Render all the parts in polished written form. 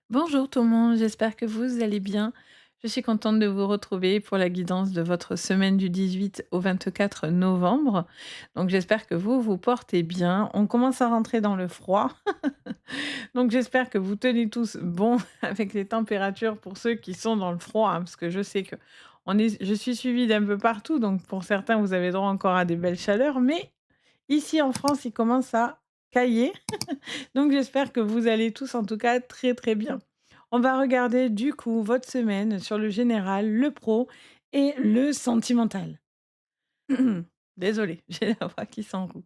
Bonjour tout le monde, j'espère que vous allez bien. Je suis contente de vous retrouver pour la guidance de votre semaine du 18 au 24 novembre. Donc j'espère que vous vous portez bien. On commence à rentrer dans le froid. Donc j'espère que vous tenez tous bon avec les températures pour ceux qui sont dans le froid, hein, parce que je sais que je suis suivie d'un peu partout. Donc pour certains, vous avez droit encore à des belles chaleurs. Mais ici en France, il commence à cailler. Donc j'espère que vous allez tous en tout cas très très bien. On va regarder du coup votre semaine sur le général, le pro et le sentimental. Désolée, j'ai la voix qui s'enroue.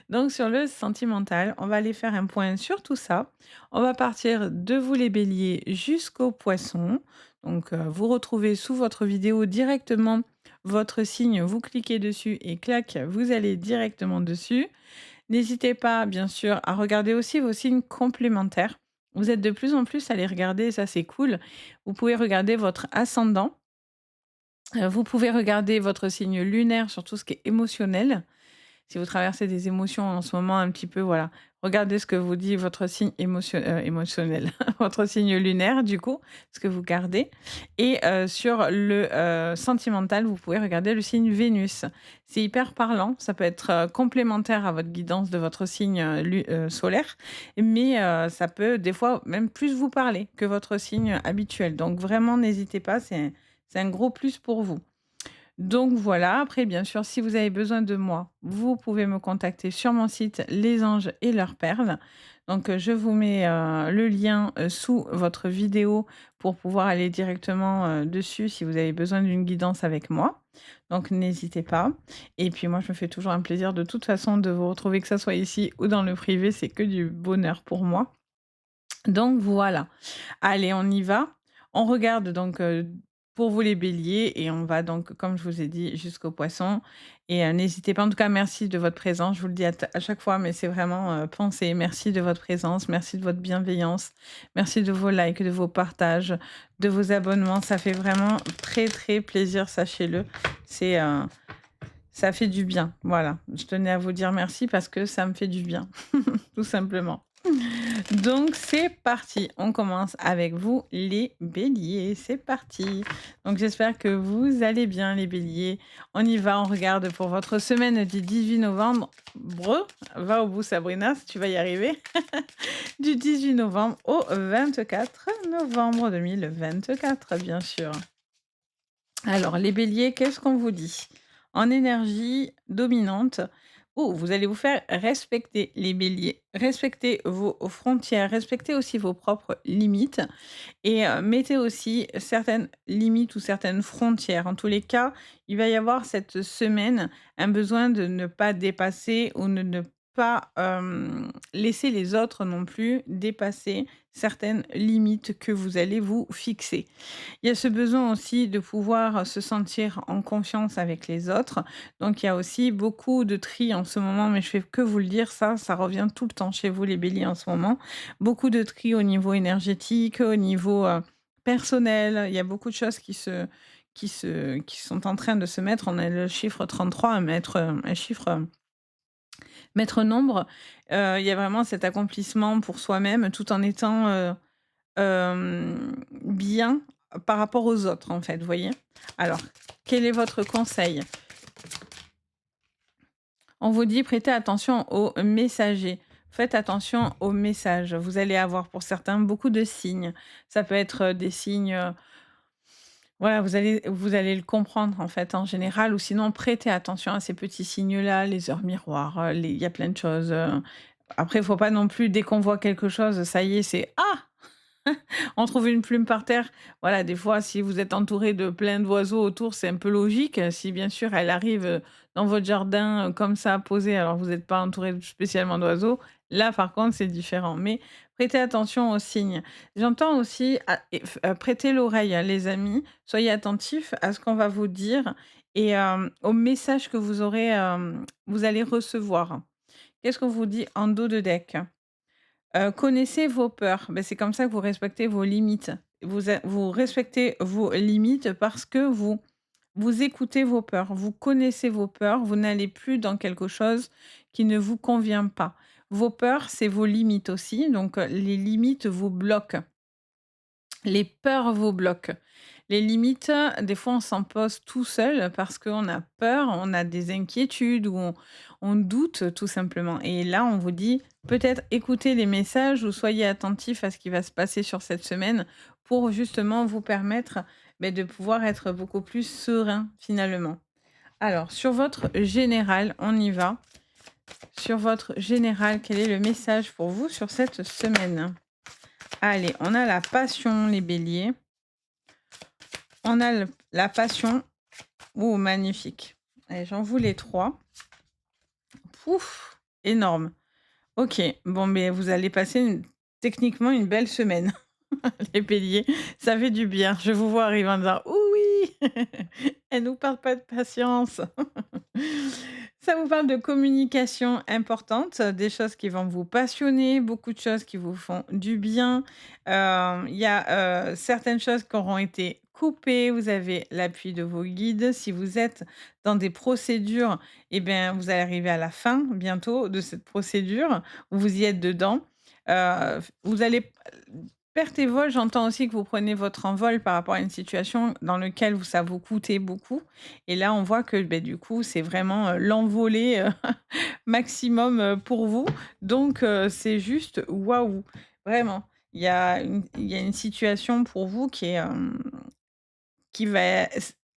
Donc sur le sentimental, on va aller faire un point sur tout ça. On va partir de vous les béliers jusqu'aux poissons. Donc vous retrouvez sous votre vidéo directement votre signe, vous cliquez dessus et clac, vous allez directement dessus. N'hésitez pas, bien sûr, à regarder aussi vos signes complémentaires. Vous êtes de plus en plus à les regarder, ça c'est cool. Vous pouvez regarder votre ascendant, vous pouvez regarder votre signe lunaire sur tout ce qui est émotionnel. Si vous traversez des émotions en ce moment un petit peu, voilà, regardez ce que vous dit votre signe émotionnel, votre signe lunaire du coup, ce que vous gardez et sur le, sentimental, vous pouvez regarder le signe Vénus. C'est hyper parlant, ça peut être, complémentaire à votre guidance de votre signe, solaire, mais ça peut des fois même plus vous parler que votre signe habituel. Donc vraiment n'hésitez pas, c'est un gros plus pour vous. Donc voilà, après bien sûr, si vous avez besoin de moi, vous pouvez me contacter sur mon site Les Anges et leurs perles. Donc je vous mets le lien sous votre vidéo pour pouvoir aller directement dessus si vous avez besoin d'une guidance avec moi. Donc n'hésitez pas. Et puis moi, je me fais toujours un plaisir de toute façon de vous retrouver, que ça soit ici ou dans le privé, c'est que du bonheur pour moi. Donc voilà. Allez, on y va. On regarde donc, pour vous les béliers et on va donc, comme je vous ai dit, jusqu'aux poissons et n'hésitez pas en tout cas, merci de votre présence. Je vous le dis à chaque fois, mais c'est vraiment, pensé. Merci de votre présence, merci de votre bienveillance, merci de vos likes, de vos partages, de vos abonnements. Ça fait vraiment très, très plaisir, sachez-le. C'est, ça fait du bien. Voilà, je tenais à vous dire merci parce que ça me fait du bien, tout simplement. Donc c'est parti, on commence avec vous les béliers, c'est parti. Donc j'espère que vous allez bien les béliers. On y va, on regarde pour votre semaine du 18 novembre. Breu, va au bout Sabrina, si tu vas y arriver. Du 18 novembre au 24 novembre 2024, bien sûr. Alors les béliers, qu'est-ce qu'on vous dit? En énergie dominante, oh, vous allez vous faire respecter les béliers. Respectez vos frontières, respectez aussi vos propres limites et mettez aussi certaines limites ou certaines frontières. En tous les cas, il va y avoir cette semaine un besoin de ne pas dépasser ou de ne pas, laisser les autres non plus dépasser certaines limites que vous allez vous fixer. Il y a ce besoin aussi de pouvoir se sentir en confiance avec les autres. Donc il y a aussi beaucoup de tri en ce moment, mais je fais que vous le dire, ça revient tout le temps chez vous les béliers en ce moment. Beaucoup de tri au niveau énergétique, au niveau, personnel. Il y a beaucoup de choses qui sont en train de se mettre. On a le chiffre 33, un chiffre, maître nombre. Il y a vraiment cet accomplissement pour soi-même tout en étant, bien par rapport aux autres, en fait, vous voyez? Alors, quel est votre conseil? On vous dit: «Prêtez attention aux messagers». Faites attention aux messages. Vous allez avoir pour certains beaucoup de signes. Ça peut être, des signes, voilà, vous allez le comprendre, en fait, en général ou sinon prêtez attention à ces petits signes-là, les heures miroirs, les il y a plein de choses, après il faut pas non plus dès qu'on voit quelque chose, ça y est, c'est: «Ah!» On trouve une plume par terre. Voilà, des fois, si vous êtes entouré de plein d'oiseaux autour, c'est un peu logique. Si bien sûr elle arrive, dans votre jardin, comme ça posée, alors vous n'êtes pas entouré spécialement d'oiseaux, là par contre c'est différent. Mais prêtez attention aux signes. J'entends aussi prêtez l'oreille, hein, les amis. Soyez attentifs à ce qu'on va vous dire et aux messages que vous allez recevoir. Qu'est-ce qu'on vous dit en dos de deck? Connaissez vos peurs. Ben c'est comme ça que vous respectez vos limites. Vous respectez vos limites parce que vous écoutez vos peurs. Vous connaissez vos peurs, vous n'allez plus dans quelque chose qui ne vous convient pas. Vos peurs, c'est vos limites aussi, donc les limites vous bloquent. Les peurs vous bloquent. Les limites, des fois, on s'en pose tout seul parce qu'on a peur, on a des inquiétudes ou on doute tout simplement. Et là, on vous dit peut-être écoutez les messages ou soyez attentifs à ce qui va se passer sur cette semaine pour justement vous permettre de pouvoir être beaucoup plus serein finalement. Alors, sur votre général, on y va. Sur votre général, quel est le message pour vous sur cette semaine? Allez, on a la passion, les béliers. On a la passion. Oh, magnifique. Allez, j'en voulais 3. Ouf, énorme. Ok, bon, mais vous allez passer techniquement une belle semaine, les béliers. Ça fait du bien. Je vous vois arriver en disant oui, elle nous parle pas de patience. Ça vous parle de communication importante, des choses qui vont vous passionner, beaucoup de choses qui vous font du bien. Il y a certaines choses qui auront été coupées. Vous avez l'appui de vos guides. Si vous êtes dans des procédures, eh bien, vous allez arriver à la fin bientôt de cette procédure. Vous y êtes dedans. Vous allez perte et vol, j'entends aussi que vous prenez votre envol par rapport à une situation dans lequel ça vous coûtait beaucoup. Et là, on voit que du coup, c'est vraiment l'envolée maximum pour vous. Donc, c'est juste waouh, vraiment. Il y a une situation pour vous qui va.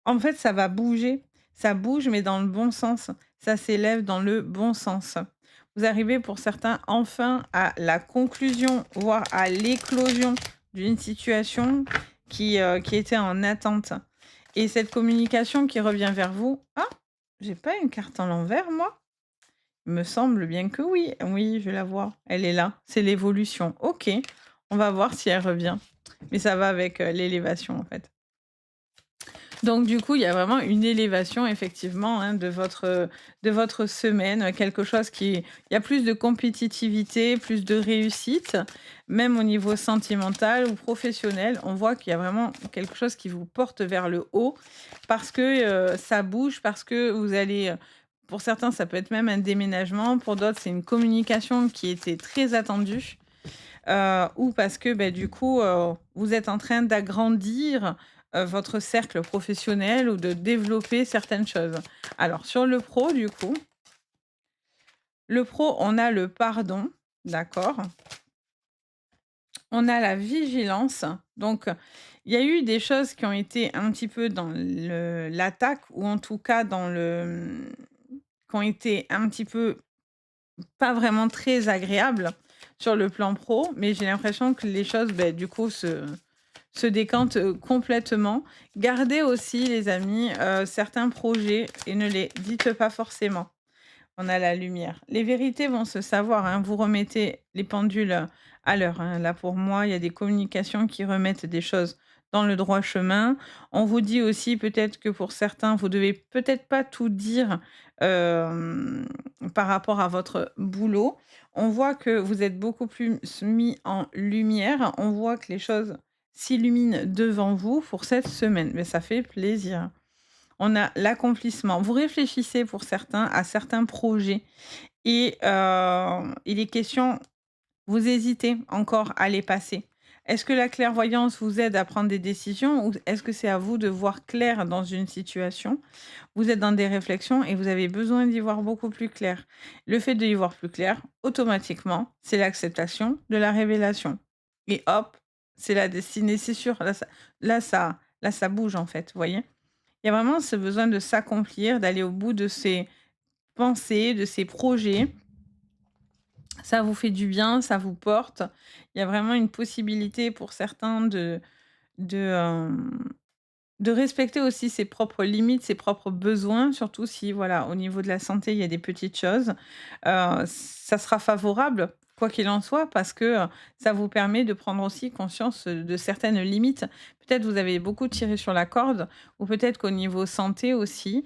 En fait, ça va bouger. Ça bouge, mais dans le bon sens. Ça s'élève dans le bon sens. Vous arrivez pour certains enfin à la conclusion, voire à l'éclosion d'une situation qui était en attente. Et cette communication qui revient vers vous. Ah, j'ai pas une carte en l'envers, moi? Il me semble bien que oui. Oui, je la vois. Elle est là. C'est l'évolution. Ok. On va voir si elle revient. Mais ça va avec l'élévation, en fait. Donc du coup, il y a vraiment une élévation effectivement, hein, de votre semaine, quelque chose qui il y a plus de compétitivité, plus de réussite, même au niveau sentimental ou professionnel. On voit qu'il y a vraiment quelque chose qui vous porte vers le haut parce que, ça bouge, parce que vous allez, pour certains, ça peut être même un déménagement, pour d'autres, c'est une communication qui était très attendue. Ou parce que, du coup, vous êtes en train d'agrandir, votre cercle professionnel ou de développer certaines choses. Alors sur le pro, du coup, le pro, on a le pardon, d'accord? On a la vigilance. Donc, il y a eu des choses qui ont été un petit peu dans l'attaque ou en tout cas qui ont été un petit peu pas vraiment très agréables sur le plan pro, mais j'ai l'impression que les choses, du coup, se décantent, complètement. Gardez aussi, les amis, certains projets et ne les dites pas forcément. On a la lumière. Les vérités vont se savoir, hein. Vous remettez les pendules, à l'heure, hein. Là, pour moi, il y a des communications qui remettent des choses dans le droit chemin. On vous dit aussi peut-être que pour certains, vous devez peut-être pas tout dire, par rapport à votre boulot. On voit que vous êtes beaucoup plus mis en lumière. On voit que les choses s'illuminent devant vous pour cette semaine, mais ça fait plaisir. On a l'accomplissement. Vous réfléchissez pour certains à certains projets et il est question vous hésitez encore à les passer. Est-ce que la clairvoyance vous aide à prendre des décisions ou est-ce que c'est à vous de voir clair dans une situation? Vous être dans des réflexions et vous avez besoin d'y voir beaucoup plus clair. Le fait d'y voir plus clair, automatiquement, c'est l'acceptation de la révélation et hop, c'est la destinée, c'est sûr. Là ça bouge en fait, vous voyez? Il y a vraiment ce besoin de s'accomplir, d'aller au bout de ses pensées, de ses projets. Ça vous fait du bien, ça vous porte. Il y a vraiment une possibilité pour certains de, hem, de respecter aussi ses propres limites, ses propres besoins, surtout si, voilà, au niveau de la santé, il y a des petites choses. Ça sera favorable, quoi qu'il en soit, parce que, ça vous permet de prendre aussi conscience, de certaines limites. Peut-être vous avez beaucoup tiré sur la corde ou peut-être qu'au niveau santé aussi,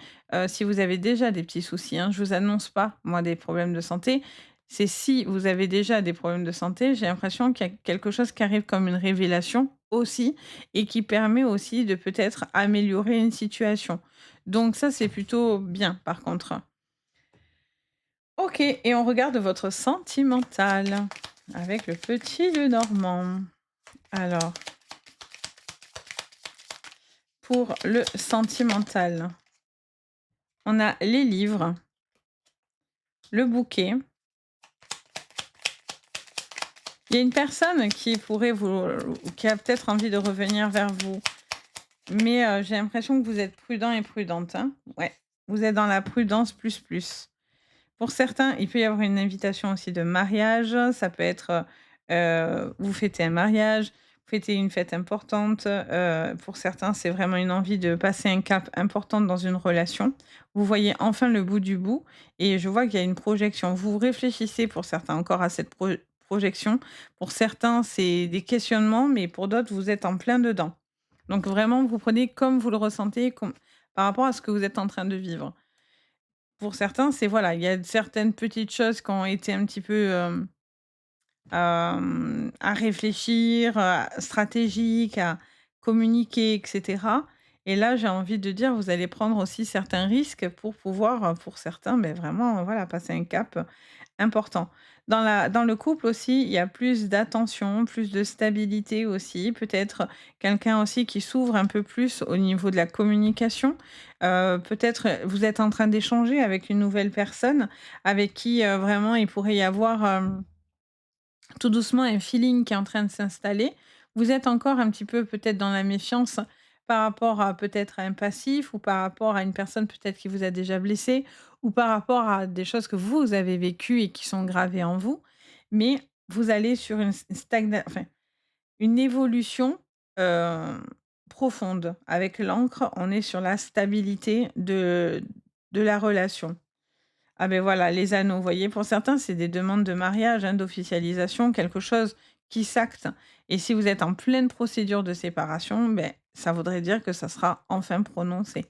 si vous avez déjà des petits soucis, hein, je vous annonce pas, moi, des problèmes de santé. C'est si vous avez déjà des problèmes de santé, j'ai l'impression qu'il y a quelque chose qui arrive comme une révélation aussi et qui permet aussi de peut-être améliorer une situation. Donc ça, c'est plutôt bien par contre. OK et on regarde votre sentimental avec le petit Lenormand. Alors, pour le sentimental, on a les livres, le bouquet. Il y a une personne qui pourrait vous qui a peut-être envie de revenir vers vous, mais j'ai l'impression que vous êtes prudent et prudente, hein. Ouais, vous êtes dans la prudence plus, plus. Pour certains, il peut y avoir une invitation aussi de mariage. Ça peut être, vous fêtez un mariage, vous fêtez une fête importante. Pour certains, c'est vraiment une envie de passer un cap important dans une relation. Vous voyez enfin le bout du bout et je vois qu'il y a une projection. Vous réfléchissez pour certains encore à cette projection. Pour certains, c'est des questionnements, mais pour d'autres, vous êtes en plein dedans. Donc vraiment, vous prenez comme vous le ressentez, par rapport à ce que vous êtes en train de vivre. Pour certains, c'est voilà, il y a certaines petites choses qui ont été un petit peu, à réfléchir, stratégiques, à communiquer et cetera et là, j'ai envie de dire, vous allez prendre aussi certains risques pour pouvoir, pour certains, beh, vraiment, voilà, passer un cap important. Dans le couple aussi, il y a plus d'attention, plus de stabilité aussi, peut-être quelqu'un aussi qui s'ouvre un peu plus au niveau de la communication. Peut-être, vous êtes en train d'échanger avec une nouvelle personne avec qui, vraiment il pourrait y avoir, tout doucement un feeling qui est en train de s'installer. Vous êtes encore un petit peu peut-être dans la méfiance par rapport à peut-être à un passif ou par rapport à une personne peut-être qui vous a déjà blessé ou par rapport à des choses que vous avez vécues et qui sont gravées en vous. Mais vous allez sur enfin, une évolution euh, profonde. Avec l'encre, on est sur la stabilité de la relation. Ah ben voilà, les anneaux, vous voyez? Pour certains, c'est des demandes de mariage, hein, d'officialisation, quelque chose qui s'acte et si vous êtes en pleine procédure de séparation, ben ça voudrait dire que ça sera enfin prononcé.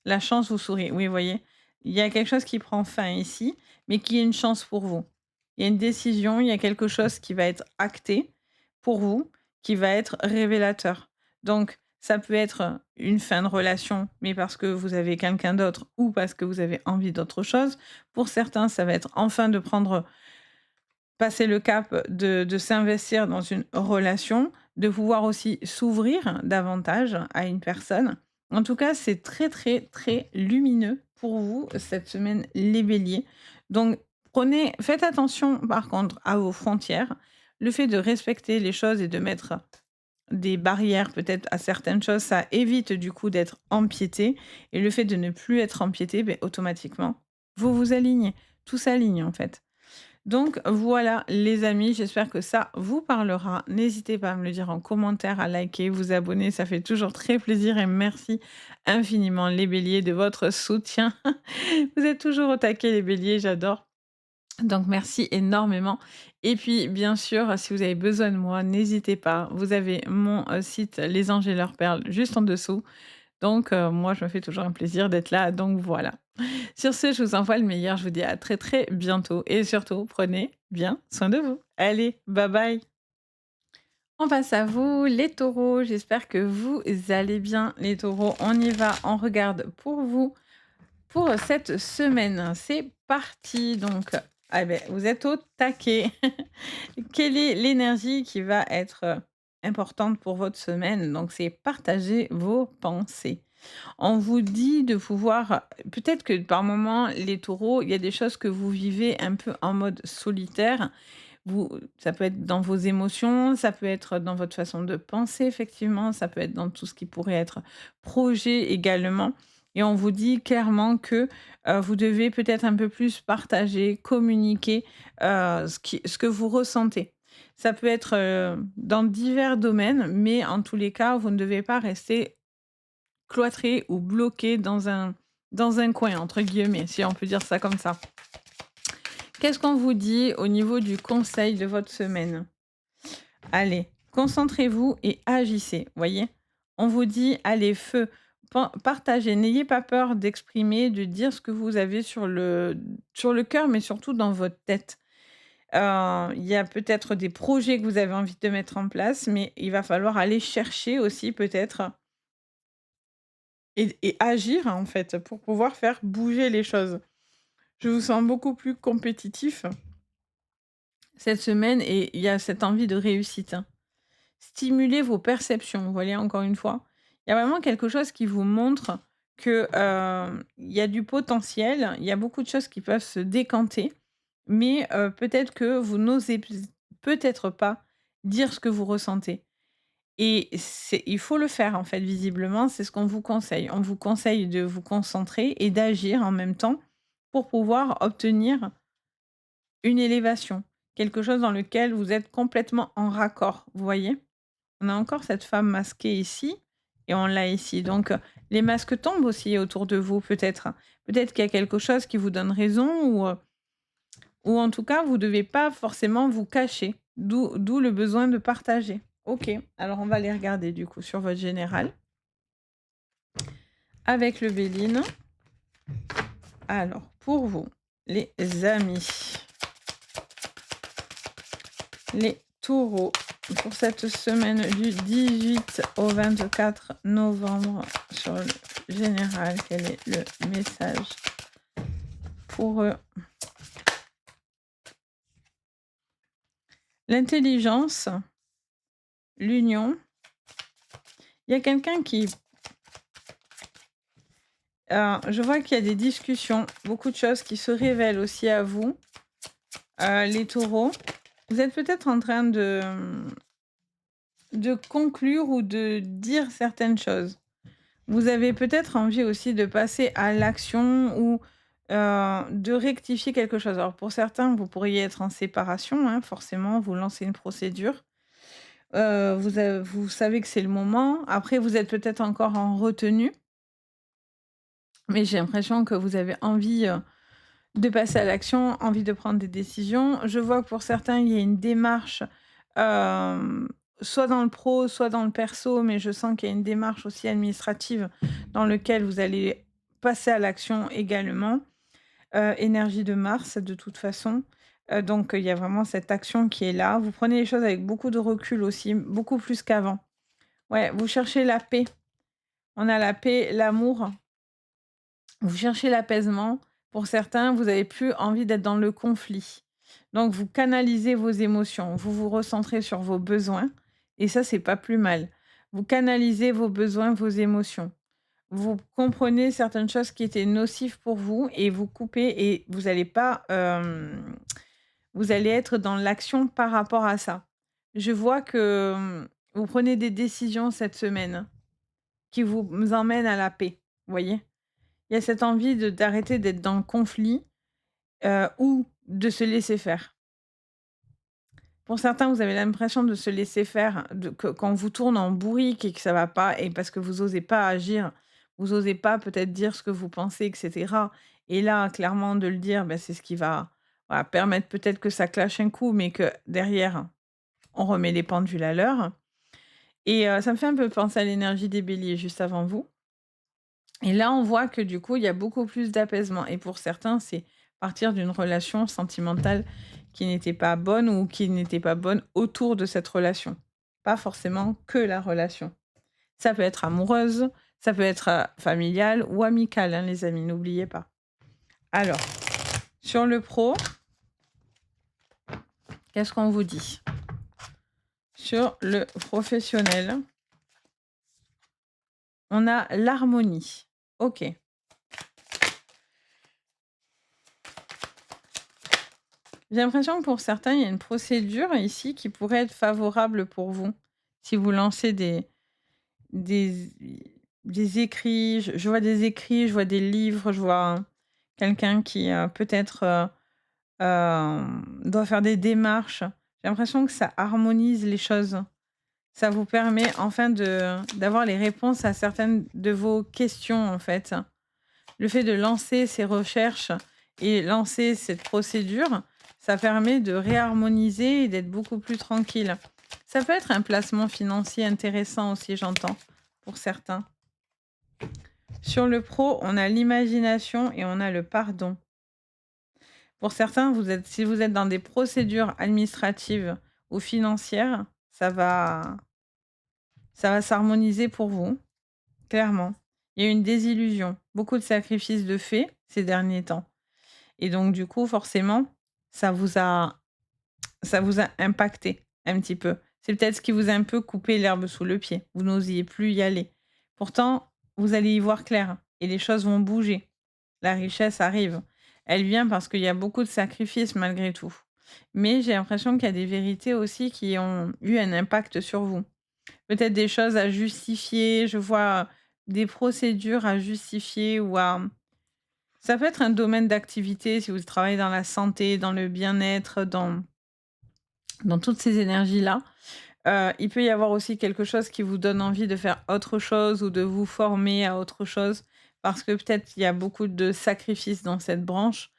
La chance vous sourit. Oui, vous voyez? Il y a quelque chose qui prend fin ici, mais qui est une chance pour vous. Il y a une décision, il y a quelque chose qui va être acté pour vous, qui va être révélateur. Donc, ça peut être une fin de relation, mais parce que vous avez quelqu'un d'autre ou parce que vous avez envie d'autre chose. Pour certains, ça va être enfin de prendre passer le cap de s'investir dans une relation, de pouvoir aussi s'ouvrir davantage à une personne. En tout cas, c'est très, très, très lumineux pour vous cette semaine, les béliers. Donc, faites attention par contre à vos frontières. Le fait de respecter les choses et de mettre des barrières peut-être à certaines choses, ça évite du coup d'être empiété. Et le fait de ne plus être empiété, ben, automatiquement, vous vous alignez. Tout s'aligne en fait. Donc voilà les amis, j'espère que ça vous parlera. N'hésitez pas à me le dire en commentaire, à liker, vous abonner, ça fait toujours très plaisir et merci infiniment les béliers de votre soutien. Vous êtes toujours au taquet les béliers, j'adore. Donc merci énormément. Et puis bien sûr, si vous avez besoin de moi, n'hésitez pas. Vous avez mon site Les Anges et leurs perles juste en dessous. Donc moi, je me fais toujours un plaisir d'être là. Donc voilà. Sur ce, je vous envoie le meilleur. Je vous dis à très très bientôt. Et surtout, prenez bien soin de vous. Allez, bye bye. On passe à vous, les taureaux. J'espère que vous allez bien, les taureaux. On y va, on regarde pour vous pour cette semaine. C'est parti. Donc, ah ben, vous êtes au taquet. Quelle est l'énergie qui va être importante pour votre semaine? Donc, c'est partager vos pensées. On vous dit de pouvoir peut-être que par moment, les taureaux, il y a des choses que vous vivez un peu en mode solitaire. Ça peut être dans vos émotions, ça peut être dans votre façon de penser, effectivement, ça peut être dans tout ce qui pourrait être projet également. Et on vous dit clairement que vous devez peut-être un peu plus partager, communiquer ce que vous ressentez. Ça peut être dans divers domaines, mais en tous les cas, vous ne devez pas rester cloîtré ou bloqué dans un «coin» entre guillemets, si on peut dire ça comme ça. Qu'est-ce qu'on vous dit au niveau du conseil de votre semaine? Allez, concentrez-vous et agissez, voyez? On vous dit: «Allez, feu, partagez, n'ayez pas peur d'exprimer, de dire ce que vous avez sur le cœur, mais surtout dans votre tête». Il y a peut-être des projets que vous avez envie de mettre en place, mais il va falloir aller chercher aussi peut-être et agir, en fait, pour pouvoir faire bouger les choses. Je vous sens beaucoup plus compétitif cette semaine et il y a cette envie de réussite, hein. Stimulez vos perceptions, vous voyez, encore une fois. Il y a vraiment quelque chose qui vous montre que, il y a du potentiel, il y a beaucoup de choses qui peuvent se décanter, mais peut-être que vous n'osez peut-être pas dire ce que vous ressentez et il faut le faire, en fait, visiblement, c'est ce qu'on vous conseille. On vous conseille de vous concentrer et d'agir en même temps pour pouvoir obtenir une élévation, quelque chose dans lequel vous êtes complètement en raccord, vous voyez? On a encore cette femme masquée ici et on l'a ici. Donc, les masques tombent aussi autour de vous peut-être. Peut-être qu'il y a quelque chose qui vous donne raison ou en tout cas, vous ne devez pas forcément vous cacher. D'où le besoin de partager. OK, alors on va les regarder du coup sur votre général avec le Béline. Alors, pour vous, les amis, les taureaux, pour cette semaine du 18 au 24 novembre sur le général, quel est le message pour eux? L'intelligence, l'union. Il y a quelqu'un qui... je vois qu'il y a des discussions, beaucoup de choses qui se révèlent aussi à vous, les taureaux. Vous êtes peut-être en train de conclure ou de dire certaines choses. Vous avez peut-être envie aussi de passer à l'action ou de rectifier quelque chose. Alors pour certains, vous pourriez être en séparation, hein, forcément, vous lancez une procédure. Vous savez que c'est le moment. Après, vous êtes peut-être encore en retenue, mais j'ai l'impression que vous avez envie de passer à l'action, envie de prendre des décisions. Je vois que pour certains, il y a une démarche, hem, soit dans le pro, soit dans le perso, mais je sens qu'il y a une démarche aussi administrative dans lequel vous allez passer à l'action également. Énergie de Mars de toute façon, donc il y a vraiment cette action qui est là. Vous prenez les choses avec beaucoup de recul aussi, beaucoup plus qu'avant. Ouais, vous cherchez la paix. On a la paix, l'amour. Vous cherchez l'apaisement. Pour certains, vous avez plus envie d'être dans le conflit. Donc vous canalisez vos émotions, vous vous recentrez sur vos besoins et ça, c'est pas plus mal. Vous canalisez vos besoins, vos émotions. Vous comprenez certaines choses qui étaient nocives pour vous et vous coupez et vous allez pas, vous allez être dans l'action par rapport à ça. Je vois que, vous prenez des décisions cette semaine qui vous emmènent à la paix, vous voyez? Il y a cette envie d'arrêter d'être dans le conflit, ou de se laisser faire. Pour certains, vous avez l'impression de se laisser faire, de que quand vous tourne en bourrique et que ça va pas et parce que vous osez pas agir, vous osez pas peut-être dire ce que vous pensez et cetera et là, clairement de le dire, bah, c'est ce qui va, voilà, permettre peut-être que ça clash un coup, mais que derrière, on remet les pendules à l'heure et ça me fait un peu penser à l'énergie des béliers juste avant vous. Et là, on voit que du coup, il y a beaucoup plus d'apaisement et pour certains, c'est partir d'une relation sentimentale qui n'était pas bonne ou qui n'était pas bonne autour de cette relation. Pas forcément que la relation. Ça peut être amoureuse, ça peut être, familiale ou amicale, hein, les amis, n'oubliez pas. Alors, sur le pro, qu'est-ce qu'on vous dit? Sur le professionnel, on a l'harmonie. OK. J'ai l'impression que pour certains, il y a une procédure ici qui pourrait être favorable pour vous. Si vous lancez des des écrits, je vois des écrits, je vois des livres, je vois quelqu'un qui, peut-être, doit faire des démarches. J'ai l'impression que ça harmonise les choses. Ça vous permet enfin d'avoir les réponses à certaines de vos questions, en fait. Le fait de lancer ces recherches et lancer cette procédure, ça permet de réharmoniser et d'être beaucoup plus tranquille. Ça peut être un placement financier intéressant aussi, j'entends, pour certains. Sur le pro, on a l'imagination et on a le pardon. Pour certains, si vous êtes dans des procédures administratives ou financières, ça va s'harmoniser pour vous, clairement. Il y a une désillusion, beaucoup de sacrifices de faits ces derniers temps. Et donc du coup, forcément, ça vous a ça vous a impacté un petit peu. C'est peut-être ce qui vous a un peu coupé l'herbe sous le pied. Vous n'osiez plus y aller. Pourtant, vous allez y voir clair et les choses vont bouger. La richesse arrive. Elle vient parce qu'il y a beaucoup de sacrifices malgré tout. Mais j'ai l'impression qu'il y a des vérités aussi qui ont eu un impact sur vous. Peut-être des choses à justifier, je vois des procédures à justifier ou à ça peut être un domaine d'activité si vous travaillez dans la santé, dans le bien-être, dans toutes ces énergies-là. Il peut y avoir aussi quelque chose qui vous donne envie de faire autre chose ou de vous former à autre chose parce que peut-être il y a beaucoup de sacrifices dans cette branche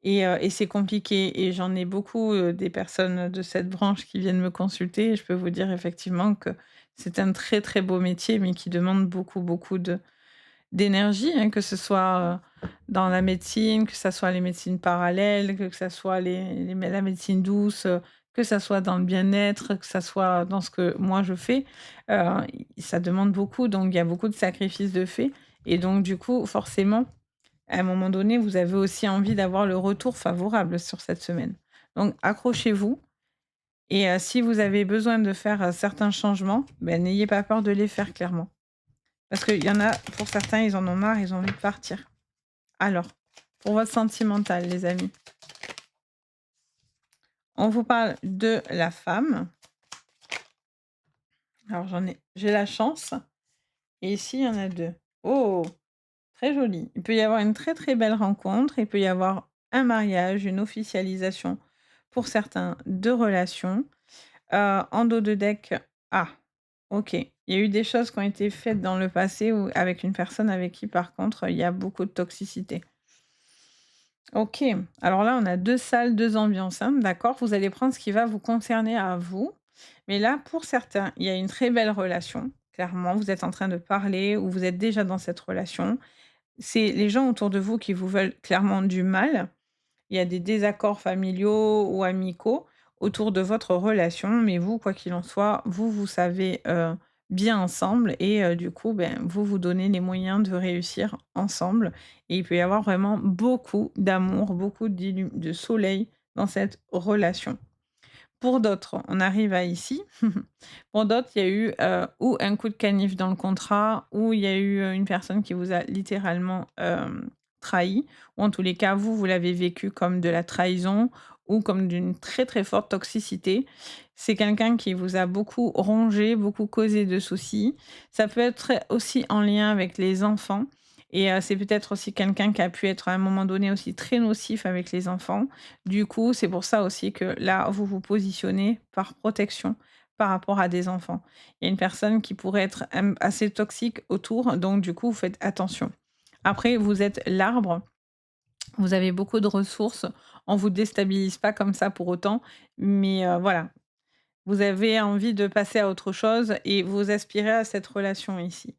et c'est compliqué et j'en ai beaucoup, des personnes de cette branche qui viennent me consulter et je peux vous dire effectivement que c'est un très, très beau métier mais qui demande beaucoup, beaucoup d'énergie, hein, que ce soit, dans la médecine, que ça soit les médecines parallèles, que ça soit la médecine douce, que ça soit dans le bien-être, que ça soit dans ce que moi je fais, ça demande beaucoup, donc il y a beaucoup de sacrifices de faits et donc du coup, forcément, à un moment donné, vous avez aussi envie d'avoir le retour favorable sur cette semaine. Donc accrochez-vous et si vous avez besoin de faire, certains changements, ben, n'ayez pas peur de les faire clairement. Parce qu'il y en a, pour certains, ils en ont marre, ils ont envie de partir. Alors, pour votre sentimental, les amis, on vous parle de la femme. Alors, j'ai la chance. Et ici, il y en a deux. Oh, très joli. Il peut y avoir une très très belle rencontre. Il peut y avoir un mariage, une officialisation pour certains de relations. En dos de deck, ah, ok. Il y a eu des choses qui ont été faites dans le passé avec une personne avec qui, par contre, il y a beaucoup de toxicité. OK. Alors là, on a 2 salles, 2 ambiances, hein, d'accord? Vous allez prendre ce qui va vous concerner à vous. Mais là, pour certains, il y a une très belle relation. Clairement, vous êtes en train de parler ou vous êtes déjà dans cette relation. C'est les gens autour de vous qui vous veulent clairement du mal. Il y a des désaccords familiaux ou amicaux autour de votre relation, mais vous, quoi qu'il en soit, vous savez, bien ensemble et du coup, ben, vous vous donnez les moyens de réussir ensemble et il peut y avoir vraiment beaucoup d'amour, beaucoup de soleil dans cette relation. Pour d'autres, on arrive à ici. Pour d'autres, il y a eu, ou un coup de canif dans le contrat, ou il y a eu, une personne qui vous a littéralement, trahi, ou en tous les cas, vous l'avez vécu comme de la trahison ou comme d'une très, très forte toxicité. C'est quelqu'un qui vous a beaucoup rongé, beaucoup causé de soucis. Ça peut être aussi en lien avec les enfants et c'est peut-être aussi quelqu'un qui a pu être à un moment donné aussi très nocif avec les enfants. Du coup, c'est pour ça aussi que là, vous vous positionnez par protection par rapport à des enfants. Il y a une personne qui pourrait être assez toxique autour, donc du coup, vous faites attention. Après, vous êtes l'arbre, vous avez beaucoup de ressources, on vous déstabilise pas comme ça pour autant, mais voilà, vous avez envie de passer à autre chose et vous aspirez à cette relation ici.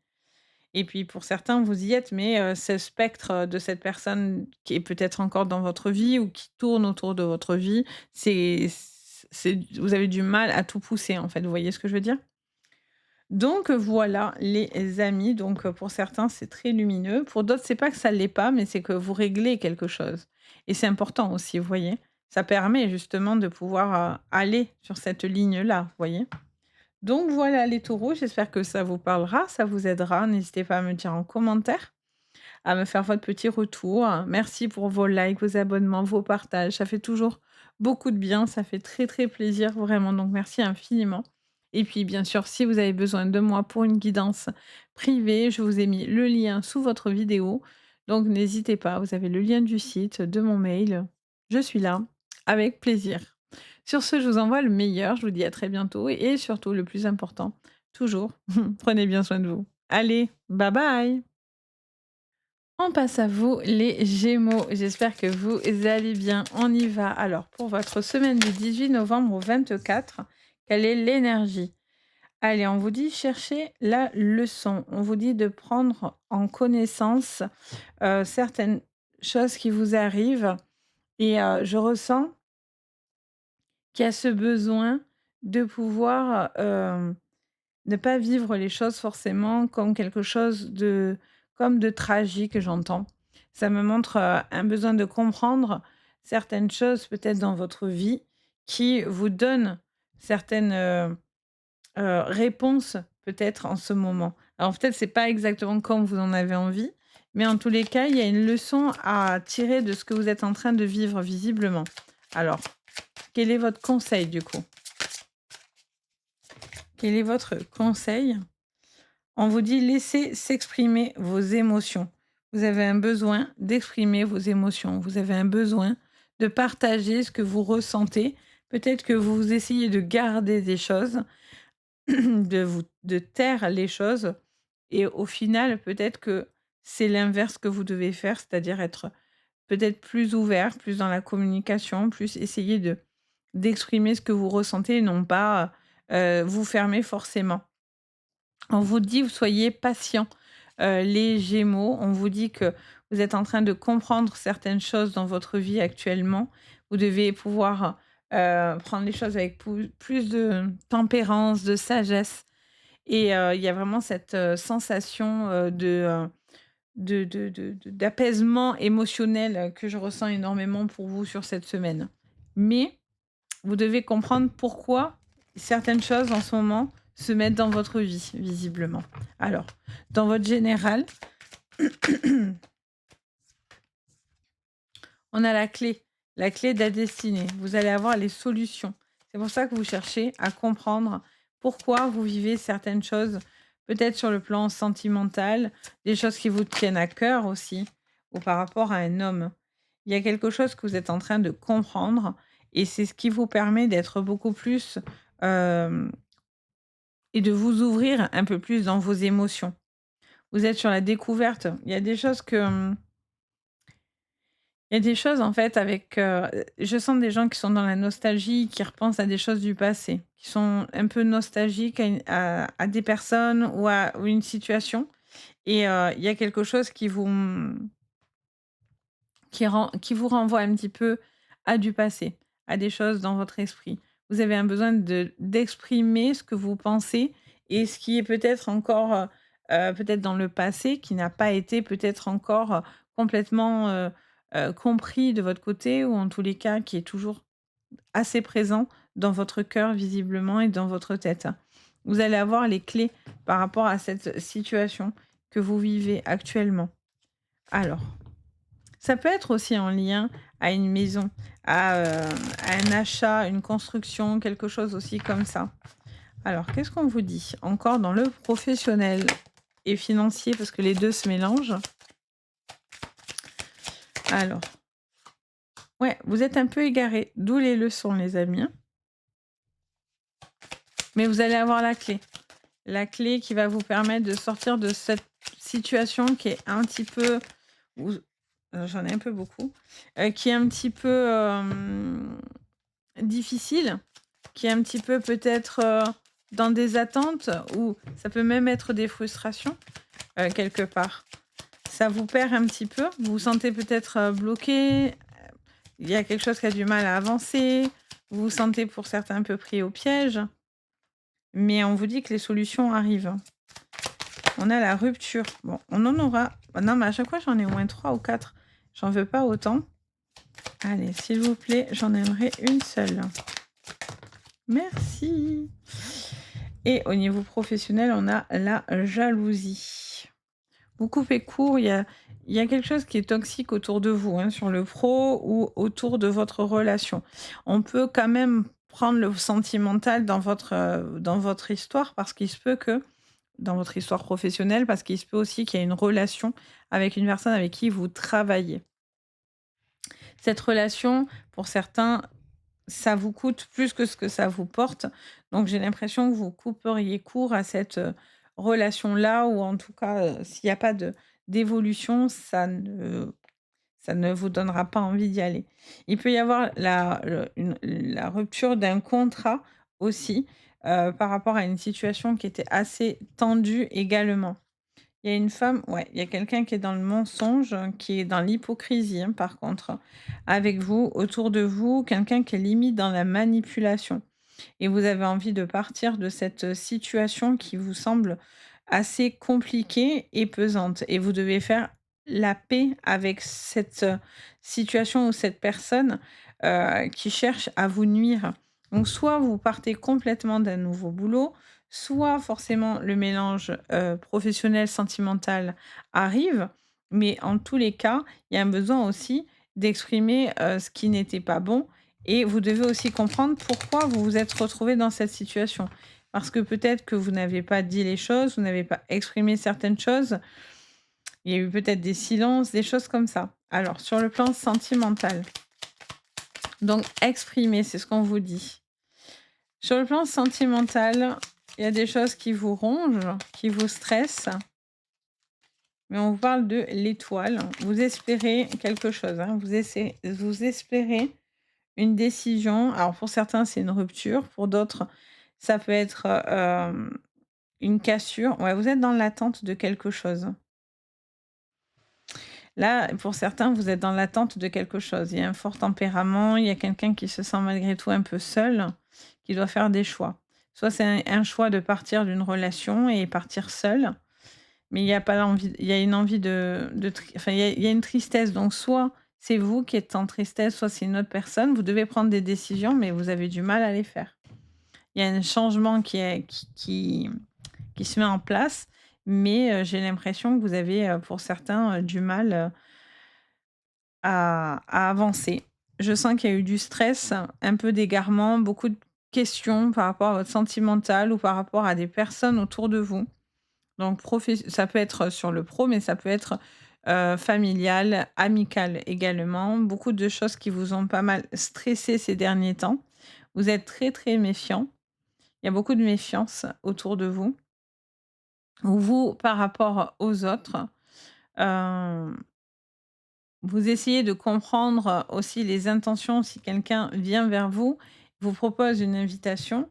Et puis pour certains, vous y êtes, mais ce spectre, de cette personne qui est peut-être encore dans votre vie ou qui tourne autour de votre vie, c'est vous avez du mal à tout pousser, en fait. Vous voyez ce que je veux dire? Donc voilà les amis, donc pour certains, c'est très lumineux. Pour d'autres, c'est pas que ça l'est pas, mais c'est que vous réglez quelque chose et c'est important aussi, vous voyez? Ça permet justement de pouvoir, aller sur cette ligne-là, vous voyez? Donc voilà les taureaux, j'espère que ça vous parlera, ça vous aidera. N'hésitez pas à me dire en commentaire, à me faire votre petit retour. Merci pour vos likes, vos abonnements, vos partages. Ça fait toujours beaucoup de bien, ça fait très très plaisir vraiment. Donc merci infiniment. Et puis bien sûr, si vous avez besoin de moi pour une guidance privée, je vous ai mis le lien sous votre vidéo. Donc n'hésitez pas, vous avez le lien du site, de mon mail. Je suis là, avec plaisir. Sur ce, je vous envoie le meilleur, je vous dis à très bientôt et surtout le plus important, toujours, prenez bien soin de vous. Allez, bye bye! On passe à vous les Gémeaux. J'espère que vous allez bien. On y va. Alors, pour votre semaine du 18 novembre au 24, quelle est l'énergie? Allez, on vous dit chercher la leçon. On vous dit de prendre en connaissance certaines choses qui vous arrivent. Et je ressens qu'il y a ce besoin de pouvoir ne pas vivre les choses forcément comme quelque chose comme de tragique, j'entends. Ça me montre, un besoin de comprendre certaines choses peut-être dans votre vie qui vous donnent certaines, réponses peut-être en ce moment. Alors peut-être c'est pas exactement comme vous en avez envie, mais en tous les cas, il y a une leçon à tirer de ce que vous êtes en train de vivre visiblement. Alors, quel est votre conseil du coup? Quel est votre conseil? On vous dit: «Laissez s'exprimer vos émotions». Vous avez un besoin d'exprimer vos émotions. Vous avez un besoin de partager ce que vous ressentez. Peut-être que vous essayez de garder des choses, de taire les choses et au final, peut-être que c'est l'inverse que vous devez faire, c'est-à-dire être peut-être plus ouvert, plus dans la communication, plus essayer d'exprimer ce que vous ressentez et non pas, vous fermer forcément. On vous dit: «Vous soyez patient». Les Gémeaux, on vous dit que vous êtes en train de comprendre certaines choses dans votre vie actuellement. Vous devez pouvoir, prendre les choses avec plus de tempérance, de sagesse et il y a vraiment cette, sensation, d'apaisement émotionnel, que je ressens énormément pour vous sur cette semaine. Mais vous devez comprendre pourquoi certaines choses en ce moment se mettent dans votre vie, visiblement. Alors, dans votre général, on a la clé de la destinée. Vous allez avoir les solutions. C'est pour ça que vous cherchez à comprendre pourquoi vous vivez certaines choses, peut-être sur le plan sentimental, des choses qui vous tiennent à cœur aussi, ou par rapport à un homme. Il y a quelque chose que vous êtes en train de comprendre et c'est ce qui vous permet d'être beaucoup plus, hem et de vous ouvrir un peu plus dans vos émotions. Vous êtes sur la découverte. Il y a des choses que, il y a des choses en fait avec, je sens des gens qui sont dans la nostalgie, qui repensent à des choses du passé, qui sont un peu nostalgiques à des personnes ou une situation et il y a quelque chose qui vous renvoie un petit peu à du passé, à des choses dans votre esprit. Vous avez un besoin d'exprimer ce que vous pensez et ce qui est peut-être encore, peut-être dans le passé, qui n'a pas été peut-être encore, complètement, compris de votre côté ou en tous les cas qui est toujours assez présent dans votre cœur visiblement et dans votre tête. Vous allez avoir les clés par rapport à cette situation que vous vivez actuellement. Alors ça peut être aussi en lien à une maison, à un achat, une construction, quelque chose aussi comme ça. Alors, qu'est-ce qu'on vous dit? Encore dans le professionnel et financier, parce que les 2 se mélangent. Alors, ouais, vous êtes un peu égarés, d'où les leçons les amis, hein. Mais vous allez avoir la clé. La clé qui va vous permettre de sortir de cette situation qui est un petit peu ou j'en ai un peu beaucoup, qui est un petit peu, difficile, qui est un petit peu peut-être, dans des attentes ou ça peut même être des frustrations, quelque part. Ça vous perd un petit peu, vous vous sentez peut-être, bloqué, il y a quelque chose qui a du mal à avancer, vous vous sentez pour certains un peu pris au piège, mais on vous dit que les solutions arrivent. On a la rupture. Bon, on en aura non, mais à chaque fois, j'en ai au moins 3 ou 4. J'en veux pas autant. Allez, s'il vous plaît, j'en aimerais une seule. Merci. Et au niveau professionnel, on a la jalousie. Vous coupez court, il y a quelque chose qui est toxique autour de vous, hein, sur le pro ou autour de votre relation. On peut quand même prendre le sentimental dans votre histoire parce qu'il se peut que dans votre histoire professionnelle, parce qu'il se peut aussi qu'il y ait une relation avec une personne avec qui vous travaillez. Cette relation, pour certains, ça vous coûte plus que ce que ça vous porte. Donc j'ai l'impression que vous couperiez court à cette, relation-là ou en tout cas, s'il n'y a pas d'évolution, ça ne vous donnera pas envie d'y aller. Il peut y avoir la rupture d'un contrat aussi, par rapport à une situation qui était assez tendue également. Il y a une femme ouais, il y a quelqu'un qui est dans le mensonge, qui est dans l'hypocrisie, hein, par contre, avec vous, autour de vous, quelqu'un qui est limite dans la manipulation et vous avez envie de partir de cette, situation qui vous semble assez compliquée et pesante et vous devez faire la paix avec cette, situation ou cette personne, qui cherche à vous nuire. Donc soit vous partez complètement d'un nouveau boulot, soit forcément le mélange, professionnel, sentimental arrive, mais en tous les cas, il y a un besoin aussi d'exprimer, ce qui n'était pas bon et vous devez aussi comprendre pourquoi vous vous êtes retrouvé dans cette situation. Parce que peut-être que vous n'avez pas dit les choses, vous n'avez pas exprimé certaines choses, il y a eu peut-être des silences, des choses comme ça. Alors sur le plan sentimental, donc exprimer, c'est ce qu'on vous dit. Sur le plan sentimental, il y a des choses qui vous rongent, qui vous stressent, mais on vous parle de l'étoile. Vous espérez quelque chose, hein, vous espérez une décision. Alors pour certains, c'est une rupture, pour d'autres, ça peut être, une cassure. Ouais, vous êtes dans l'attente de quelque chose. Là, pour certains, vous êtes dans l'attente de quelque chose. Il y a un fort tempérament, il y a quelqu'un qui se sent malgré tout un peu seul, qui doit faire des choix. Soit c'est un choix de partir d'une relation et partir seul, mais il y a pas l'envie, il y a une envie enfin, il y a une tristesse. Donc soit c'est vous qui êtes en tristesse, soit c'est une autre personne. Vous devez prendre des décisions, mais vous avez du mal à les faire. Il y a un changement qui se met en place, mais j'ai l'impression que vous avez, pour certains, du mal, à avancer. Je sens qu'il y a eu du stress, un peu d'égarement, beaucoup de questions par rapport à votre sentimental ou par rapport à des personnes autour de vous. Donc ça peut être sur le pro, mais ça peut être, familial, amical également. Beaucoup de choses qui vous ont pas mal stressé ces derniers temps. Vous êtes très, très méfiant. Il y a beaucoup de méfiance autour de vous. Ou vous, par rapport aux autres. Hem Vous essayez de comprendre aussi les intentions si quelqu'un vient vers vous, vous propose une invitation.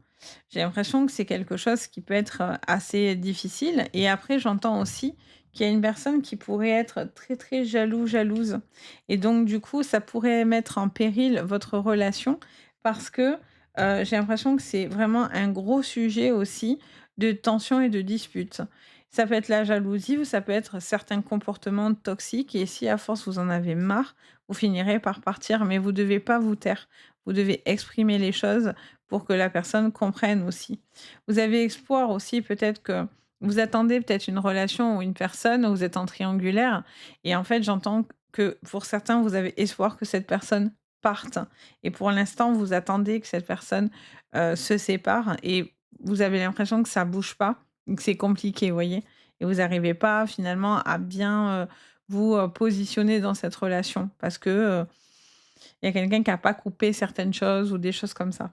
J'ai l'impression que c'est quelque chose qui peut être, assez difficile et après j'entends aussi qu'il y a une personne qui pourrait être très, très jalouse et donc du coup, ça pourrait mettre en péril votre relation parce que, j'ai l'impression que c'est vraiment un gros sujet aussi de tension et de dispute. Ça peut être la jalousie ou ça peut être certains comportements toxiques et si à force vous en avez marre, vous finirez par partir, mais vous devez pas vous taire. Vous devez exprimer les choses pour que la personne comprenne aussi. Vous avez espoir aussi peut-être que vous attendez peut-être une relation ou une personne où vous êtes en triangulaire et en fait j'entends que pour certains vous avez espoir que cette personne parte et pour l'instant vous attendez que cette personne, se sépare et vous avez l'impression que ça bouge pas, que c'est compliqué, vous voyez? Et vous n'arrivez pas finalement à bien, vous, positionner dans cette relation parce que, il y a quelqu'un qui a pas coupé certaines choses ou des choses comme ça.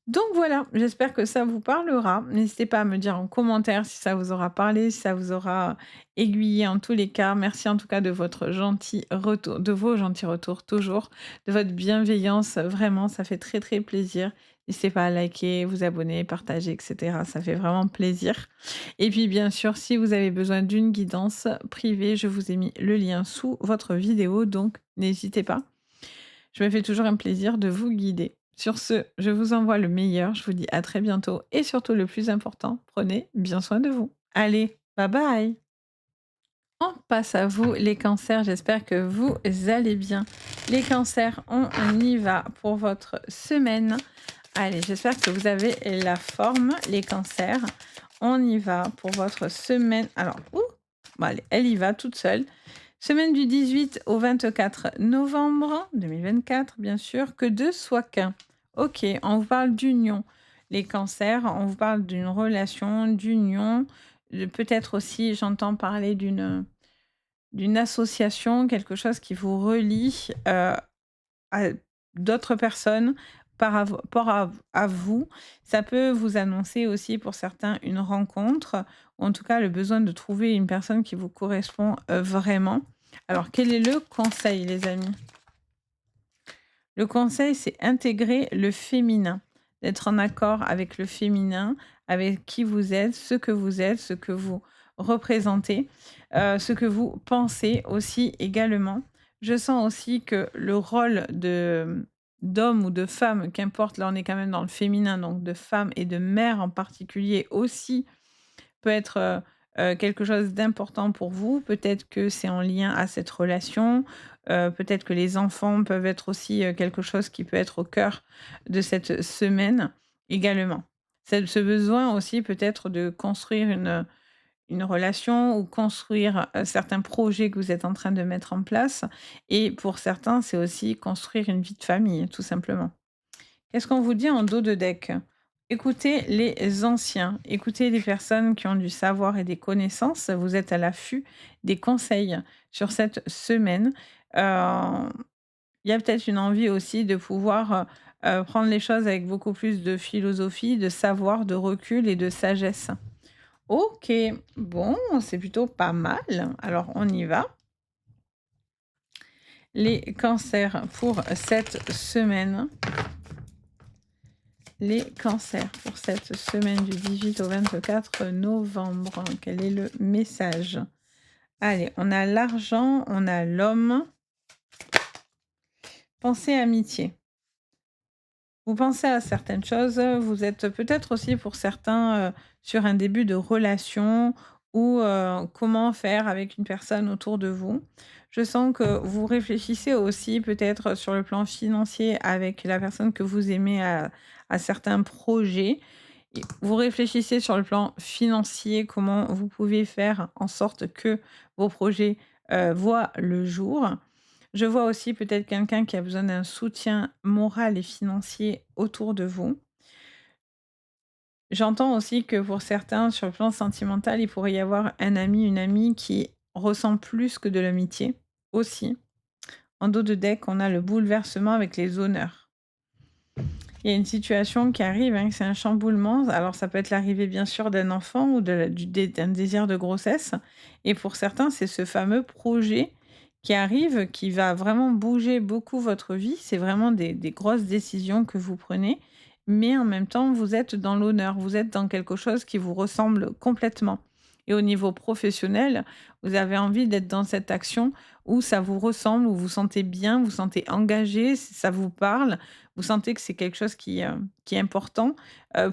Donc voilà, j'espère que ça vous parlera. N'hésitez pas à me dire en commentaire si ça vous aura parlé, si ça vous aura aiguillé en tous les cas. Merci en tout cas de votre gentil retour, de vos gentils retours toujours, de votre bienveillance. Vraiment, ça fait très très plaisir. N'hésitez pas à liker, vous abonner, partager, etc. Ça fait vraiment plaisir. Et puis bien sûr, si vous avez besoin d'une guidance privée, je vous ai mis le lien sous votre vidéo, donc n'hésitez pas. Je me fais toujours un plaisir de vous guider. Sur ce, je vous envoie le meilleur, je vous dis à très bientôt et surtout le plus important, prenez bien soin de vous. Allez, bye bye. On passe à vous les cancers, j'espère que vous allez bien. Les cancers, on y va pour votre semaine. Allez, j'espère que vous avez la forme, les cancers. On y va pour votre semaine. Alors, ouh, bon, allez, elle y va toute seule. Semaine du 18 au 24 novembre 2024, bien sûr, que deux soit qu'un. Ok, on vous parle d'union. Les cancers, on vous parle d'une relation, d'union. Peut-être aussi, j'entends parler d'une association, quelque chose qui vous relie à d'autres personnes par rapport à vous. Ça peut vous annoncer aussi pour certains une rencontre, ou en tout cas le besoin de trouver une personne qui vous correspond vraiment. Alors, quel est le conseil, les amis? Le conseil, c'est intégrer le féminin, d'être en accord avec le féminin, avec qui vous êtes, ce que vous représentez, ce que vous pensez aussi également. Je sens aussi que le rôle de d'homme ou de femme, qu'importe, là on est quand même dans le féminin, donc de femme et de mère en particulier aussi, peut être, quelque chose d'important pour vous. Peut-être que c'est en lien à cette relation, peut-être que les enfants peuvent être aussi, quelque chose qui peut être au cœur de cette semaine également. Ce besoin aussi peut-être de construire une relation ou construire, certains projets que vous êtes en train de mettre en place et pour certains, c'est aussi construire une vie de famille, tout simplement. Qu'est-ce qu'on vous dit en dos de deck? Écoutez les anciens, écoutez les personnes qui ont du savoir et des connaissances. Vous êtes à l'affût des conseils sur cette semaine. Il y a peut-être une envie aussi de pouvoir, prendre les choses avec beaucoup plus de philosophie, de savoir, de recul et de sagesse. OK, bon, c'est plutôt pas mal. Alors on y va. Les cancers pour cette semaine. Les cancers pour cette semaine du 18 au 24 novembre. Quel est le message? Allez, on a l'argent, on a l'homme. Pensez amitié. Vous pensez à certaines choses, vous êtes peut-être aussi pour certains, sur un début de relation ou, comment faire avec une personne autour de vous. Je sens que vous réfléchissez aussi peut-être sur le plan financier avec la personne que vous aimez à certains projets. Et vous réfléchissez sur le plan financier, comment vous pouvez faire en sorte que vos projets, voient le jour. Je vois aussi peut-être quelqu'un qui a besoin d'un soutien moral et financier autour de vous. J'entends aussi que pour certains, sur le plan sentimental, il pourrait y avoir un ami, une amie qui ressent plus que de l'amitié, aussi. En dos de deck, on a le bouleversement avec les honneurs. Il y a une situation qui arrive, hein, c'est un chamboulement. Alors ça peut être l'arrivée bien sûr d'un enfant ou d'un désir de grossesse. Et pour certains, c'est ce fameux projet qui arrive, qui va vraiment bouger beaucoup votre vie. C'est vraiment des grosses décisions que vous prenez. Mais en même temps, vous êtes dans l'honneur, vous êtes dans quelque chose qui vous ressemble complètement. Et au niveau professionnel, vous avez envie d'être dans cette action où ça vous ressemble, où vous vous sentez bien, vous vous sentez engagé, ça vous parle, vous sentez que c'est quelque chose qui est important,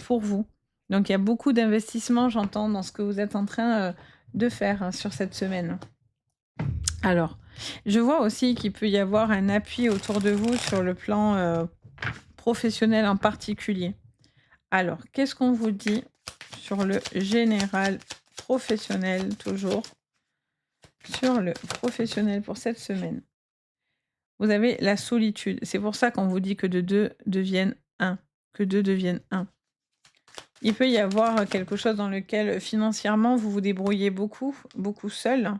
pour vous. Donc il y a beaucoup d'investissements, j'entends, dans ce que vous êtes en train, de faire, hein, sur cette semaine. Alors, je vois aussi qu'il peut y avoir un appui autour de vous sur le plan, professionnel en particulier. Alors, qu'est-ce qu'on vous dit sur le général professionnel toujours? Sur le professionnel pour cette semaine. Vous avez la solitude. C'est pour ça qu'on vous dit que de 2 deviennent un, que 2 deviennent un. Il peut y avoir quelque chose dans lequel, financièrement, vous vous débrouillez beaucoup, beaucoup seul.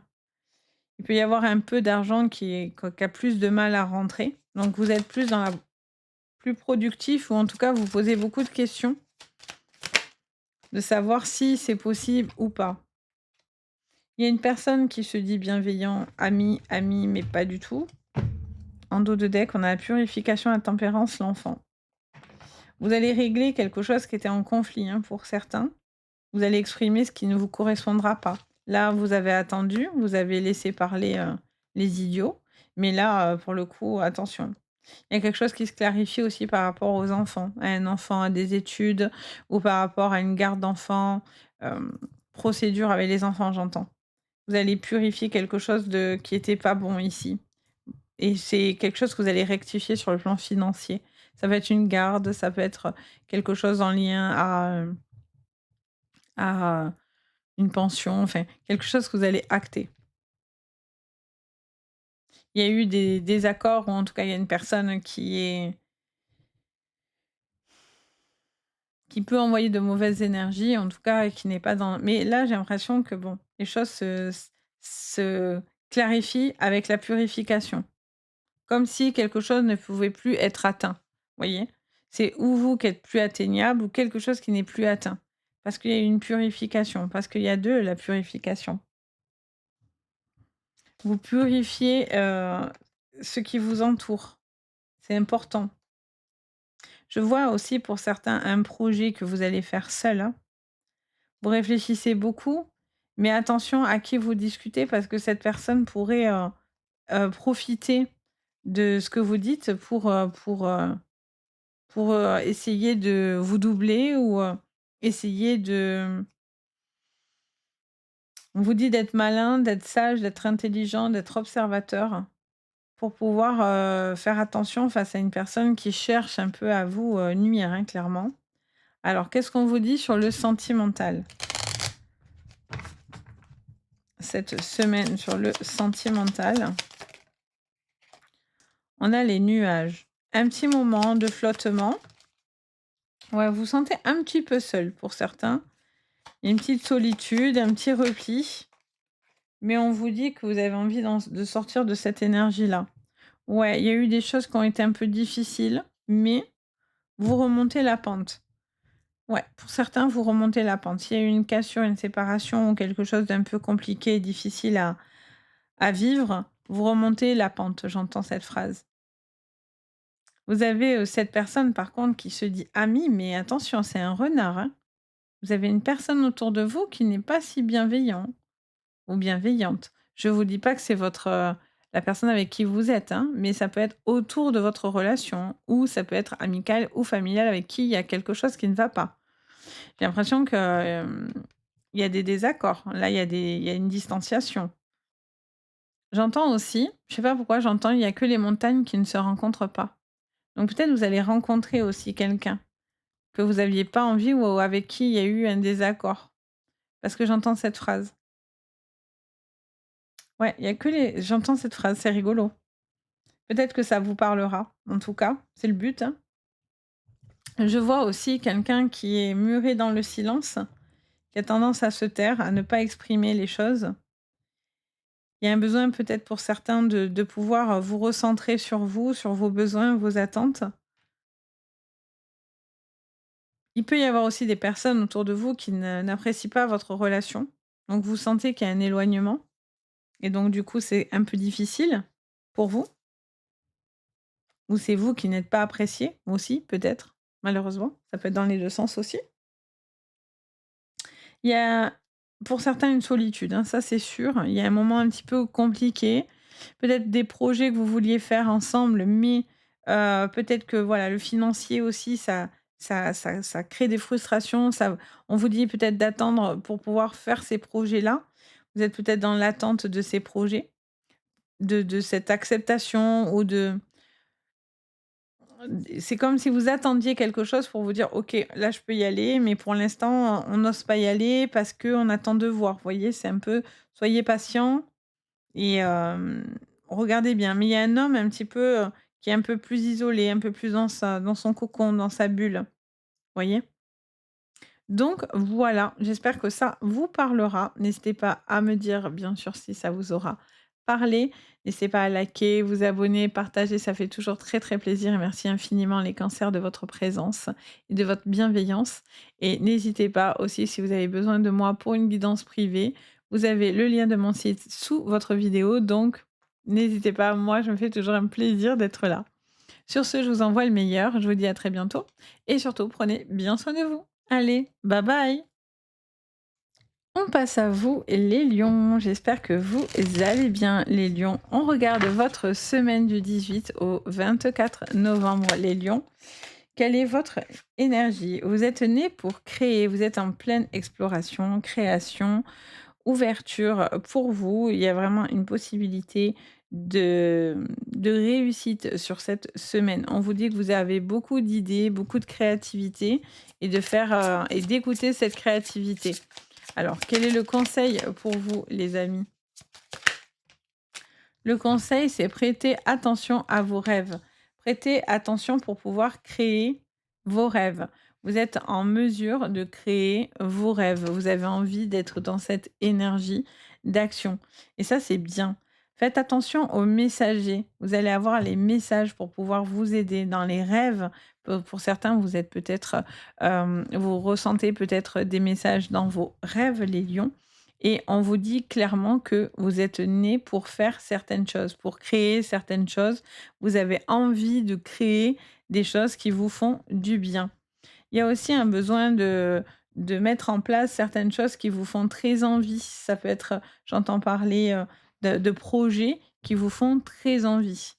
Il peut y avoir un peu d'argent qui a plus de mal à rentrer. Donc vous êtes plus productif ou en tout cas, vous posez beaucoup de questions, de savoir si c'est possible ou pas. Il y a une personne qui se dit bienveillant, ami, ami, mais pas du tout. En dos de deck, on a la purification, la tempérance, l'enfant. Vous allez régler quelque chose qui était en conflit, hein, pour certains. Vous allez exprimer ce qui ne vous correspondra pas. Là, vous avez attendu, vous avez laissé parler, les idiots, mais là, pour le coup, attention. Il y a quelque chose qui se clarifie aussi par rapport aux enfants, à un enfant, à des études ou par rapport à une garde d'enfants, procédure avec les enfants, j'entends. Vous allez purifier quelque chose de qui était pas bon ici. Et c'est quelque chose que vous allez rectifier sur le plan financier. Ça peut être une garde, ça peut être quelque chose en lien à une pension, enfin, quelque chose que vous allez acter. Il y a eu des désaccords ou en tout cas, il y a une personne qui peut envoyer de mauvaises énergies, en tout cas, et qui n'est pas dans mais là, j'ai l'impression que bon, les choses se clarifient avec la purification. Comme si quelque chose ne pouvait plus être atteint, vous voyez? C'est ou vous qui êtes plus atteignable ou quelque chose qui n'est plus atteint. Parce qu'il y a une purification, parce qu'il y a de la purification. Vous purifiez, ce qui vous entoure, c'est important. Je vois aussi pour certains un projet que vous allez faire seul, hein. Vous réfléchissez beaucoup, mais attention à qui vous discutez parce que cette personne pourrait, profiter de ce que vous dites pour, essayer de vous doubler ou, essayer de on vous dit d'être malin, d'être sage, d'être intelligent, d'être observateur pour pouvoir, faire attention face à une personne qui cherche un peu à vous, nuire, hein, clairement. Alors, qu'est-ce qu'on vous dit sur le sentimental? Cette semaine sur le sentimental, on a les nuages. Un petit moment de flottement. Ouais, vous vous sentez un petit peu seul pour certains. Il y a une petite solitude, un petit repli, mais on vous dit que vous avez envie de sortir de cette énergie-là. Ouais, il y a eu des choses qui ont été un peu difficiles, mais vous remontez la pente. Ouais, pour certains, vous remontez la pente. S'il y a eu une cassure, une séparation ou quelque chose d'un peu compliqué et difficile à vivre, vous remontez la pente, j'entends cette phrase. Vous avez cette personne, par contre, qui se dit amie, mais attention, c'est un renard, hein. Vous avez une personne autour de vous qui n'est pas si bienveillant ou bienveillante. Je vous dis pas que c'est la personne avec qui vous êtes, hein, mais ça peut être autour de votre relation ou ça peut être amical ou familial avec qui il y a quelque chose qui ne va pas. J'ai l'impression que, il y a des désaccords. Là, il y a une distanciation. J'entends aussi, je sais pas pourquoi j'entends, il y a que les montagnes qui ne se rencontrent pas. Donc peut-être vous allez rencontrer aussi quelqu'un que vous aviez pas envie ou avec qui il y a eu un désaccord. Parce que j'entends cette phrase. Ouais, il y a que les j'entends cette phrase, c'est rigolo. Peut-être que ça vous parlera, en tout cas, c'est le but, hein. Je vois aussi quelqu'un qui est muré dans le silence, qui a tendance à se taire, à ne pas exprimer les choses. Il y a un besoin peut-être pour certains de pouvoir, vous recentrer sur vous, sur vos besoins, vos attentes. Il peut y avoir aussi des personnes autour de vous qui n'apprécient pas votre relation. Donc vous sentez qu'il y a un éloignement et donc du coup, c'est un peu difficile pour vous ou c'est vous qui n'êtes pas apprécié aussi peut-être, malheureusement. Ça peut être dans les 2 sens aussi. Il y a pour certains une solitude, hein, ça c'est sûr. Il y a un moment un petit peu compliqué. Peut-être des projets que vous vouliez faire ensemble, mais peut-être que voilà, le financier aussi, ça crée des frustrations. On vous dit peut-être d'attendre pour pouvoir faire ces projets-là. Vous êtes peut-être dans l'attente de ces projets, de cette acceptation ou de c'est comme si vous attendiez quelque chose pour vous dire: «OK, là, je peux y aller, mais pour l'instant, on n'ose pas y aller parce qu'on attend de voir». Vous voyez? C'est un peu soyez patient et regardez bien. Mais il y a un homme un petit peu, qui est un peu plus isolé, un peu plus dans son cocon, dans sa bulle. Vous voyez? Donc voilà, j'espère que ça vous parlera. N'hésitez pas à me dire, bien sûr, si ça vous aura parlé. N'hésitez pas à liker, vous abonner, partager, ça fait toujours très très plaisir. Et merci infiniment les cancers de votre présence et de votre bienveillance. Et n'hésitez pas aussi, si vous avez besoin de moi pour une guidance privée, vous avez le lien de mon site sous votre vidéo. Donc n'hésitez pas, moi je me fais toujours un plaisir d'être là. Sur ce, je vous envoie le meilleur. Je vous dis à très bientôt. Et surtout, prenez bien soin de vous. Allez, bye bye. On passe à vous, les lions. J'espère que vous allez bien, les lions. On regarde votre semaine du 18 au 24 novembre, les lions. Quelle est votre énergie? Vous êtes nés pour créer, vous êtes en pleine exploration, création, ouverture pour vous. Il y a vraiment une possibilité de réussite sur cette semaine. On vous dit que vous avez beaucoup d'idées, beaucoup de créativité et de faire et d'écouter cette créativité. Alors, quel est le conseil pour vous, les amis? Le conseil, c'est prêter attention à vos rêves. Prêtez attention pour pouvoir créer vos rêves. Vous êtes en mesure de créer vos rêves. Vous avez envie d'être dans cette énergie d'action. Et ça, c'est bien. Faites attention aux messagers. Vous allez avoir les messages pour pouvoir vous aider dans les rêves. Pour certains, vous êtes peut-être, vous ressentez peut-être des messages dans vos rêves, les lions. Et on vous dit clairement que vous êtes né pour faire certaines choses, pour créer certaines choses. Vous avez envie de créer des choses qui vous font du bien. Il y a aussi un besoin de mettre en place certaines choses qui vous font très envie. Ça peut être, j'entends parler de projets qui vous font très envie,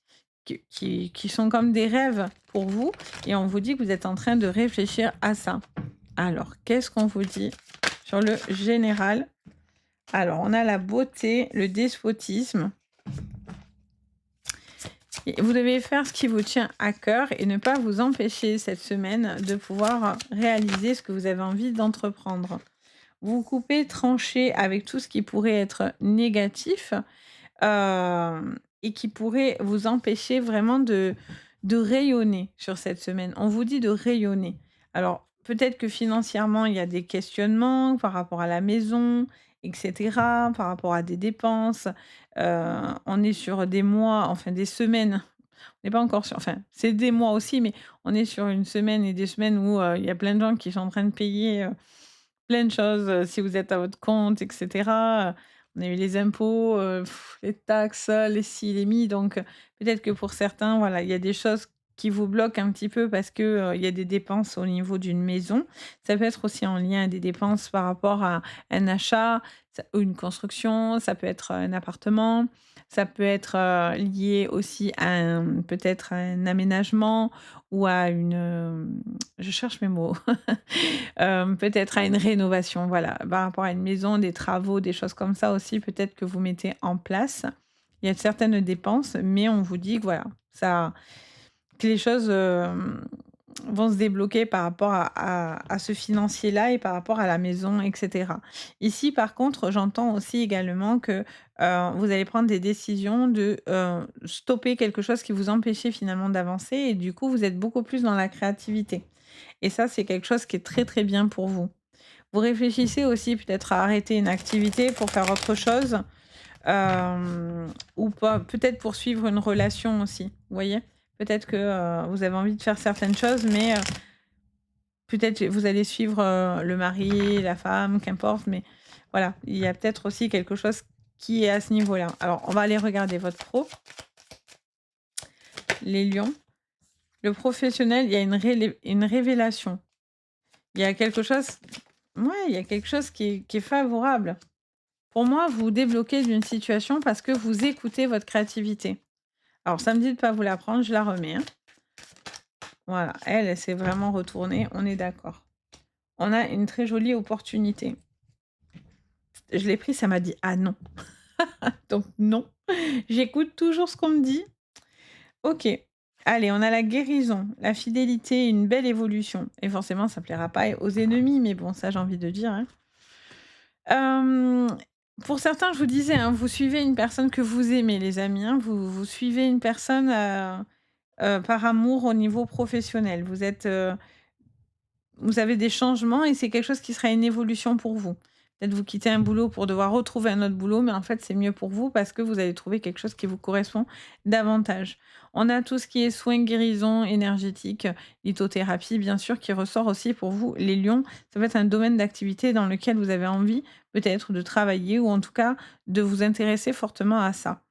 qui sont comme des rêves pour vous. Et on vous dit que vous êtes en train de réfléchir à ça. Alors, qu'est-ce qu'on vous dit sur le général? Alors, on a la beauté, le despotisme. Vous devez faire ce qui vous tient à cœur et ne pas vous empêcher cette semaine de pouvoir réaliser ce que vous avez envie d'entreprendre. Vous coupez, tranchez avec tout ce qui pourrait être négatif, et qui pourrait vous empêcher vraiment de rayonner sur cette semaine. On vous dit de rayonner. Alors, peut-être que financièrement, il y a des questionnements par rapport à la maison et cetera, par rapport à des dépenses. On est sur des mois, enfin des semaines, on n'est pas encore sur enfin, c'est des mois aussi, mais on est sur une semaine et des semaines où, il y a plein de gens qui sont en train de payer, plein de choses, si vous êtes à votre compte et cetera, on a eu les impôts, les taxes, les ci, les mi, donc peut-être que pour certains, voilà, il y a des choses qui vous bloquent un petit peu parce que, il y a des dépenses au niveau d'une maison. Ça peut être aussi en lien à des dépenses par rapport à un achat, ça ou une construction, ça peut être un appartement, ça peut être, lié aussi à un peut-être à un aménagement ou à une, je cherche mes mots. Peut-être à une rénovation, voilà, par rapport à une maison, des travaux, des choses comme ça aussi, peut-être que vous mettez en place. Il y a certaines dépenses, mais on vous dit que voilà, ça que les choses, vont se débloquer par rapport à ce financier-là et par rapport à la maison et cetera. Ici, par contre, j'entends aussi également que, vous allez prendre des décisions de, stopper quelque chose qui vous empêchait finalement d'avancer et du coup, vous êtes beaucoup plus dans la créativité et ça, c'est quelque chose qui est très, très bien pour vous. Vous réfléchissez aussi peut-être à arrêter une activité pour faire autre chose, ou pas peut-être poursuivre une relation aussi, vous voyez? Peut-être que, vous avez envie de faire certaines choses, mais, peut-être vous allez suivre, le mari, la femme, qu'importe, mais voilà, il y a peut-être aussi quelque chose qui est à ce niveau-là. Alors, on va aller regarder votre pro, les lions. Le professionnel, il y a une révélation. Il y a quelque chose ouais, il y a quelque chose qui est favorable. Pour moi, vous débloquez d'une situation parce que vous écoutez votre créativité. Alors ça me dit de ne pas vous la prendre, je la remets, hein. Voilà, elle s'est vraiment retournée, on est d'accord. On a une très jolie opportunité. Je l'ai pris, ça m'a dit: «Ah non». Donc non, j'écoute toujours ce qu'on me dit. OK. Allez, on a la guérison, la fidélité, une belle évolution et forcément ça plaira pas aux ennemis, mais bon, ça j'ai envie de dire, hein. Hem, pour certains, je vous disais, hein, vous suivez une personne que vous aimez les amis, hein, vous suivez une personne, par amour au niveau professionnel. Vous avez des changements et c'est quelque chose qui sera une évolution pour vous. Peut-être vous quittez un boulot pour devoir retrouver un autre boulot, mais en fait, c'est mieux pour vous parce que vous allez trouver quelque chose qui vous correspond davantage. On a tout ce qui est soins, guérison énergétique, lithothérapie, bien sûr, qui ressort aussi pour vous, les lions. Ça peut être un domaine d'activité dans lequel vous avez envie peut-être de travailler ou en tout cas de vous intéresser fortement à ça.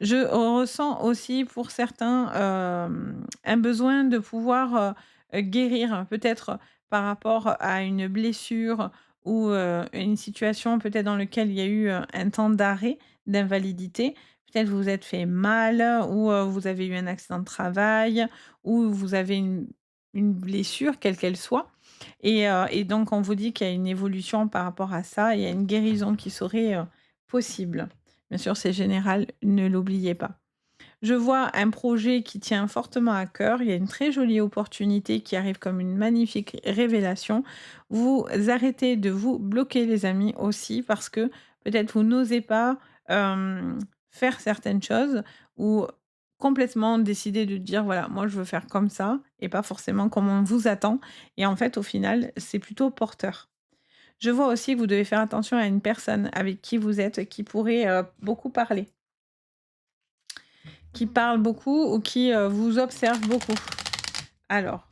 Je ressens aussi pour certains, un besoin de pouvoir, guérir peut-être par rapport à une blessure ou, une situation peut-être dans lequel il y a eu, un temps d'arrêt, d'invalidité. Peut-être vous vous êtes fait mal ou, vous avez eu un accident de travail ou vous avez une blessure quelle qu'elle soit et donc on vous dit qu'il y a une évolution par rapport à ça, il y a une guérison qui serait, possible. Bien sûr, c'est général, ne l'oubliez pas. Je vois un projet qui tient fortement à cœur. Il y a une très jolie opportunité qui arrive comme une magnifique révélation. Vous arrêtez de vous bloquer, les amis, aussi, parce que peut-être vous n'osez pas faire certaines choses ou complètement décider de dire voilà, moi je veux faire comme ça et pas forcément comme on vous attend. Et en fait, au final, c'est plutôt porteur. Je vois aussi que vous devez faire attention à une personne avec qui vous êtes, qui pourrait, beaucoup parler, qui parle beaucoup ou qui, vous observe beaucoup. Alors,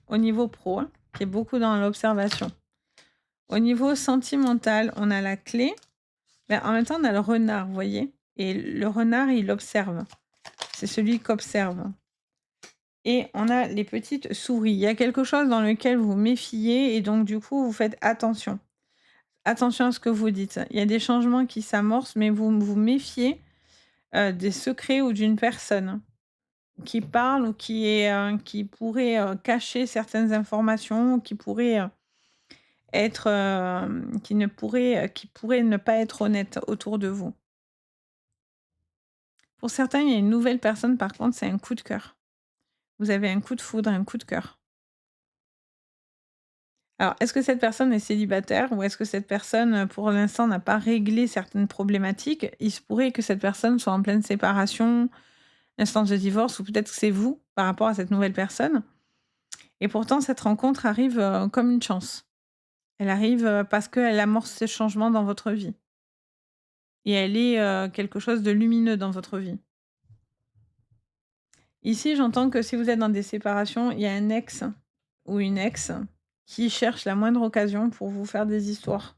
au niveau pro, hein, qui est beaucoup dans l'observation. Au niveau sentimental, on a la clé, mais en même temps, on a le renard, vous voyez? Et le renard, il observe. C'est celui qui observe. Et on a les petites souris. Il y a quelque chose dans lequel vous vous méfiez et donc du coup, vous faites attention. Attention à ce que vous dites. Il y a des changements qui s'amorcent, mais vous vous méfiez, des secrets ou d'une personne qui parle ou qui pourrait, cacher certaines informations, ou qui pourrait, être, qui pourrait ne pas être honnête autour de vous. Pour certains, il y a une nouvelle personne, par contre, c'est un coup de cœur. Vous avez un coup de foudre, un coup de cœur. Alors, est-ce que cette personne est célibataire ou est-ce que cette personne, pour l'instant, n'a pas réglé certaines problématiques? Il se pourrait que cette personne soit en pleine séparation, instance de divorce ou peut-être que c'est vous, par rapport à cette nouvelle personne et pourtant cette rencontre arrive, comme une chance. Elle arrive, parce qu'elle amorce ce changement dans votre vie et elle est, quelque chose de lumineux dans votre vie. Ici, j'entends que si vous êtes dans des séparations, il y a un ex ou une ex qui cherche la moindre occasion pour vous faire des histoires,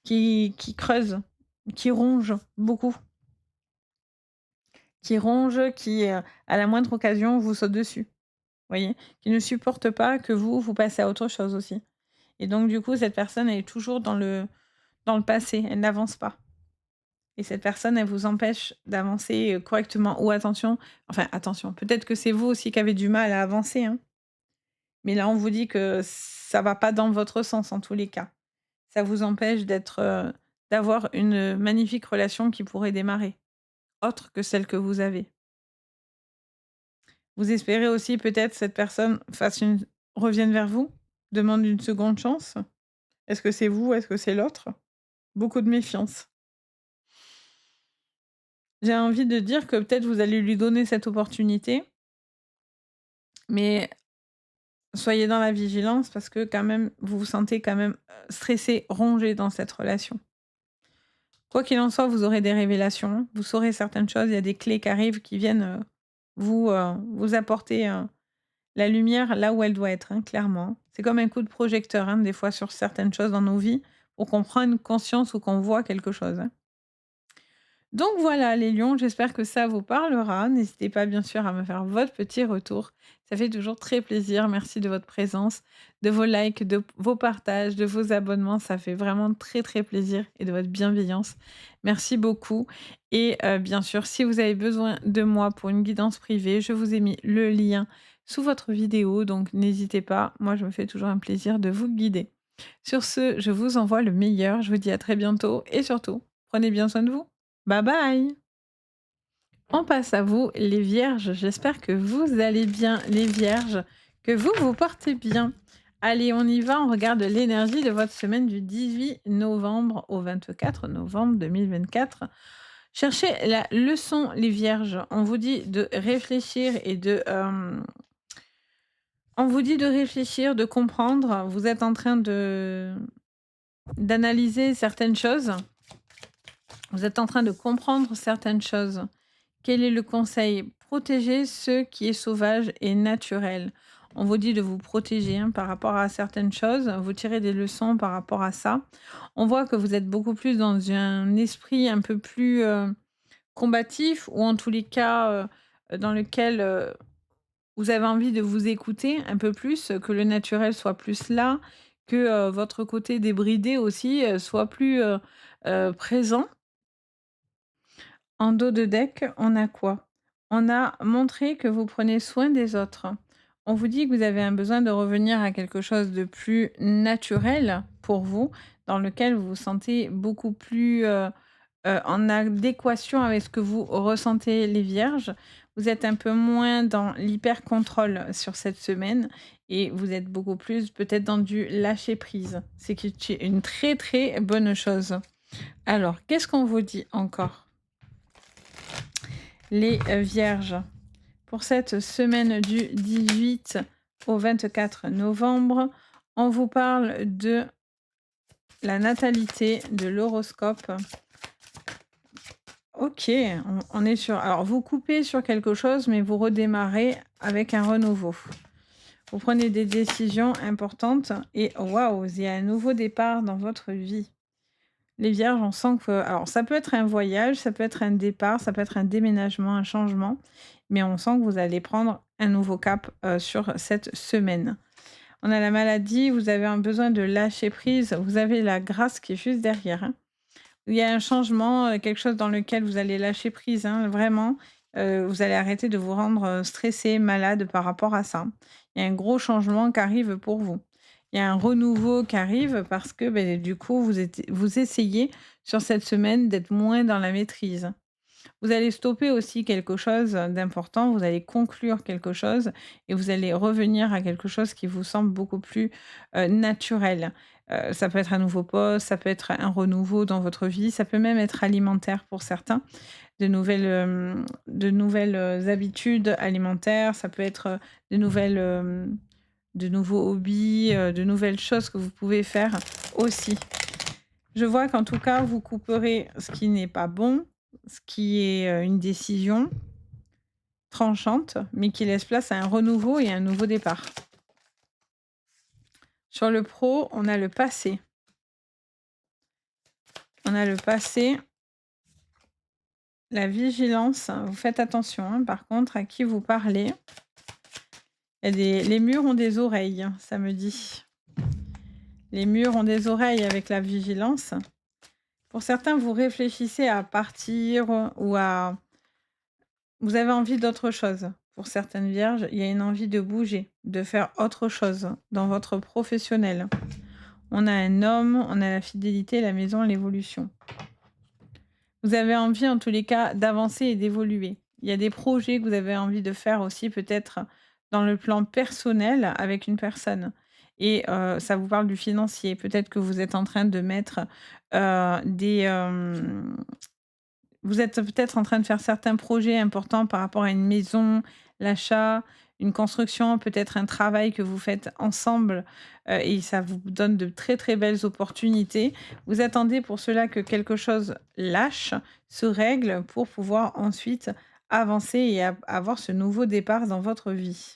qui creuse, qui ronge beaucoup, qui, à la moindre occasion, vous saute dessus, voyez? Qui ne supporte pas que vous, vous passez à autre chose aussi et donc du coup, cette personne, elle est toujours dans le passé, elle n'avance pas et cette personne, elle vous empêche d'avancer, correctement ou attention, peut-être que c'est vous aussi qui avez du mal à avancer, hein. Mais là, on vous dit que ça va pas dans votre sens en tous les cas. Ça vous empêche d'avoir une magnifique relation qui pourrait démarrer, autre que celle que vous avez. Vous espérez aussi peut-être cette personne revienne vers vous, demande une seconde chance? Est-ce que c'est vous? Est-ce que c'est l'autre? Beaucoup de méfiance. J'ai envie de dire que peut-être vous allez lui donner cette opportunité, mais soyez dans la vigilance parce que quand même, vous vous sentez quand même, stressé, rongé dans cette relation. Quoi qu'il en soit, vous aurez des révélations, vous saurez certaines choses, il y a des clés qui arrivent qui viennent, vous apporter, la lumière là où elle doit être, hein, clairement. C'est comme un coup de projecteur, hein, des fois sur certaines choses dans nos vies, pour qu'on prenne conscience ou qu'on voit quelque chose, hein. Donc voilà les lions, j'espère que ça vous parlera. N'hésitez pas bien sûr à me faire votre petit retour. Ça fait toujours très plaisir. Merci de votre présence, de vos likes, de vos partages, de vos abonnements. Ça fait vraiment très très plaisir et de votre bienveillance. Merci beaucoup. Et bien sûr, si vous avez besoin de moi pour une guidance privée, je vous ai mis le lien sous votre vidéo. Donc n'hésitez pas. Moi, je me fais toujours un plaisir de vous guider. Sur ce, je vous envoie le meilleur. Je vous dis à très bientôt et surtout, prenez bien soin de vous. Bye bye. On passe à vous, les vierges. J'espère que vous allez bien, les vierges, que vous vous portez bien. Allez, on y va. On regarde l'énergie de votre semaine du 18 novembre au 24 novembre 2024. Cherchez la leçon, les vierges. On vous dit de réfléchir on vous dit de réfléchir, de comprendre. Vous êtes en train d'analyser certaines choses. Vous êtes en train de comprendre certaines choses. Quel est le conseil? Protéger ce qui est sauvage et naturel. On vous dit de vous protéger, hein, par rapport à certaines choses. Vous tirez des leçons par rapport à ça. On voit que vous êtes beaucoup plus dans un esprit un peu plus combatif ou en tous les cas dans lequel vous avez envie de vous écouter un peu plus, que le naturel soit plus là, que votre côté débridé aussi soit plus présent. En dos de deck, on a quoi? On a montré que vous prenez soin des autres. On vous dit que vous avez un besoin de revenir à quelque chose de plus naturel pour vous, dans lequel vous vous sentez beaucoup plus, en adéquation avec ce que vous ressentez, les vierges. Vous êtes un peu moins dans l'hyper contrôle sur cette semaine et vous êtes beaucoup plus peut-être dans du lâcher prise. C'est une très, très bonne chose. Alors, qu'est-ce qu'on vous dit encore? Les vierges, pour cette semaine du 18 au 24 novembre, on vous parle de la natalité, de l'horoscope. OK, on est sur alors vous coupez sur quelque chose, mais vous redémarrez avec un renouveau. Vous prenez des décisions importantes et waouh, il y a un nouveau départ dans votre vie. Les vierges, on sent que alors ça peut être un voyage, ça peut être un départ, ça peut être un déménagement, un changement, mais on sent que vous allez prendre un nouveau cap, sur cette semaine. On a la maladie, vous avez un besoin de lâcher prise, vous avez la grâce qui est juste derrière, hein. Il y a un changement, quelque chose dans lequel vous allez lâcher prise, hein, vraiment, vous allez arrêter de vous rendre, stressé, malade par rapport à ça. Il y a un gros changement qui arrive pour vous. Il y a un renouveau qui arrive parce que, beh, du coup, vous essayez sur cette semaine d'être moins dans la maîtrise. Vous allez stopper aussi quelque chose d'important, vous allez conclure quelque chose et vous allez revenir à quelque chose qui vous semble beaucoup plus, naturel. Ça peut être un nouveau poste, ça peut être un renouveau dans votre vie, ça peut même être alimentaire pour certains. De nouvelles habitudes alimentaires, ça peut être, de nouveaux hobbies, de nouvelles choses que vous pouvez faire aussi. Je vois qu'en tout cas, vous couperez ce qui n'est pas bon, ce qui est, une décision tranchante, mais qui laisse place à un renouveau et un nouveau départ. Sur le pro, on a le passé. On a le passé, la vigilance, vous faites attention, hein, par contre, à qui vous parlez. Il y a les murs ont des oreilles, ça me dit. Les murs ont des oreilles avec la vigilance. Pour certains, vous réfléchissez à partir ou à vous avez envie d'autre chose. Pour certaines vierges, il y a une envie de bouger, de faire autre chose dans votre professionnel. On a un homme, on a la fidélité, la maison, l'évolution. Vous avez envie, en tous les cas, d'avancer et d'évoluer. Il y a des projets que vous avez envie de faire aussi, peut-être dans le plan personnel avec une personne. Et ça vous parle du financier. Peut-être que vous êtes en train de mettre des, vous êtes peut-être en train de faire certains projets importants par rapport à une maison, l'achat, une construction, peut-être un travail que vous faites ensemble, et ça vous donne de très, très belles opportunités. Vous attendez pour cela que quelque chose lâche, se règle pour pouvoir ensuite avancer et avoir ce nouveau départ dans votre vie.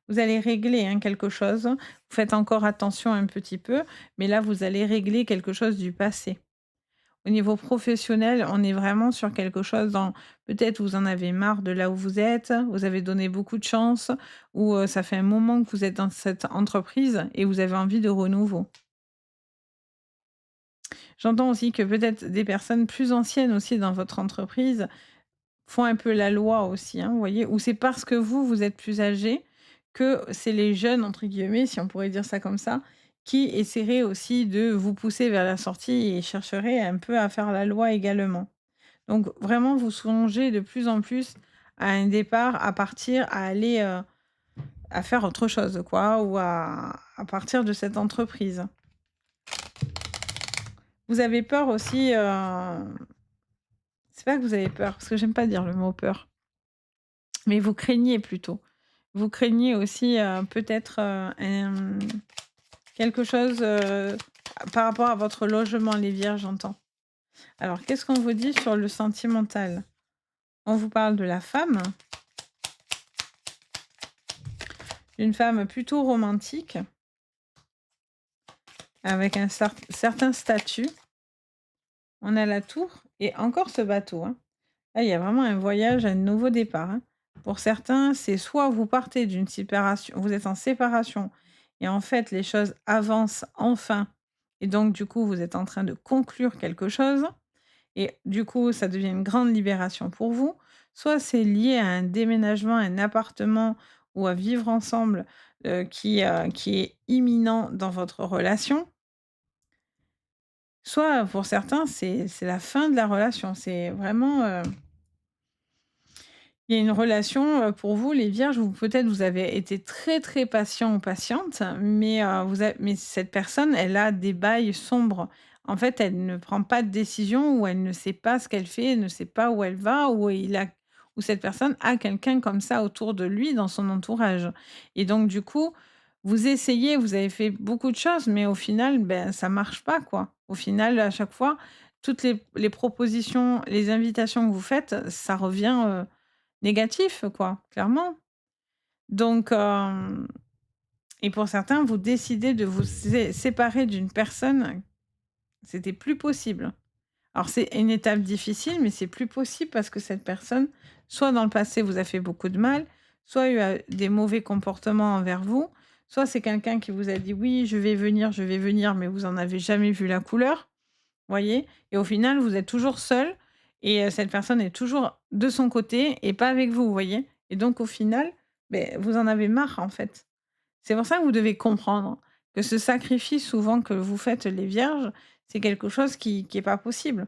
Vous allez régler, hein, quelque chose. Vous faites encore attention un petit peu, mais là, vous allez régler quelque chose du passé. Au niveau professionnel, on est vraiment sur quelque chose dans peut-être vous en avez marre de là où vous avez donné beaucoup de chance ou ça fait un moment que vous êtes dans cette entreprise et vous avez envie de renouveau. J'entends aussi que peut-être des personnes plus anciennes aussi dans votre entreprise font un peu la loi aussi, hein, vous voyez? Ou c'est parce que vous êtes plus âgé que c'est les «jeunes» entre guillemets, si on pourrait dire ça comme ça, qui essaieraient aussi de vous pousser vers la sortie et chercheraient un peu à faire la loi également. Donc vraiment, vous songez de plus en plus à un départ, à partir, à aller, à faire autre chose quoi ou à partir de cette entreprise. Vous avez peur aussi, c'est pas que vous avez peur, parce que j'aime pas dire le mot peur, mais vous craignez plutôt. Vous craignez aussi, peut-être, quelque chose, par rapport à votre logement, les vierges, j'entends. Alors qu'est-ce qu'on vous dit sur le sentimental? On vous parle de la femme, d'une femme plutôt romantique, avec un certain statut. On a la tour et encore ce bateau, hein. Là, il y a vraiment un voyage, un nouveau départ, hein. Pour certains, c'est soit vous partez d'une séparation vous êtes en séparation et en fait, les choses avancent enfin et donc du coup, vous êtes en train de conclure quelque chose et du coup, ça devient une grande libération pour vous. Soit c'est lié à un déménagement, un appartement ou à vivre ensemble, qui est imminent dans votre relation. Soit pour certains, c'est la fin de la relation. C'est vraiment, il y a une relation, pour vous les vierges où peut-être vous avez été très, très patient ou patiente, mais cette personne, elle a des bails sombres. En fait, elle ne prend pas de décision ou elle ne sait pas ce qu'elle fait, elle ne sait pas où elle va, ou cette personne a quelqu'un comme ça autour de lui dans son entourage et donc du coup, vous essayez, vous avez fait beaucoup de choses, mais au final, ben, ça marche pas, quoi. Au final, à chaque fois, toutes les propositions, les invitations que vous faites, ça revient, négatif, quoi, clairement. Donc, et pour certains, vous décidez de vous séparer d'une personne, c'était plus possible. Alors c'est une étape difficile, mais c'est plus possible parce que cette personne, soit dans le passé vous a fait beaucoup de mal, soit eu des mauvais comportements envers vous, soit c'est quelqu'un qui vous a dit: «Oui, je vais venir», mais vous en avez jamais vu la couleur, voyez? Et au final, vous êtes toujours seul et cette personne est toujours de son côté et pas avec vous, vous voyez? Et donc au final, beh, vous en avez marre, en fait. C'est pour ça que vous devez comprendre que ce sacrifice souvent que vous faites les vierges, c'est quelque chose qui est pas possible.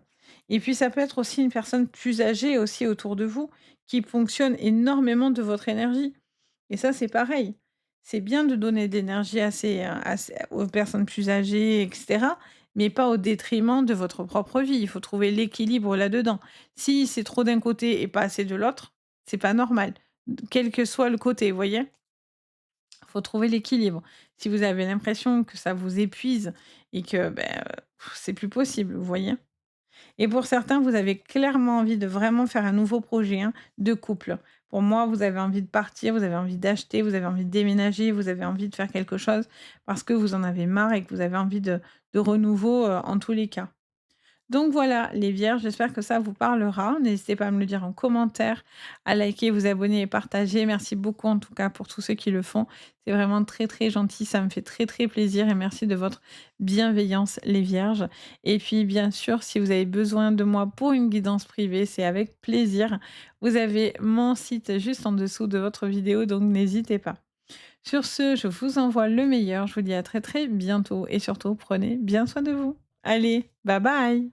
Et puis ça peut être aussi une personne plus âgée aussi autour de vous, qui fonctionne énormément de votre énergie. Et ça, c'est pareil. C'est bien de donner de l'énergie aux personnes plus âgées, et cetera, mais pas au détriment de votre propre vie. Il faut trouver l'équilibre là-dedans. Si c'est trop d'un côté et pas assez de l'autre, c'est pas normal, quel que soit le côté, vous voyez? Faut trouver l'équilibre. Si vous avez l'impression que ça vous épuise et que, c'est plus possible, vous voyez? Et pour certains, vous avez clairement envie de vraiment faire un nouveau projet, hein, de couple. Pour moi, vous avez envie de partir, vous avez envie d'acheter, vous avez envie de déménager, vous avez envie de faire quelque chose parce que vous en avez marre et que vous avez envie de renouveau, en tous les cas. Donc voilà, les vierges, j'espère que ça vous parlera. N'hésitez pas à me le dire en commentaire, à liker, vous abonner et partager. Merci beaucoup en tout cas pour tous ceux qui le font. C'est vraiment très très gentil, ça me fait très très plaisir et merci de votre bienveillance, les vierges. Et puis bien sûr, si vous avez besoin de moi pour une guidance privée, c'est avec plaisir. Vous avez mon site juste en dessous de votre vidéo, donc n'hésitez pas. Sur ce, je vous envoie le meilleur. Je vous dis à très très bientôt et surtout prenez bien soin de vous. Allez, bye bye.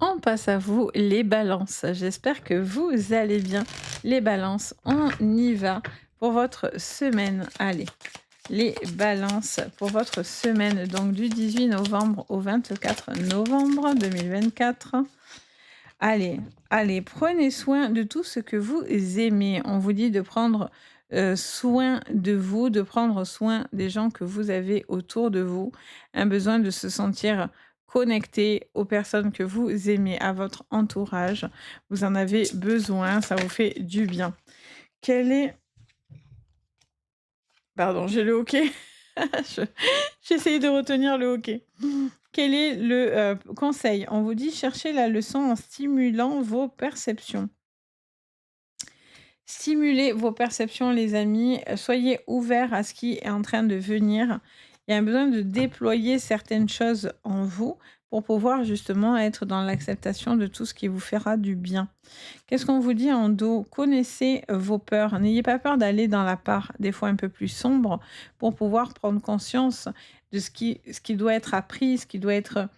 On passe à vous les balances. J'espère que vous allez bien. Les balances, on y va pour votre semaine. Allez, les balances pour votre semaine, donc du 18 novembre au 24 novembre 2024. Allez, allez, prenez soin de tout ce que vous aimez. On vous dit de prendre soin de vous, de prendre soin des gens que vous avez autour de vous. Un besoin de se sentir connecté aux personnes que vous aimez, à votre entourage. Vous en avez besoin, ça vous fait du bien. Quel est... Pardon, j'ai le hoquet. Je- J'essaye de retenir le hoquet. Quel est le conseil? On vous dit chercher la leçon en stimulant vos perceptions. Stimulez vos perceptions, les amis. Soyez ouverts à ce qui est en train de venir. Il y a un besoin de déployer certaines choses en vous pour pouvoir justement être dans l'acceptation de tout ce qui vous fera du bien. Qu'est-ce qu'on vous dit en dos? Connaissez vos peurs. N'ayez pas peur d'aller dans la part des fois un peu plus sombre pour pouvoir prendre conscience de ce qui doit être appris, ce qui doit être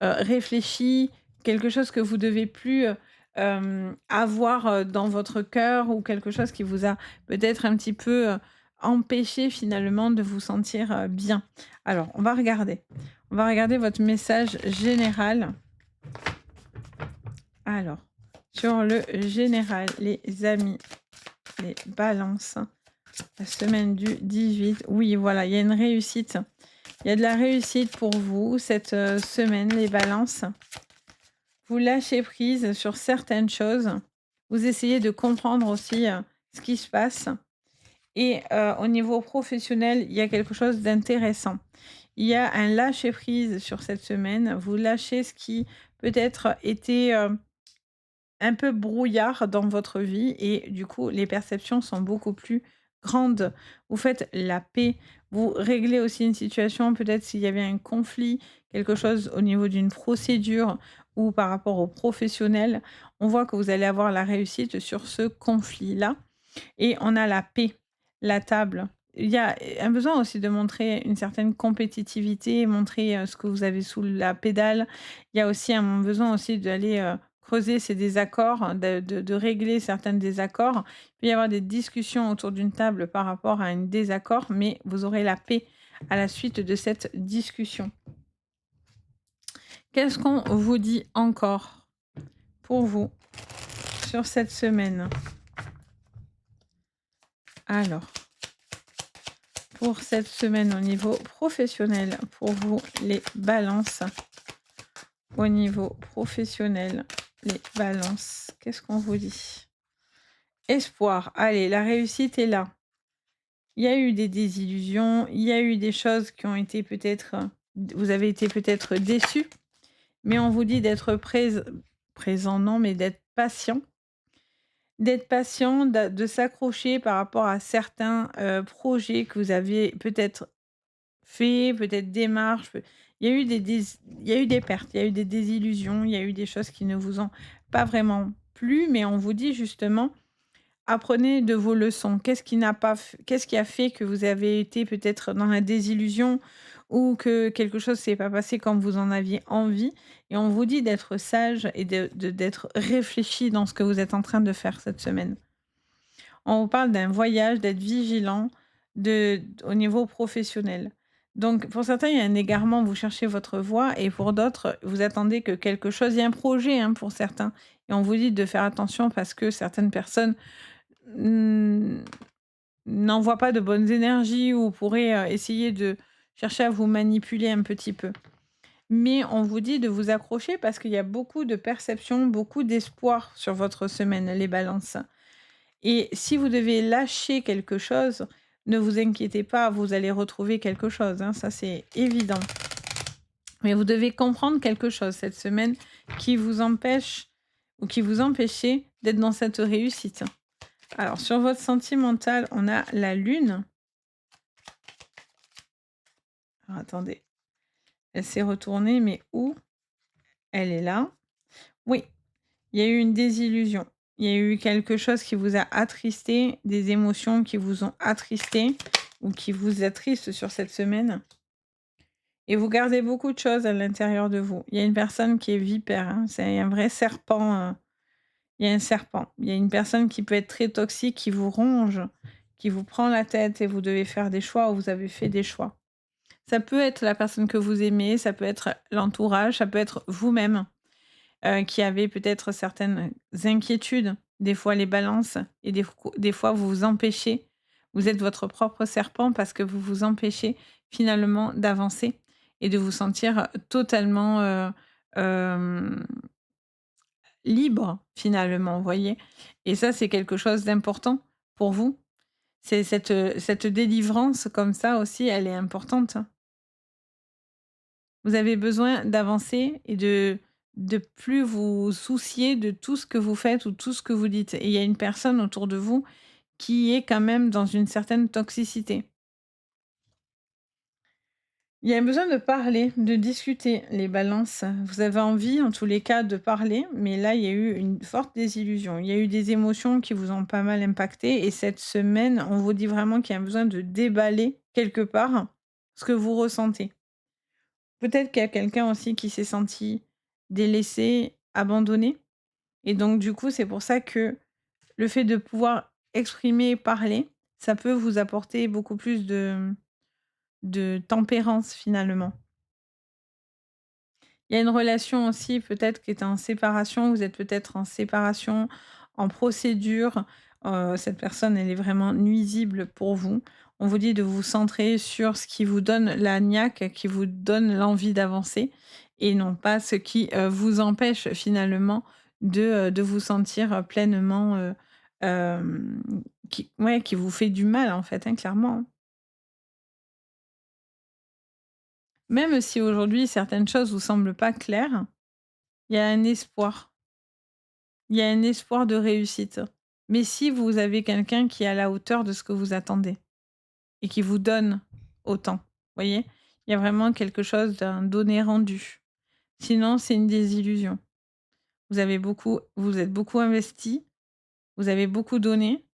réfléchi, quelque chose que vous devez plus, avoir, dans votre cœur ou quelque chose qui vous a peut-être un petit peu, empêché finalement de vous sentir, bien. Alors on va regarder. On va regarder votre message général. Alors, sur le général, les amis, les balances, la semaine du 18. Oui, voilà, il y a une réussite. Il y a de la réussite pour vous cette, semaine, les balances. Vous lâchez prise sur certaines choses. Vous essayez de comprendre aussi, ce qui se passe et au niveau professionnel, il y a quelque chose d'intéressant. Il y a un lâcher prise sur cette semaine. Vous lâchez ce qui peut-être était, un peu brouillard dans votre vie et du coup, les perceptions sont beaucoup plus grandes. Vous faites la paix, vous réglez aussi une situation, peut-être s'il y avait un conflit, quelque chose au niveau d'une procédure ou par rapport au professionnel. On voit que vous allez avoir la réussite sur ce conflit-là et on a la paix, la table. Il y a un besoin aussi de montrer une certaine compétitivité, montrer, ce que vous avez sous la pédale. Il y a aussi un besoin aussi d'aller, creuser ces désaccords, hein, de régler certains désaccords. Il peut y avoir des discussions autour d'une table par rapport à un désaccord, mais vous aurez la paix à la suite de cette discussion. Qu'est-ce qu'on vous dit encore pour vous sur cette semaine? Alors, pour cette semaine au niveau professionnel, pour vous les balances, au niveau professionnel, les balances, qu'est-ce qu'on vous dit? Espoir, allez, la réussite est là. Il y a eu des désillusions, il y a eu des choses qui ont été peut-être, vous avez été peut-être déçus, mais on vous dit d'être présent non, mais d'être patient. D'être patient, de s'accrocher par rapport à certains, projets que vous avez peut-être fait, peut-être démarches, il y a eu il y a eu des pertes, il y a eu des désillusions, il y a eu des choses qui ne vous ont pas vraiment plu, mais on vous dit justement: «Apprenez de vos leçons». Qu'est-ce qui n'a pas f qu'est-ce qui a fait que vous avez été peut-être dans la désillusion ou que quelque chose s'est pas passé comme vous en aviez envie et on vous dit d'être sage et d'être réfléchi dans ce que vous êtes en train de faire cette semaine. On vous parle d'un voyage, d'être vigilant au niveau professionnel. Donc, pour certains, il y a un égarement, vous cherchez votre voie, et pour d'autres, vous attendez que quelque chose, il y a un projet hein, pour certains, et on vous dit de faire attention parce que certaines personnes mm, n'envoient pas de bonnes énergies ou pourraient essayer de chercher à vous manipuler un petit peu. Mais on vous dit de vous accrocher parce qu'il y a beaucoup de perceptions, beaucoup d'espoir sur votre semaine, les balances. Et si vous devez lâcher quelque chose, ne vous inquiétez pas, vous allez retrouver quelque chose, hein, ça c'est évident. Mais vous devez comprendre quelque chose cette semaine qui vous empêche ou qui vous empêchait d'être dans cette réussite. Alors sur votre sentimental, on a la lune. Alors, attendez, elle s'est retournée, mais où? Elle est là. Oui, il y a eu une désillusion. Il y a eu quelque chose qui vous a attristé, des émotions qui vous ont attristé ou qui vous attristent sur cette semaine. Et vous gardez beaucoup de choses à l'intérieur de vous. Il y a une personne qui est vipère, hein, c'est un vrai serpent. Il y a un serpent. Il y a une personne qui peut être très toxique, qui vous ronge, qui vous prend la tête et vous devez faire des choix ou vous avez fait des choix. Ça peut être la personne que vous aimez, ça peut être l'entourage, ça peut être vous-même. Qui avez peut-être certaines inquiétudes, des fois les balances et des fois vous vous empêchez. Vous êtes votre propre serpent parce que vous vous empêchez finalement d'avancer et de vous sentir totalement, hem, libre finalement, vous voyez? Et ça, c'est quelque chose d'important pour vous. C'est cette délivrance comme ça aussi, elle est importante. Vous avez besoin d'avancer et de plus vous soucier de tout ce que vous faites ou tout ce que vous dites. Et il y a une personne autour de vous qui est quand même dans une certaine toxicité. Il y a besoin de parler, de discuter, les balances. Vous avez envie, en tous les cas, de parler, mais là, il y a eu une forte désillusion. Il y a eu des émotions qui vous ont pas mal impacté. Et cette semaine, on vous dit vraiment qu'il y a besoin de déballer quelque part ce que vous ressentez. Peut-être qu'il y a quelqu'un aussi qui s'est senti délaissé, abandonné et donc du coup, c'est pour ça que le fait de pouvoir exprimer, parler, ça peut vous apporter beaucoup plus de tempérance finalement. Il y a une relation aussi peut-être qui est en séparation, vous êtes peut-être en séparation, en procédure, cette personne, elle est vraiment nuisible pour vous. On vous dit de vous centrer sur ce qui vous donne la niaque, qui vous donne l'envie d'avancer et non pas ce qui, vous empêche finalement de vous sentir, pleinement, hem, qui ouais, qui vous fait du mal en fait, hein, clairement, hein. Même si aujourd'hui certaines choses vous semblent pas claires, il y a un espoir. Il y a un espoir de réussite. Mais si vous avez quelqu'un qui est à la hauteur de ce que vous attendez et qui vous donne autant, voyez? Il y a vraiment quelque chose d'un donné rendu. Sinon, c'est une désillusion. Vous êtes beaucoup investi, vous avez beaucoup donné,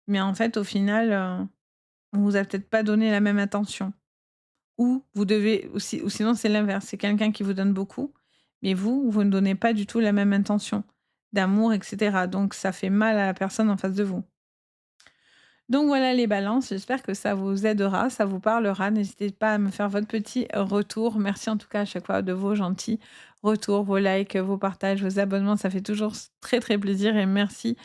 mais en fait, au final, on vous a peut-être pas donné la même attention. Ou vous devez ou sinon c'est l'inverse, c'est quelqu'un qui vous donne beaucoup, mais vous ne donnez pas du tout la même intention d'amour et cetera. Donc ça fait mal à la personne en face de vous. Donc voilà les balances, j'espère que ça vous aidera, ça vous parlera. N'hésitez pas à me faire votre petit retour. Merci en tout cas à chaque fois de vos gentils retours, vos likes, vos partages, vos abonnements, ça fait toujours très, très plaisir et merci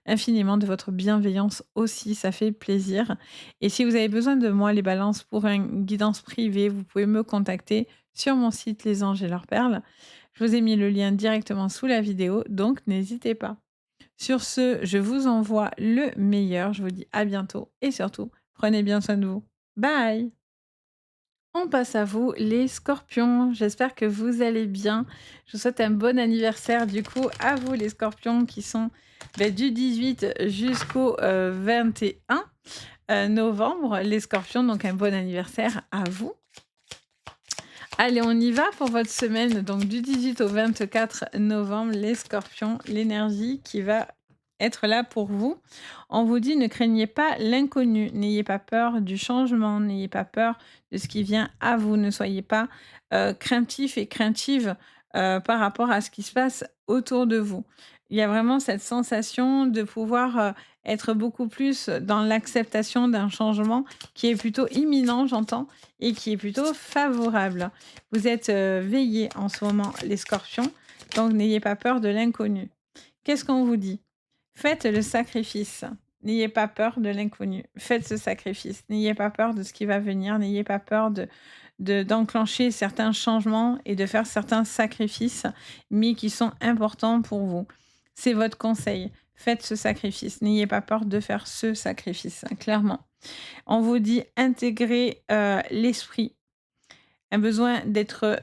infiniment de votre bienveillance aussi, ça fait plaisir. Et si vous avez besoin de moi les balances pour une guidance privée, vous pouvez me contacter sur mon site Les Anges et leurs perles. Je vous ai mis le lien directement sous la vidéo, donc n'hésitez pas. Sur ce, je vous envoie le meilleur. Je vous dis à bientôt et surtout, prenez bien soin de vous. Bye! On passe à vous, les scorpions. J'espère que vous allez bien. Je vous souhaite un bon anniversaire du coup à vous, les scorpions, qui sont du 18 jusqu'au 21 novembre. Les scorpions, donc un bon anniversaire à vous. Allez, on y va pour votre semaine, donc du 18 au 24 novembre, les scorpions, l'énergie qui va être là pour vous. On vous dit: «Ne craignez pas l'inconnu, n'ayez pas peur du changement, n'ayez pas peur de ce qui vient à vous, ne soyez pas, craintifs et craintives, par rapport à ce qui se passe autour de vous». Il y a vraiment cette sensation de pouvoir, être beaucoup plus dans l'acceptation d'un changement qui est plutôt imminent, j'entends, et qui est plutôt favorable. Vous êtes, veillés en ce moment, les scorpions, donc n'ayez pas peur de l'inconnu. Qu'est-ce qu'on vous dit? Faites le sacrifice. N'ayez pas peur de l'inconnu. Faites ce sacrifice. N'ayez pas peur de ce qui va venir. N'ayez pas peur d'enclencher certains changements et de faire certains sacrifices, mais qui sont importants pour vous. C'est votre conseil. Faites ce sacrifice. N'ayez pas peur de faire ce sacrifice, hein, clairement. On vous dit intégrer l'esprit, un besoin d'être,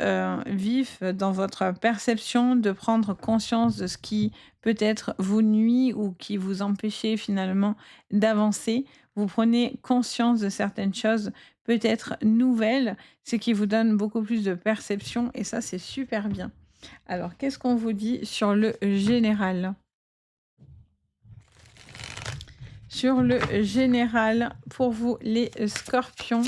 vif dans votre perception, de prendre conscience de ce qui peut-être vous nuit ou qui vous empêchez finalement d'avancer. Vous prenez conscience de certaines choses peut-être nouvelles, ce qui vous donne beaucoup plus de perception et ça, c'est super bien. Alors, qu'est-ce qu'on vous dit sur le général? Sur le général, pour vous les scorpions,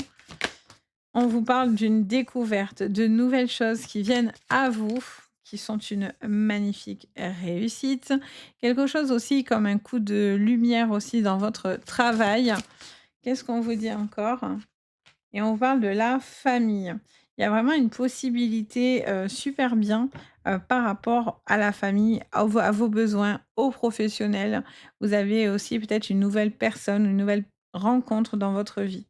on vous parle d'une découverte, de nouvelles choses qui viennent à vous, qui sont une magnifique réussite. Quelque chose aussi comme un coup de lumière aussi dans votre travail. Qu'est-ce qu'on vous dit encore? Et on parle de la famille. Il y a vraiment une possibilité, super bien, par rapport à la famille, à vos besoins, aux professionnels. Vous avez aussi peut-être une nouvelle personne, une nouvelle rencontre dans votre vie.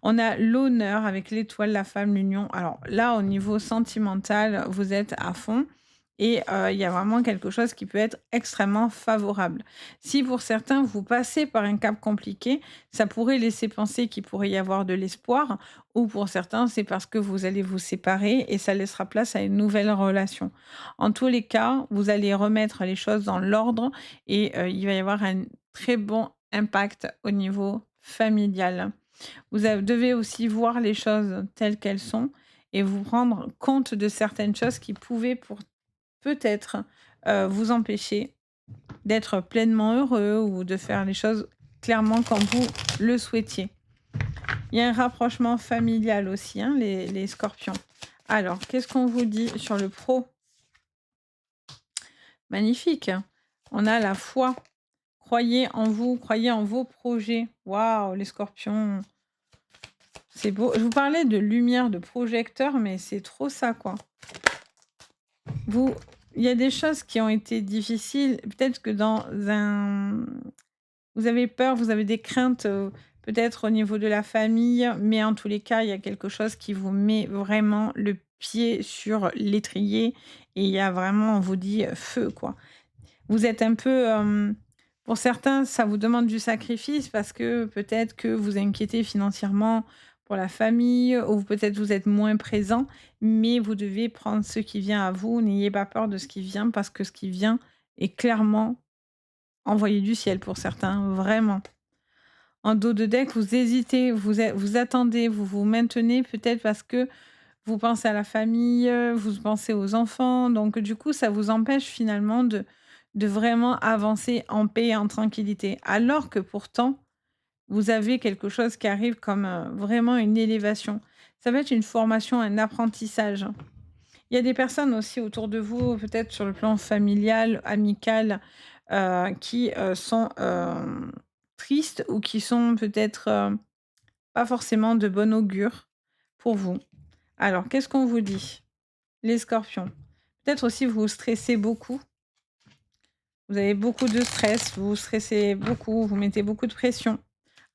On a l'honneur avec l'étoile, la femme, l'union. Alors là, au niveau sentimental, vous êtes à fond et il y a vraiment quelque chose qui peut être extrêmement favorable. Si pour certains, vous passez par un cap compliqué, ça pourrait laisser penser qu'il pourrait y avoir de l'espoir ou pour certains, c'est parce que vous allez vous séparer et ça laissera place à une nouvelle relation. En tous les cas, vous allez remettre les choses dans l'ordre et il va y avoir un très bon impact au niveau familial. Devez aussi voir les choses telles qu'elles sont et vous rendre compte de certaines choses qui pouvaient pour peut-être, vous empêcher d'être pleinement heureux ou de faire les choses clairement comme vous le souhaitiez. Il y a un rapprochement familial aussi, hein, les scorpions. Alors, qu'est-ce qu'on vous dit sur le pro? Magnifique. On a la foi. Croyez en vous, croyez en vos projets. Waouh, les scorpions. C'est beau. Je vous parlais de lumière, de projecteur, mais c'est trop ça, quoi. Vous Il y a des choses qui ont été difficiles. Peut-être que dans un vous avez peur, vous avez des craintes, peut-être au niveau de la famille, mais en tous les cas, il y a quelque chose qui vous met vraiment le pied sur l'étrier et il y a vraiment, on vous dit, feu, quoi. Vous êtes un peu, pour certains, ça vous demande du sacrifice parce que peut-être que vous inquiétez financièrement pour la famille ou peut-être vous êtes moins présent, mais vous devez prendre ce qui vient à vous. N'ayez pas peur de ce qui vient parce que ce qui vient est clairement envoyé du ciel pour certains, vraiment. En dos de deck, vous hésitez, vous attendez, vous vous maintenez peut-être parce que vous pensez à la famille, vous pensez aux enfants, donc du coup, ça vous empêche finalement de vraiment avancer en paix et en tranquillité. Alors que pourtant, vous avez quelque chose qui arrive comme, vraiment une élévation. Ça va être une formation, un apprentissage. Il y a des personnes aussi autour de vous, peut-être sur le plan familial, amical, qui, sont, tristes ou qui sont peut-être, pas forcément de bon augure pour vous. Alors, qu'est-ce qu'on vous dit? Les scorpions. Peut-être aussi vous stressez beaucoup, vous avez beaucoup de stress, vous stressez beaucoup, vous mettez beaucoup de pression.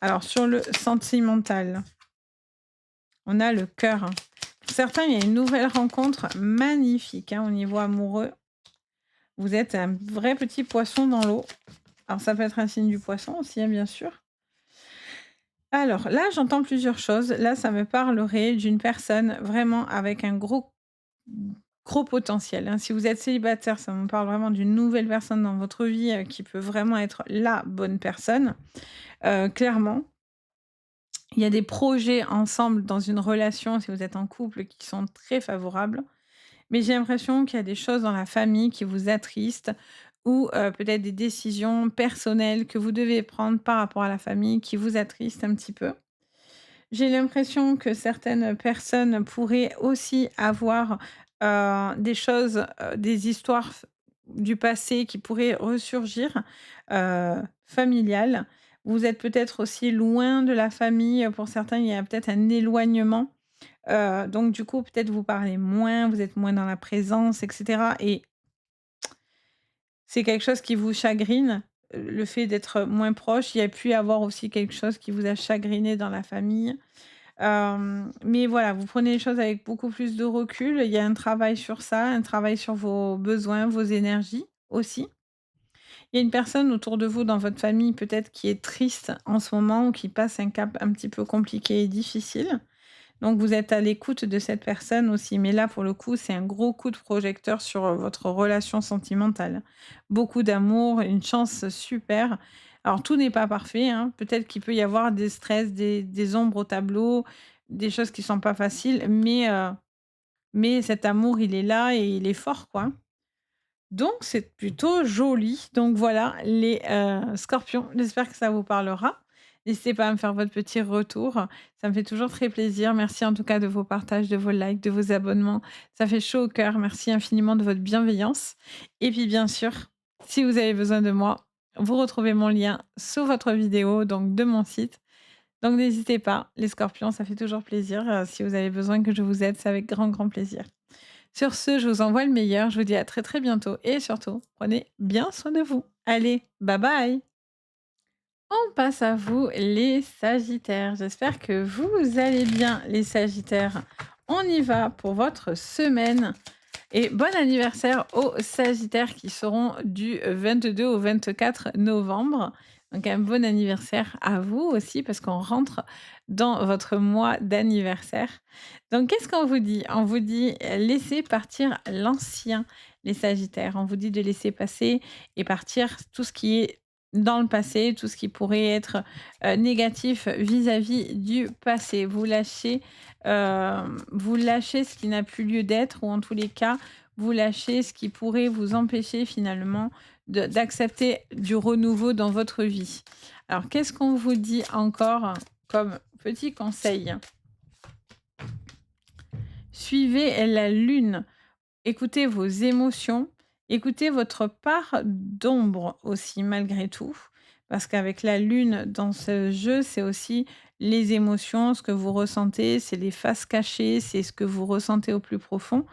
Alors sur le sentimental, on a le cœur, hein. Pour certains, il y a une nouvelle rencontre magnifique, hein, au niveau amoureux. Vous êtes un vrai petit poisson dans l'eau. Alors ça peut être un signe du poisson aussi, hein, bien sûr. Alors là, j'entends plusieurs choses. Là, ça me parlerait d'une personne vraiment avec un gros potentiel, hein. Si vous êtes célibataire, ça me parle vraiment d'une nouvelle personne dans votre vie, qui peut vraiment être la bonne personne, clairement. Il y a des projets ensemble dans une relation, si vous êtes en couple, qui sont très favorables. Mais j'ai l'impression qu'il y a des choses dans la famille qui vous attristent ou peut-être des décisions personnelles que vous devez prendre par rapport à la famille qui vous attristent un petit peu. J'ai l'impression que certaines personnes pourraient aussi avoir, des choses, des histoires du passé qui pourraient ressurgir, familiales. Vous êtes peut-être aussi loin de la famille, pour certains, il y a peut-être un éloignement, donc du coup, peut-être vous parlez moins, vous êtes moins dans la présence et cetera et c'est quelque chose qui vous chagrine, le fait d'être moins proche. Il y a pu y avoir aussi quelque chose qui vous a chagriné dans la famille. Mais voilà, vous prenez les choses avec beaucoup plus de recul. Il y a un travail sur ça, un travail sur vos besoins, vos énergies aussi. Il y a une personne autour de vous dans votre famille peut-être qui est triste en ce moment ou qui passe un cap un petit peu compliqué et difficile. Donc vous êtes à l'écoute de cette personne aussi, mais là, pour le coup, c'est un gros coup de projecteur sur, votre relation sentimentale. Beaucoup d'amour, une chance super. Alors tout n'est pas parfait, hein. Peut-être qu'il peut y avoir des stress, des ombres au tableau, des choses qui sont pas faciles, mais cet amour, il est là et il est fort, quoi. Donc c'est plutôt joli. Donc voilà les, scorpions, j'espère que ça vous parlera. N'hésitez pas à me faire votre petit retour, ça me fait toujours très plaisir. Merci en tout cas de vos partages, de vos likes, de vos abonnements. Ça fait chaud au cœur. Merci infiniment de votre bienveillance et puis bien sûr, si vous avez besoin de moi, vous retrouvez mon lien sous votre vidéo, donc de mon site. Donc n'hésitez pas, les scorpions, ça fait toujours plaisir, si vous avez besoin que je vous aide, c'est avec grand, grand plaisir. Sur ce, je vous envoie le meilleur. Je vous dis à très très bientôt et surtout, prenez bien soin de vous. Allez, bye bye. On passe à vous les Sagittaires. J'espère que vous allez bien les Sagittaires. On y va pour votre semaine. Et bon anniversaire aux Sagittaires qui seront du 22 au 24 novembre. Donc un bon anniversaire à vous aussi parce qu'on rentre dans votre mois d'anniversaire. Donc qu'est-ce qu'on vous dit? On vous dit laissez partir l'ancien, les Sagittaires. On vous dit de laisser passer et partir tout ce qui est dans le passé, tout ce qui pourrait être négatif vis-à-vis du passé. Vous lâchez ce qui n'a plus lieu d'être ou en tous les cas, vous lâchez ce qui pourrait vous empêcher finalement d'accepter du renouveau dans votre vie. Alors, qu'est-ce qu'on vous dit encore comme petit conseil? Suivez la lune, écoutez vos émotions, écoutez votre part d'ombre aussi malgré tout, parce qu'avec la lune dans ce jeu, c'est aussi les émotions, ce que vous ressentez, c'est les faces cachées, c'est ce que vous ressentez au plus profond.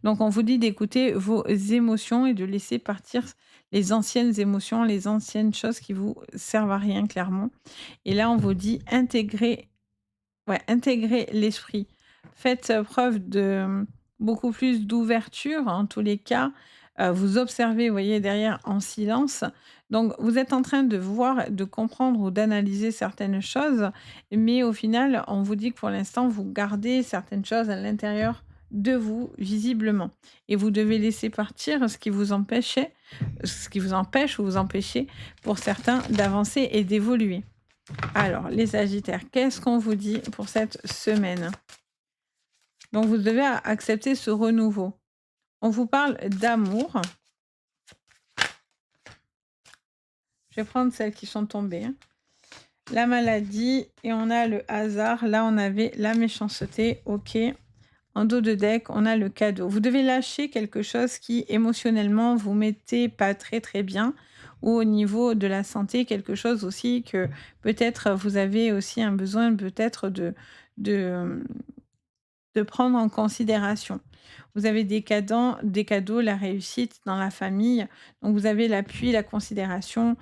Donc on vous dit d'écouter vos émotions et de laisser partir les anciennes émotions, les anciennes choses qui vous servent à rien clairement. Et là, on vous dit intégrer. Ouais, intégrer l'esprit. Faites, preuve de, beaucoup plus d'ouverture en tous les cas. Vous observez, vous voyez, derrière en silence. Donc vous êtes en train de voir, de comprendre ou d'analyser certaines choses, mais au final, on vous dit que pour l'instant, vous gardez certaines choses à l'intérieur de vous, visiblement et vous devez laisser partir ce qui vous empêche ou vous empêcher, pour certains, d'avancer et d'évoluer. Alors, les Sagittaires, qu'est-ce qu'on vous dit pour cette semaine? Donc, vous devez accepter ce renouveau. On vous parle d'amour. Je vais prendre celles qui sont tombées, hein. La maladie et on a le hasard. Là, on avait la méchanceté. OK. En dos de deck, on a le cadeau. Vous devez lâcher quelque chose qui, émotionnellement, vous mettait pas très, très bien ou au niveau de la santé, quelque chose aussi que peut-être vous avez aussi un besoin peut-être de, de prendre en considération. Vous avez des cadeaux, la réussite dans la famille, donc vous avez l'appui, la considération.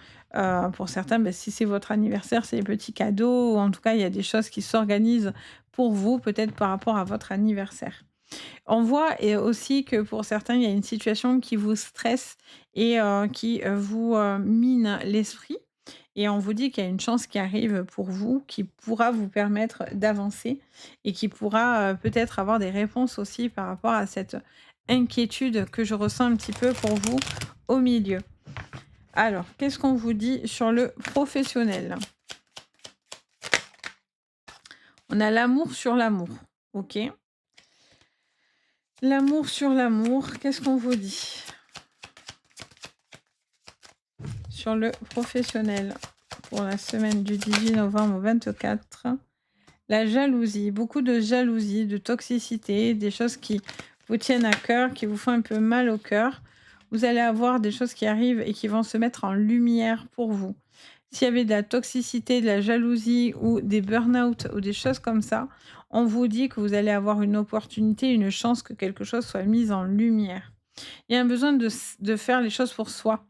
Pour certains, si c'est votre anniversaire, c'est des petits cadeaux ou en tout cas, il y a des choses qui s'organisent pour vous, peut-être par rapport à votre anniversaire. On voit et aussi que pour certains, il y a une situation qui vous stresse et qui, vous, mine l'esprit et on vous dit qu'il y a une chance qui arrive pour vous, qui pourra vous permettre d'avancer et qui pourra, peut-être avoir des réponses aussi par rapport à cette inquiétude que je ressens un petit peu pour vous au milieu. Alors, qu'est-ce qu'on vous dit sur le professionnel? On a l'amour sur l'amour. OK. L'amour sur l'amour, qu'est-ce qu'on vous dit? sur le professionnel pour la semaine du 18 novembre au 24. La jalousie, beaucoup de jalousie, de toxicité, des choses qui vous tiennent à cœur, qui vous font un peu mal au cœur. Vous allez avoir des choses qui arrivent et qui vont se mettre en lumière pour vous. S'il y avait de la toxicité, de la jalousie ou des burn-out ou des choses comme ça, on vous dit que vous allez avoir une opportunité, une chance que quelque chose soit mis en lumière. Il y a un besoin de faire les choses pour soi.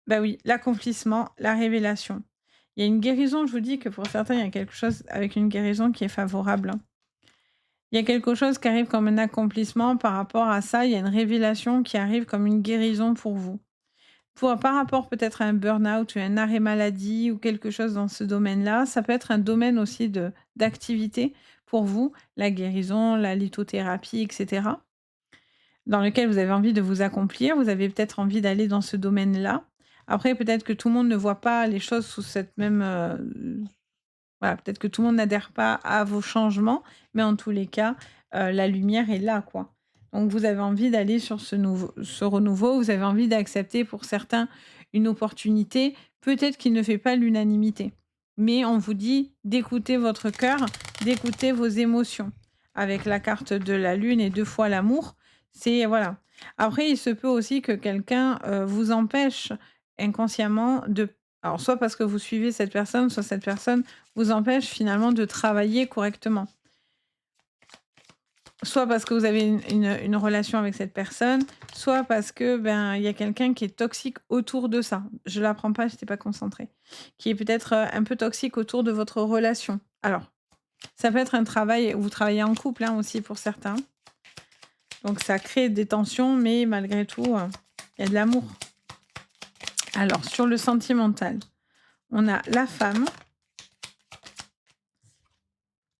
Bah oui, l'accomplissement, la révélation. Il y a une guérison, je vous dis que pour certains, il y a quelque chose avec une guérison qui est favorable, hein. Il y a quelque chose qui arrive comme un accomplissement par rapport à ça, il y a une révélation qui arrive comme une guérison pour vous. Par rapport peut-être à un burn-out ou un arrêt maladie ou quelque chose dans ce domaine-là, ça peut être un domaine aussi d'activité pour vous, la guérison, la lithothérapie, etc., dans lequel vous avez envie de vous accomplir, vous avez peut-être envie d'aller dans ce domaine-là. Après, peut-être que tout le monde ne voit pas les choses sous cette même, voilà, peut-être que tout le monde n'adhère pas à vos changements, mais en tous les cas, la lumière est là, quoi. Donc vous avez envie d'aller sur ce renouveau, vous avez envie d'accepter pour certains une opportunité, peut-être qui ne fait pas l'unanimité. Mais on vous dit d'écouter votre cœur, d'écouter vos émotions. Avec la carte de la lune et 2 fois l'amour, c'est voilà. Après, il se peut aussi que quelqu'un, vous empêche inconsciemment de alors soit parce que vous suivez cette personne, soit cette personne vous empêche finalement de travailler correctement. Soit parce que vous avez une relation avec cette personne, soit parce que, ben, il y a quelqu'un qui est toxique autour de ça. Je l'apprends pas, j'étais pas concentrée. Qui est peut-être, un peu toxique autour de votre relation. Alors, ça peut être un travail vous travaillez en couple, hein, aussi pour certains. Donc ça crée des tensions, mais malgré tout, il y a de l'amour. Alors sur le sentimental, on a la femme.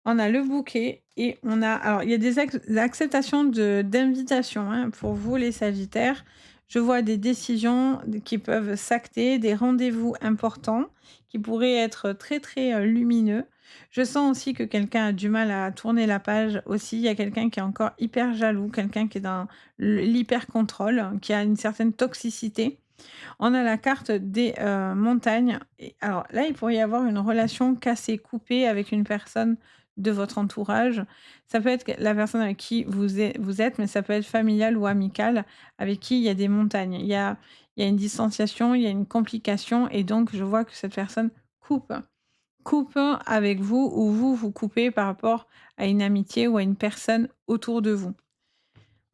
On a le bouquet et on a alors il y a des acceptations d'invitations, hein, pour vous les sagittaires. Je vois des décisions qui peuvent s'acter, des rendez-vous importants qui pourraient être très, très, lumineux. Je sens aussi que quelqu'un a du mal à tourner la page aussi. Il y a quelqu'un qui est encore hyper jaloux, quelqu'un qui est dans l'hyper contrôle, qui a une certaine toxicité. On a la carte des, montagnes et alors là, il pourrait y avoir une relation cassée, coupée avec une personne de votre entourage. Ça peut être que la personne avec qui vous êtes, mais ça peut être familial ou amical, avec qui il y a des montagnes. Il y a une distanciation, il y a une complication et donc je vois que cette personne coupe. Coupe avec vous ou vous, vous coupez par rapport à une amitié ou à une personne autour de vous.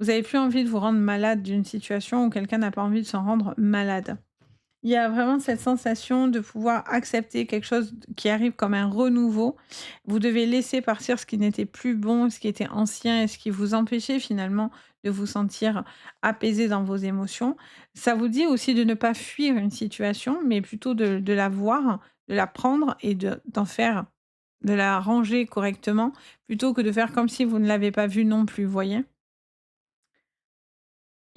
Vous avez plus envie de vous rendre malade d'une situation ou quelqu'un n'a pas envie de s'en rendre malade. Il y a vraiment cette sensation de pouvoir accepter quelque chose qui arrive comme un renouveau. Vous devez laisser partir ce qui n'était plus bon, ce qui était ancien et ce qui vous empêchait finalement de vous sentir apaisé dans vos émotions. Ça vous dit aussi de ne pas fuir une situation, mais plutôt de la voir, de la prendre et d'en faire, de la ranger correctement, plutôt que de faire comme si vous ne l'avez pas vue non plus, voyez?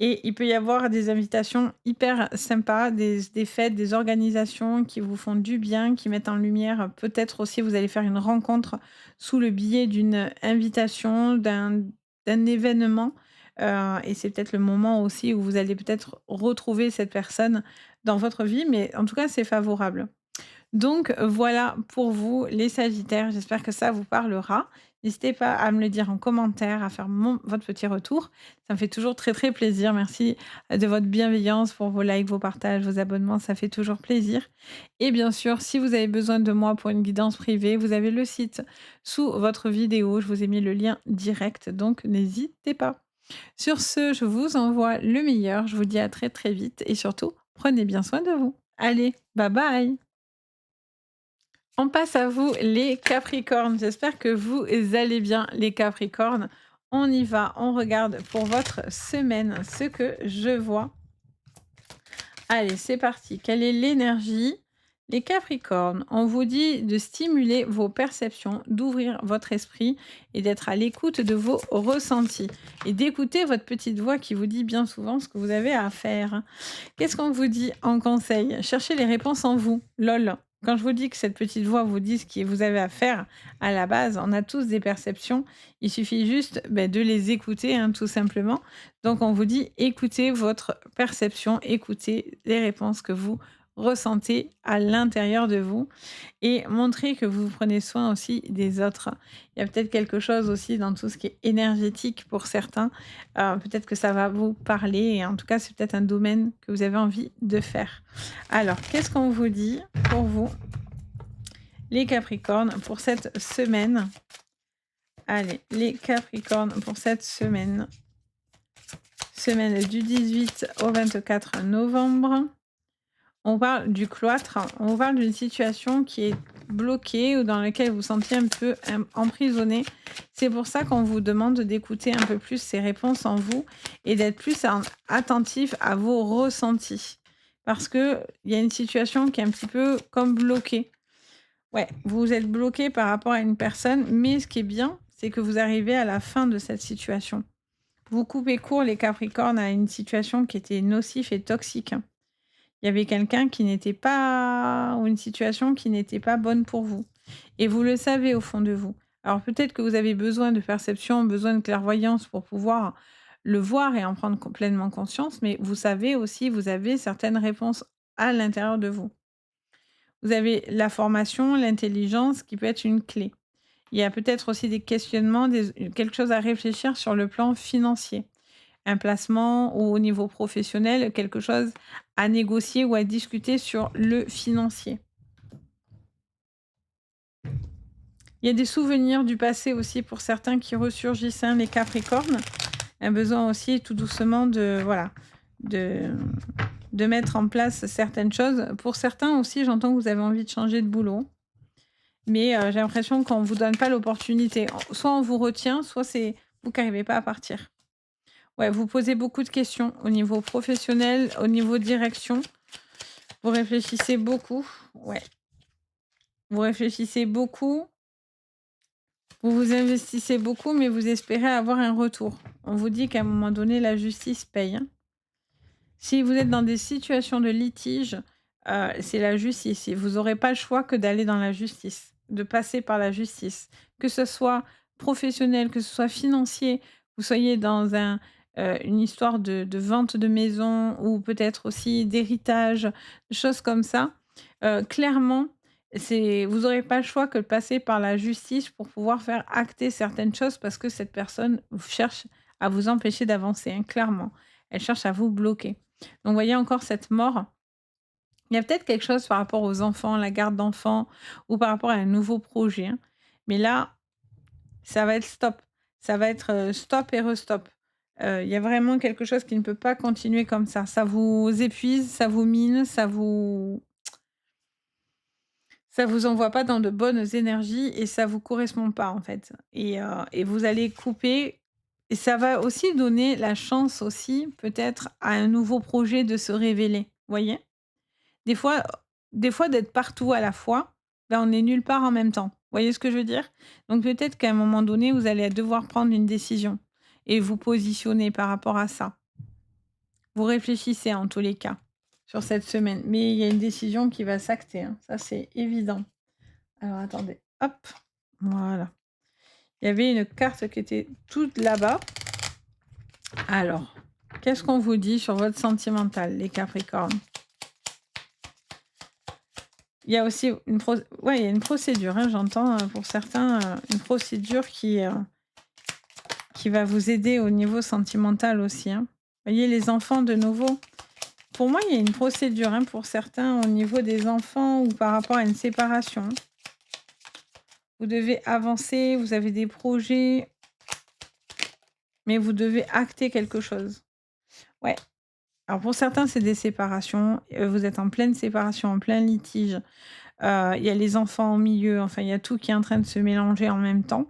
Et il peut y avoir des invitations hyper sympas, des fêtes, des organisations qui vous font du bien, qui mettent en lumière peut-être aussi vous allez faire une rencontre sous le biais d'une invitation, d'un événement, et c'est peut-être le moment aussi où vous allez peut-être retrouver cette personne dans votre vie, mais en tout cas, c'est favorable. Donc voilà pour vous les sagittaires, j'espère que ça vous parlera. N'hésitez pas à me le dire en commentaire, à faire votre petit retour. Ça me fait toujours très, très plaisir. Merci, de votre bienveillance pour vos likes, vos partages, vos abonnements, ça fait toujours plaisir. Et bien sûr, si vous avez besoin de moi pour une guidance privée, vous avez le site sous votre vidéo. Je vous ai mis le lien direct, donc n'hésitez pas. Sur ce, je vous envoie le meilleur. Je vous dis à très, très vite et surtout, prenez bien soin de vous. Allez, bye bye. On passe à vous les Capricornes. J'espère que vous allez bien les Capricornes. On y va, on regarde pour votre semaine ce que je vois. Allez, c'est parti. Quelle est l'énergie? Les Capricornes, on vous dit de stimuler vos perceptions, d'ouvrir votre esprit et d'être à l'écoute de vos ressentis et d'écouter votre petite voix qui vous dit bien souvent ce que vous avez à faire. Qu'est-ce qu'on vous dit en conseil? Cherchez les réponses en vous. Lol. Quand je vous dis que cette petite voix vous dit ce que vous avez à faire, à la base, on a tous des perceptions. Il suffit juste de les écouter, hein, tout simplement. Donc, on vous dit écoutez votre perception, écoutez les réponses que vous ressentez à l'intérieur de vous et montrez que vous prenez soin aussi des autres. Il y a peut-être quelque chose aussi dans tout ce qui est énergétique pour certains, peut-être que ça va vous parler et en tout cas, c'est peut-être un domaine que vous avez envie de faire. Alors, qu'est-ce qu'on vous dit pour vous, les Capricornes, pour cette semaine? Allez, les Capricornes pour cette semaine. Semaine du 18 au 24 novembre. On parle du cloître, on parle d'une situation qui est bloquée ou dans laquelle vous vous sentiez un peu emprisonné. C'est pour ça qu'on vous demande d'écouter un peu plus ces réponses en vous et d'être plus attentif à vos ressentis. Parce qu'il y a une situation qui est un petit peu comme bloquée. Ouais, vous êtes bloqué par rapport à une personne, mais ce qui est bien, c'est que vous arrivez à la fin de cette situation. Vous coupez court, les Capricornes, à une situation qui était nocive et toxique. Il y avait quelqu'un qui n'était pas ou une situation qui n'était pas bonne pour vous et vous le savez au fond de vous. Alors peut-être que vous avez besoin de perception, besoin de clairvoyance pour pouvoir le voir et en prendre pleinement conscience, mais vous savez aussi, vous avez certaines réponses à l'intérieur de vous. Vous avez la formation, l'intelligence qui peut être une clé. Il y a peut-être aussi des questionnements, quelque chose à réfléchir sur le plan financier. Un placement ou au niveau professionnel, quelque chose à négocier ou à discuter sur le financier. Il y a des souvenirs du passé aussi pour certains qui ressurgissent, hein, les Capricornes. Un besoin aussi tout doucement de, voilà, de, de mettre en place certaines choses. Pour certains aussi, j'entends que vous avez envie de changer de boulot. Mais j'ai l'impression qu'on ne vous donne pas l'opportunité. Soit on vous retient, soit c'est vous qui n'arrivez pas à partir. Ouais, vous posez beaucoup de questions au niveau professionnel, au niveau direction. Vous réfléchissez beaucoup. Ouais, vous réfléchissez beaucoup. Vous vous investissez beaucoup, mais vous espérez avoir un retour. On vous dit qu'à un moment donné, la justice paye, hein. Si vous êtes dans des situations de litige, c'est la justice et vous n'aurez pas le choix que d'aller dans la justice, de passer par la justice. Que ce soit professionnel, que ce soit financier, vous soyez dans une histoire de vente de maison ou peut-être aussi d'héritage, des choses comme ça. Clairement, vous n'aurez pas le choix que de passer par la justice pour pouvoir faire acter certaines choses parce que cette personne cherche à vous empêcher d'avancer, hein, clairement. Elle cherche à vous bloquer. Donc, vous voyez encore cette mort. Il y a peut-être quelque chose par rapport aux enfants, la garde d'enfants ou par rapport à un nouveau projet, hein. Mais là, ça va être stop. Ça va être stop et restop. Il y a vraiment quelque chose qui ne peut pas continuer comme ça. Ça vous épuise, ça vous mine, ça vous envoie pas dans de bonnes énergies et ça vous correspond pas, en fait. Et vous allez couper et ça va aussi donner la chance aussi, peut-être, à un nouveau projet de se révéler. Vous voyez? Des fois des fois d'être partout à la fois, ben, on est nulle part en même temps. Vous voyez ce que je veux dire? Donc peut-être qu'à un moment donné, vous allez devoir prendre une décision et vous positionner par rapport à ça. Vous réfléchissez en tous les cas sur cette semaine, mais il y a une décision qui va s'acter, hein, ça c'est évident. Alors attendez, hop, voilà. Il y avait une carte qui était toute là-bas. Alors, qu'est-ce qu'on vous dit sur votre sentimental, les Capricornes? Il y a aussi ouais, il y a une procédure, hein, j'entends, pour certains, une procédure qui va vous aider au niveau sentimental aussi, hein. Vous voyez les enfants de nouveau? Pour moi, il y a une procédure, hein, pour certains au niveau des enfants ou par rapport à une séparation. Vous devez avancer, vous avez des projets, mais vous devez acter quelque chose. Ouais. Alors pour certains, c'est des séparations, vous êtes en pleine séparation, en plein litige. Il y a les enfants au milieu, enfin, il y a tout qui est en train de se mélanger en même temps.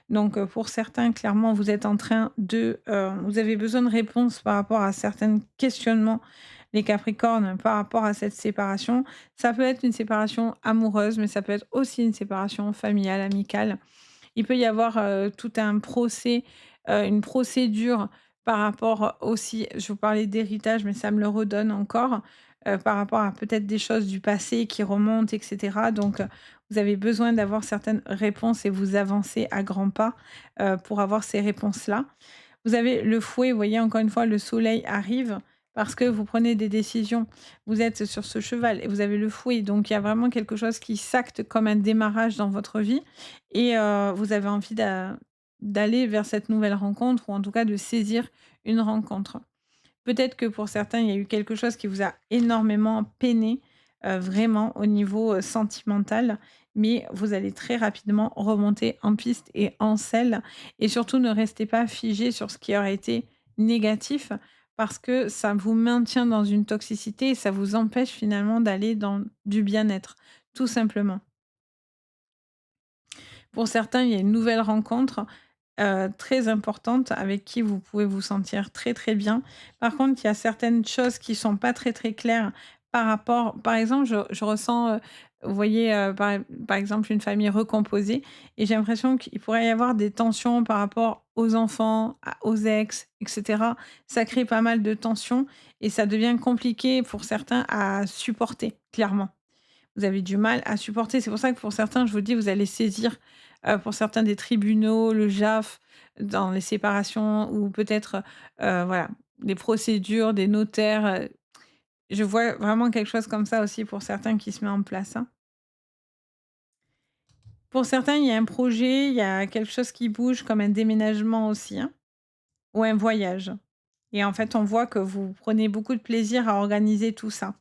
Donc, pour certains, clairement, vous êtes en train vous avez besoin de réponses par rapport à certains questionnements, les Capricornes, par rapport à cette séparation. Ça peut être une séparation amoureuse, mais ça peut être aussi une séparation familiale, amicale. Il peut y avoir, tout un procès, une procédure par rapport aussi je vous parlais d'héritage, mais ça me le redonne encore, par rapport à peut-être des choses du passé qui remontent et cetera. Donc, vous avez besoin d'avoir certaines réponses et vous avancez à grands pas, pour avoir ces réponses-là. Vous avez le fouet, vous voyez encore une fois le soleil arrive, parce que vous prenez des décisions. Vous êtes sur ce cheval et vous avez le fouet, donc il y a vraiment quelque chose qui s'acte comme un démarrage dans votre vie et vous avez envie d'aller vers cette nouvelle rencontre ou en tout cas de saisir une rencontre. Peut-être que pour certains, il y a eu quelque chose qui vous a énormément peiné, vraiment au niveau, sentimental, mais vous allez très rapidement remonter en piste et en selle et surtout ne restez pas figé sur ce qui aurait été négatif parce que ça vous maintient dans une toxicité et ça vous empêche finalement d'aller dans du bien-être, tout simplement. Pour certains, il y a une nouvelle rencontre, très importante avec qui vous pouvez vous sentir très, très bien. Par contre, il y a certaines choses qui sont pas très, très claires par exemple, je ressens, vous voyez, par exemple, une famille recomposée et j'ai l'impression qu'il pourrait y avoir des tensions par rapport aux enfants, aux ex et cetera. Ça crée pas mal de tensions et ça devient compliqué pour certains à supporter, clairement. Vous avez du mal à supporter. C'est pour ça que pour certains, je vous dis, vous allez saisir, pour certains des tribunaux, le JAF dans les séparations ou peut-être, voilà, des procédures, des notaires, je vois vraiment quelque chose comme ça aussi pour certains qui se met en place, hein. Pour certains, il y a un projet, il y a quelque chose qui bouge comme un déménagement aussi, hein, ou un voyage et en fait, on voit que vous prenez beaucoup de plaisir à organiser tout ça.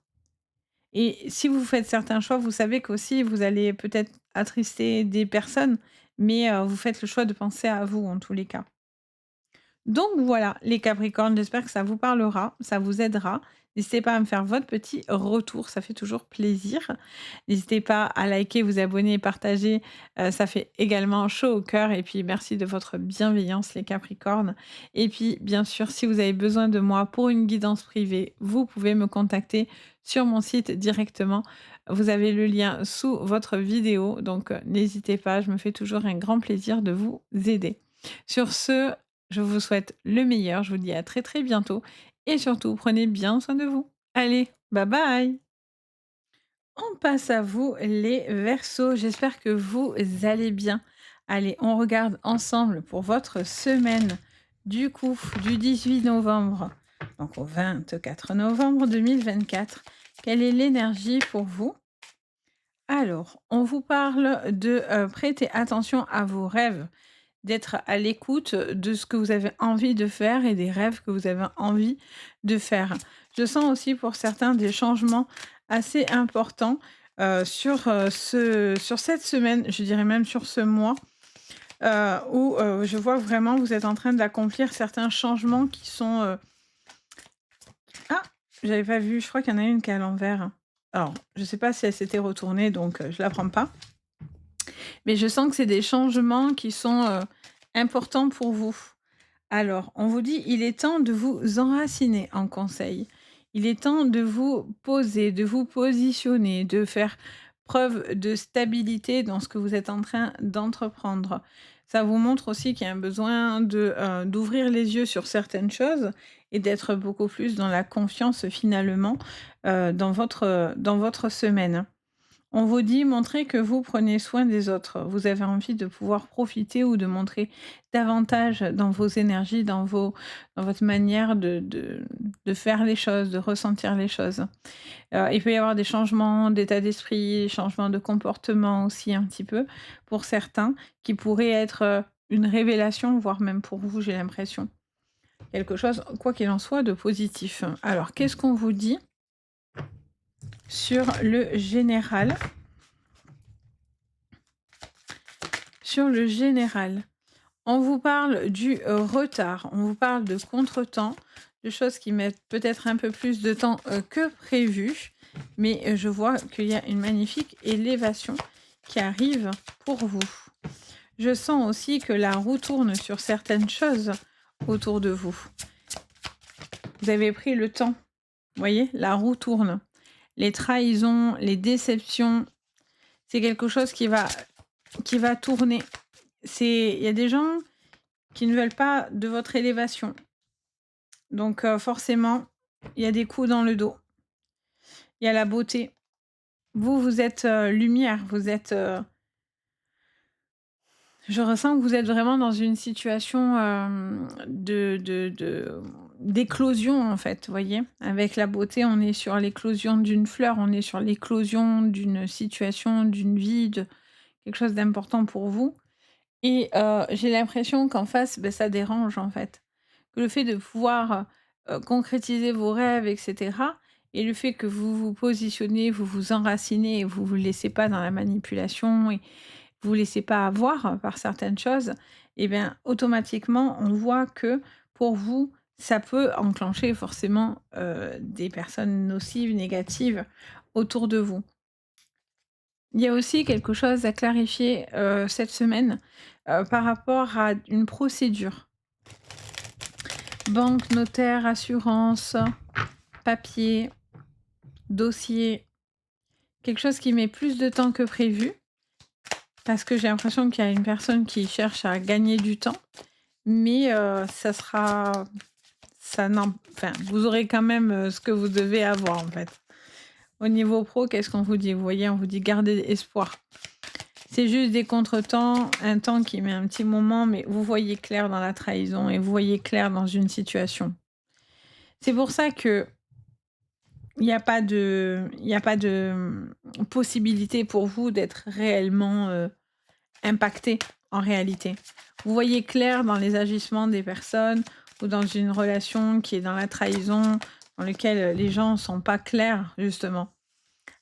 Et si vous faites certains choix, vous savez qu'aussi vous allez peut-être attrister des personnes, mais vous faites le choix de penser à vous en tous les cas. Donc voilà, les Capricornes, j'espère que ça vous parlera, ça vous aidera. N'hésitez pas à me faire votre petit retour, ça fait toujours plaisir. N'hésitez pas à liker, vous abonner et partager, ça fait également chaud au cœur. Et puis merci de votre bienveillance, les Capricornes. Et puis bien sûr, si vous avez besoin de moi pour une guidance privée, vous pouvez me contacter sur mon site directement. Vous avez le lien sous votre vidéo, donc n'hésitez pas, je me fais toujours un grand plaisir de vous aider. Sur ce, je vous souhaite le meilleur, je vous dis à très, très bientôt et surtout prenez bien soin de vous. Allez, bye bye! On passe à vous les Verseaux, j'espère que vous allez bien. Allez, on regarde ensemble pour votre semaine du coup du 18 novembre, donc au 24 novembre 2024. Quelle est l'énergie pour vous? Alors, on vous parle de, prêter attention à vos rêves. D'être à l'écoute de ce que vous avez envie de faire et des rêves que vous avez envie de faire. Je sens aussi pour certains des changements assez importants, sur cette semaine, je dirais même sur ce mois, où, je vois que vraiment vous êtes en train d'accomplir certains changements qui sont, ah! J'avais pas vu, je crois qu'il y en a une qui est à l'envers. Alors, je sais pas si elle s'était retournée donc, je la prends pas. Mais je sens que c'est des changements qui sont, importants pour vous. Alors, on vous dit: «Il est temps de vous enraciner» en conseil. Il est temps de vous poser, de vous positionner, de faire preuve de stabilité dans ce que vous êtes en train d'entreprendre. Ça vous montre aussi qu'il y a un besoin d'ouvrir les yeux sur certaines choses et d'être beaucoup plus dans la confiance finalement, dans votre semaine. On vous dit: «Montrez que vous prenez soin des autres». Vous avez envie de pouvoir profiter ou de montrer davantage dans vos énergies, dans votre manière de faire les choses, de ressentir les choses. Il peut y avoir des changements d'état d'esprit, changements de comportement aussi un petit peu, pour certains, qui pourraient être, une révélation, voire même pour vous, j'ai l'impression. Quelque chose, quoi qu'il en soit, de positif. Alors, qu'est-ce qu'on vous dit sur le général? Sur le général, on vous parle du, retard, on vous parle de contretemps, de choses qui mettent peut-être un peu plus de temps, que prévu, mais, je vois qu'il y a une magnifique élévation qui arrive pour vous. Je sens aussi que la roue tourne sur certaines choses autour de vous. Vous avez pris le temps, vous voyez? La roue tourne. Les trahisons, les déceptions, c'est quelque chose qui va tourner. Il y a des gens qui ne veulent pas de votre élévation. Donc forcément, il y a des coups dans le dos. Il y a la beauté. Vous, vous êtes, lumière, vous êtes, je ressens que vous êtes vraiment dans une situation, d'éclosion, en fait, vous voyez? Avec la beauté, on est sur l'éclosion d'une fleur, on est sur l'éclosion d'une situation, d'une vie, de quelque chose d'important pour vous et j'ai l'impression qu'en face, beh, ça dérange, en fait. Que le fait de pouvoir, concrétiser vos rêves et cetera et le fait que vous vous positionnez, vous vous enracinez et vous vous laissez pas dans la manipulation et vous vous laissez pas avoir par certaines choses et bien, automatiquement, on voit que pour vous, ça peut enclencher forcément, des personnes nocives, négatives autour de vous. Il y a aussi quelque chose à clarifier, cette semaine, par rapport à une procédure. Banque, notaire, assurance, papier, dossier, quelque chose qui met plus de temps que prévu, parce que j'ai l'impression qu'il y a une personne qui cherche à gagner du temps, mais ça sera ça n'en enfin, vous aurez quand même, ce que vous devez avoir, en fait. Au niveau pro, qu'est-ce qu'on vous dit? Vous voyez, on vous dit: «Gardez espoir». C'est juste des contretemps, un temps qui met un petit moment, mais vous voyez clair dans la trahison et vous voyez clair dans une situation. C'est pour ça que il y a pas de possibilité pour vous d'être réellement, impacté, en réalité. Vous voyez clair dans les agissements des personnes ou dans une relation qui est dans la trahison, dans lequel, les gens sont pas clairs, justement.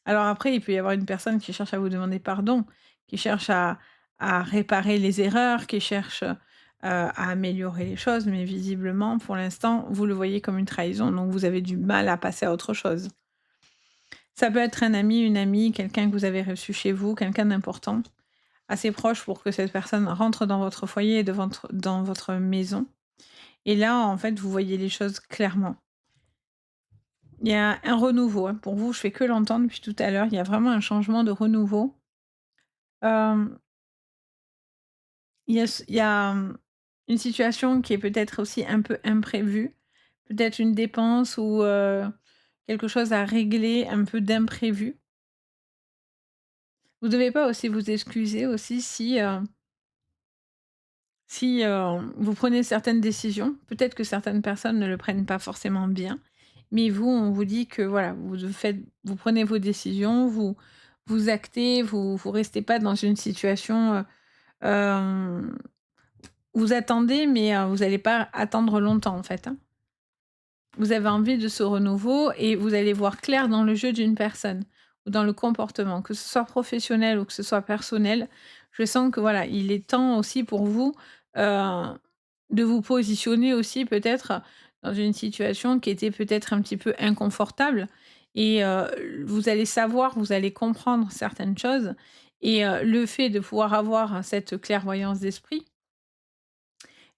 Alors après, il peut y avoir une personne qui cherche à vous demander pardon, qui cherche à réparer les erreurs, qui cherche, à améliorer les choses, mais visiblement, pour l'instant, vous le voyez comme une trahison, donc vous avez du mal à passer à autre chose. Ça peut être un ami, une amie, quelqu'un que vous avez reçu chez vous, quelqu'un d'important, assez proche pour que cette personne rentre dans votre foyer et dans votre maison et là, en fait, vous voyez les choses clairement. Il y a un renouveau, hein, pour vous, je fais que l'entendre depuis tout à l'heure, il y a vraiment un changement de renouveau. Hem, il y a une situation qui est peut-être aussi un peu imprévue, peut-être une dépense ou quelque chose à régler, un peu d'imprévu. Vous devez pas aussi vous excuser aussi si vous prenez certaines décisions. Peut-être que certaines personnes ne le prennent pas forcément bien, mais vous, on vous dit que voilà, vous prenez vos décisions, vous actez, vous restez pas dans une situation, hem vous attendez, mais vous allez pas attendre longtemps, en fait, hein. Vous avez envie de ce renouveau et vous allez voir clair dans le jeu d'une personne ou dans le comportement, que ce soit professionnel ou que ce soit personnel. Je sens que voilà, il est temps aussi pour vous, heu, de vous positionner aussi peut-être dans une situation qui était peut-être un petit peu inconfortable et vous allez savoir, vous allez comprendre certaines choses et le fait de pouvoir avoir cette clairvoyance d'esprit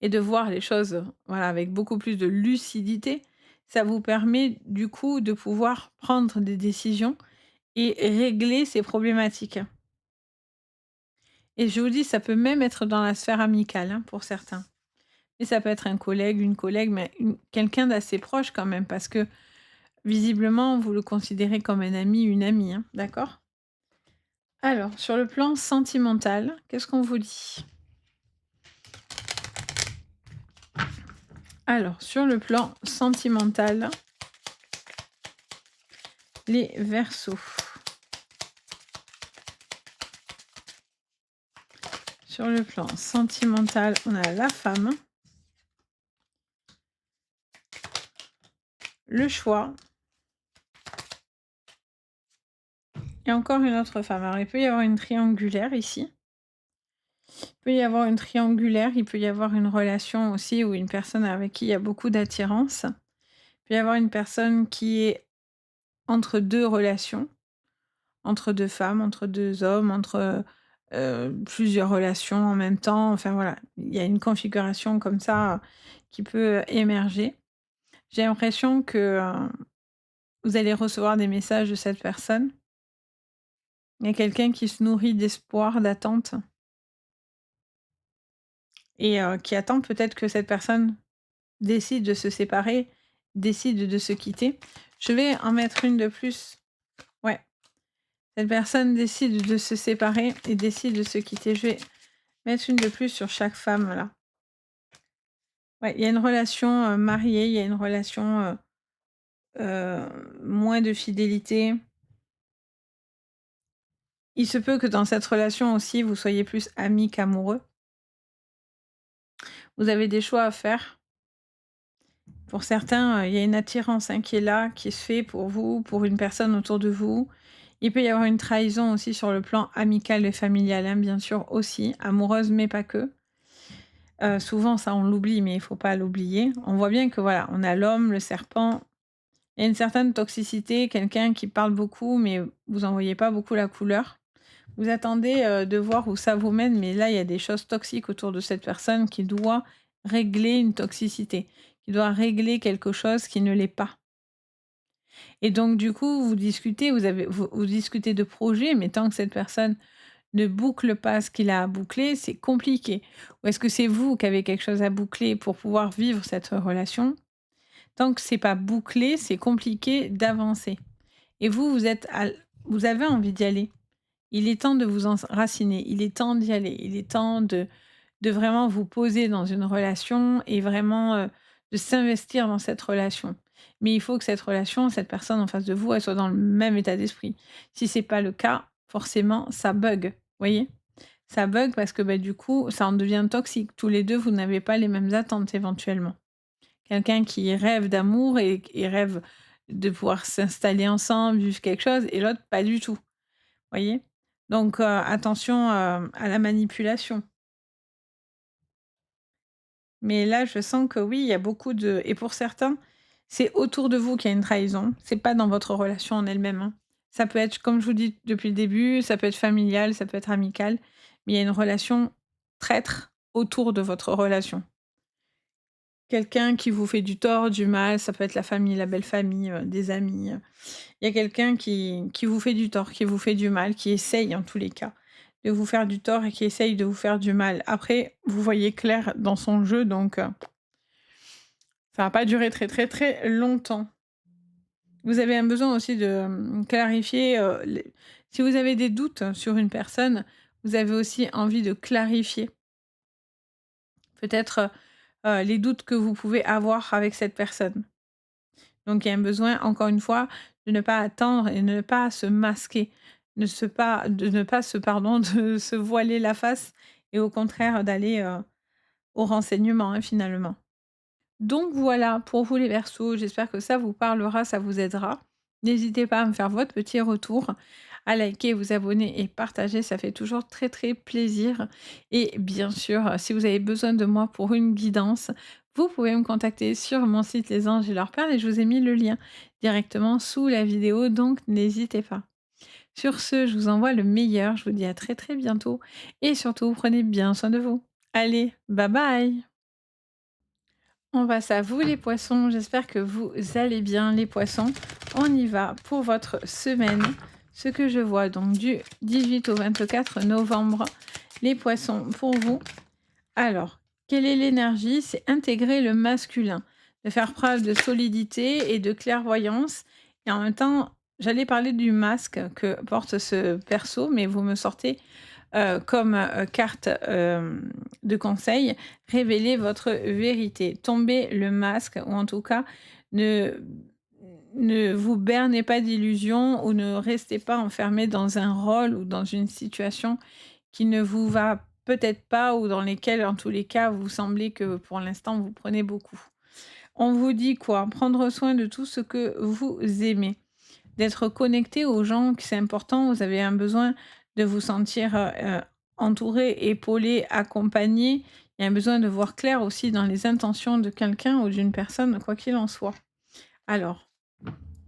et de voir les choses, voilà, avec beaucoup plus de lucidité, ça vous permet du coup de pouvoir prendre des décisions et régler ces problématiques. Et je vous dis, ça peut même être dans la sphère amicale, hein, pour certains. Et ça peut être un collègue, une collègue, mais quelqu'un d'assez proche quand même, parce que visiblement, vous le considérez comme un ami, une amie, hein, d'accord? Alors, sur le plan sentimental, qu'est-ce qu'on vous dit? Alors, sur le plan sentimental, les Verseaux. Sur le plan sentimental, on a la femme, le choix et encore une autre femme. Alors, il peut y avoir une triangulaire ici. Il peut y avoir une triangulaire, il peut y avoir une relation aussi ou une personne avec qui il y a beaucoup d'attirance. Il peut y avoir une personne qui est entre 2 relations, entre 2 femmes, entre 2 hommes, entre, plusieurs relations en même temps. Enfin voilà, il y a une configuration comme ça, qui peut émerger. J'ai l'impression que, vous allez recevoir des messages de cette personne. Il y a quelqu'un qui se nourrit d'espoir, d'attente et qui attend peut-être que cette personne décide de se séparer, décide de se quitter. Je vais en mettre une de plus. Ouais, cette personne décide de se séparer et décide de se quitter. Je vais mettre une de plus sur chaque femme là. Ouais, il y a une relation, mariée, il y a une relation, moins de fidélité. Il se peut que dans cette relation aussi, vous soyez plus amis qu'amoureux. Vous avez des choix à faire. Pour certains, il y a une attirance, hein, qui est là, qui se fait pour vous, pour une personne autour de vous. Il peut y avoir une trahison aussi sur le plan amical et familial, hein, bien sûr aussi, amoureuse, mais pas que. Souvent ça on l'oublie, mais il faut pas l'oublier. On voit bien que voilà, on a l'homme, le serpent, il y a une certaine toxicité, quelqu'un qui parle beaucoup, mais vous en voyez pas beaucoup la couleur. Vous attendez, de voir où ça vous mène, mais là, il y a des choses toxiques autour de cette personne qui doit régler une toxicité, qui doit régler quelque chose qui ne l'est pas. Et donc du coup, vous discutez, vous discutez de projets, mais tant que cette personne ne boucle pas ce qu'il a à boucler, c'est compliqué. Ou est-ce que c'est vous qui avez quelque chose à boucler pour pouvoir vivre cette relation? Tant que c'est pas bouclé, c'est compliqué d'avancer. Et vous, vous avez envie d'y aller. Il est temps de vous enraciner, il est temps d'y aller, il est temps de vraiment vous poser dans une relation et vraiment, de s'investir dans cette relation. Mais il faut que cette relation, cette personne en face de vous, elle soit dans le même état d'esprit. Si c'est pas le cas, forcément ça bug, voyez? Ça bug parce que, bah, du coup, ça en devient toxique. Tous les 2, vous n'avez pas les mêmes attentes éventuellement. Quelqu'un qui rêve d'amour et rêve de pouvoir s'installer ensemble, vivre quelque chose et l'autre pas du tout. Voyez? Donc attention, à la manipulation. Mais là, je sens que oui, il y a beaucoup de et pour certains, c'est autour de vous qu'il y a une trahison, c'est pas dans votre relation en elle-même, hein. Ça peut être, comme je vous dis depuis le début, ça peut être familial, ça peut être amical, mais il y a une relation traître autour de votre relation. Quelqu'un qui vous fait du tort, du mal, ça peut être la famille, la belle famille, des amis. Il y a quelqu'un qui vous fait du tort, qui vous fait du mal, qui essaye en tous les cas de vous faire du tort et qui essaye de vous faire du mal. Après, vous voyez clair dans son jeu, donc ça va pas durer très, très, très longtemps. Vous avez un besoin aussi de, clarifier, les si vous avez des doutes sur une personne, vous avez aussi envie de clarifier peut-être, les doutes que vous pouvez avoir avec cette personne. Donc il y a un besoin, encore une fois, de ne pas attendre et ne pas se masquer, de ne pas se pardon, de se voiler la face et au contraire d'aller, au renseignement, hein, finalement. Donc voilà, pour vous les Verseaux, j'espère que ça vous parlera, ça vous aidera. N'hésitez pas à me faire votre petit retour, à liker, vous abonner et partager, ça fait toujours très, très plaisir. Et bien sûr, si vous avez besoin de moi pour une guidance, vous pouvez me contacter sur mon site Les Anges et leurs perles et je vous ai mis le lien directement sous la vidéo, donc n'hésitez pas. Sur ce, je vous envoie le meilleur, je vous dis à très, très bientôt et surtout prenez bien soin de vous. Allez, bye bye! On passe à vous les poissons, j'espère que vous allez bien les poissons. On y va pour votre semaine. Ce que je vois donc du 18 au 24 novembre, les poissons pour vous. Alors, quelle est l'énergie? C'est intégrer le masculin, de faire preuve de solidité et de clairvoyance. Et en même temps, j'allais parler du masque que porte ce perso, mais vous me sortez comme, carte, de conseil, révélez votre vérité. Tombez le masque ou en tout cas, ne ne vous bernez pas d'illusions ou ne restez pas enfermé dans un rôle ou dans une situation qui ne vous va peut-être pas ou dans lesquelles, en tous les cas, vous semblez que pour l'instant, vous prenez beaucoup. On vous dit quoi? Prendre soin de tout ce que vous aimez. D'être connecté aux gens, que c'est important. Vous avez un besoin de vous sentir, entouré, épaulé, accompagné. Il y a un besoin de voir clair aussi dans les intentions de quelqu'un ou d'une personne, quoi qu'il en soit. Alors,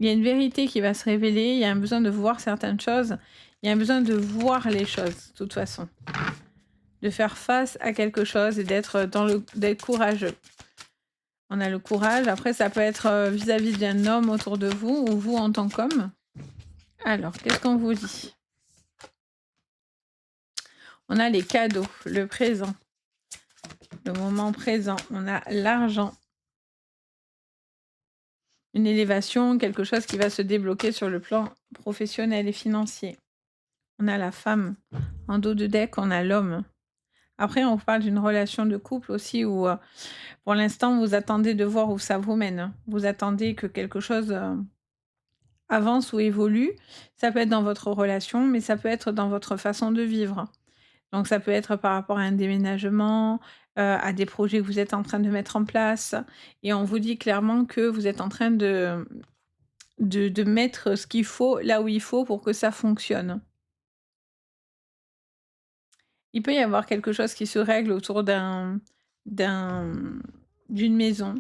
il y a une vérité qui va se révéler, il y a un besoin de voir certaines choses, il y a un besoin de voir les choses, de toute façon. De faire face à quelque chose et d'être courageux. On a le courage, après ça peut être, vis-à-vis d'un homme autour de vous ou vous en tant qu'homme. Alors, qu'est-ce qu'on vous dit? On a les cadeaux, le présent, le moment présent. On a l'argent, une élévation, quelque chose qui va se débloquer sur le plan professionnel et financier. On a la femme. En dos de deck, on a l'homme. Après, on parle d'une relation de couple aussi où, pour l'instant, vous attendez de voir où ça vous mène, hein. Vous attendez que quelque chose, avance ou évolue. Ça peut être dans votre relation, mais ça peut être dans votre façon de vivre. Donc ça peut être par rapport à un déménagement, à des projets que vous êtes en train de mettre en place et on vous dit clairement que vous êtes en train de mettre ce qu'il faut là où il faut pour que ça fonctionne. Il peut y avoir quelque chose qui se règle autour d'un d'une maison,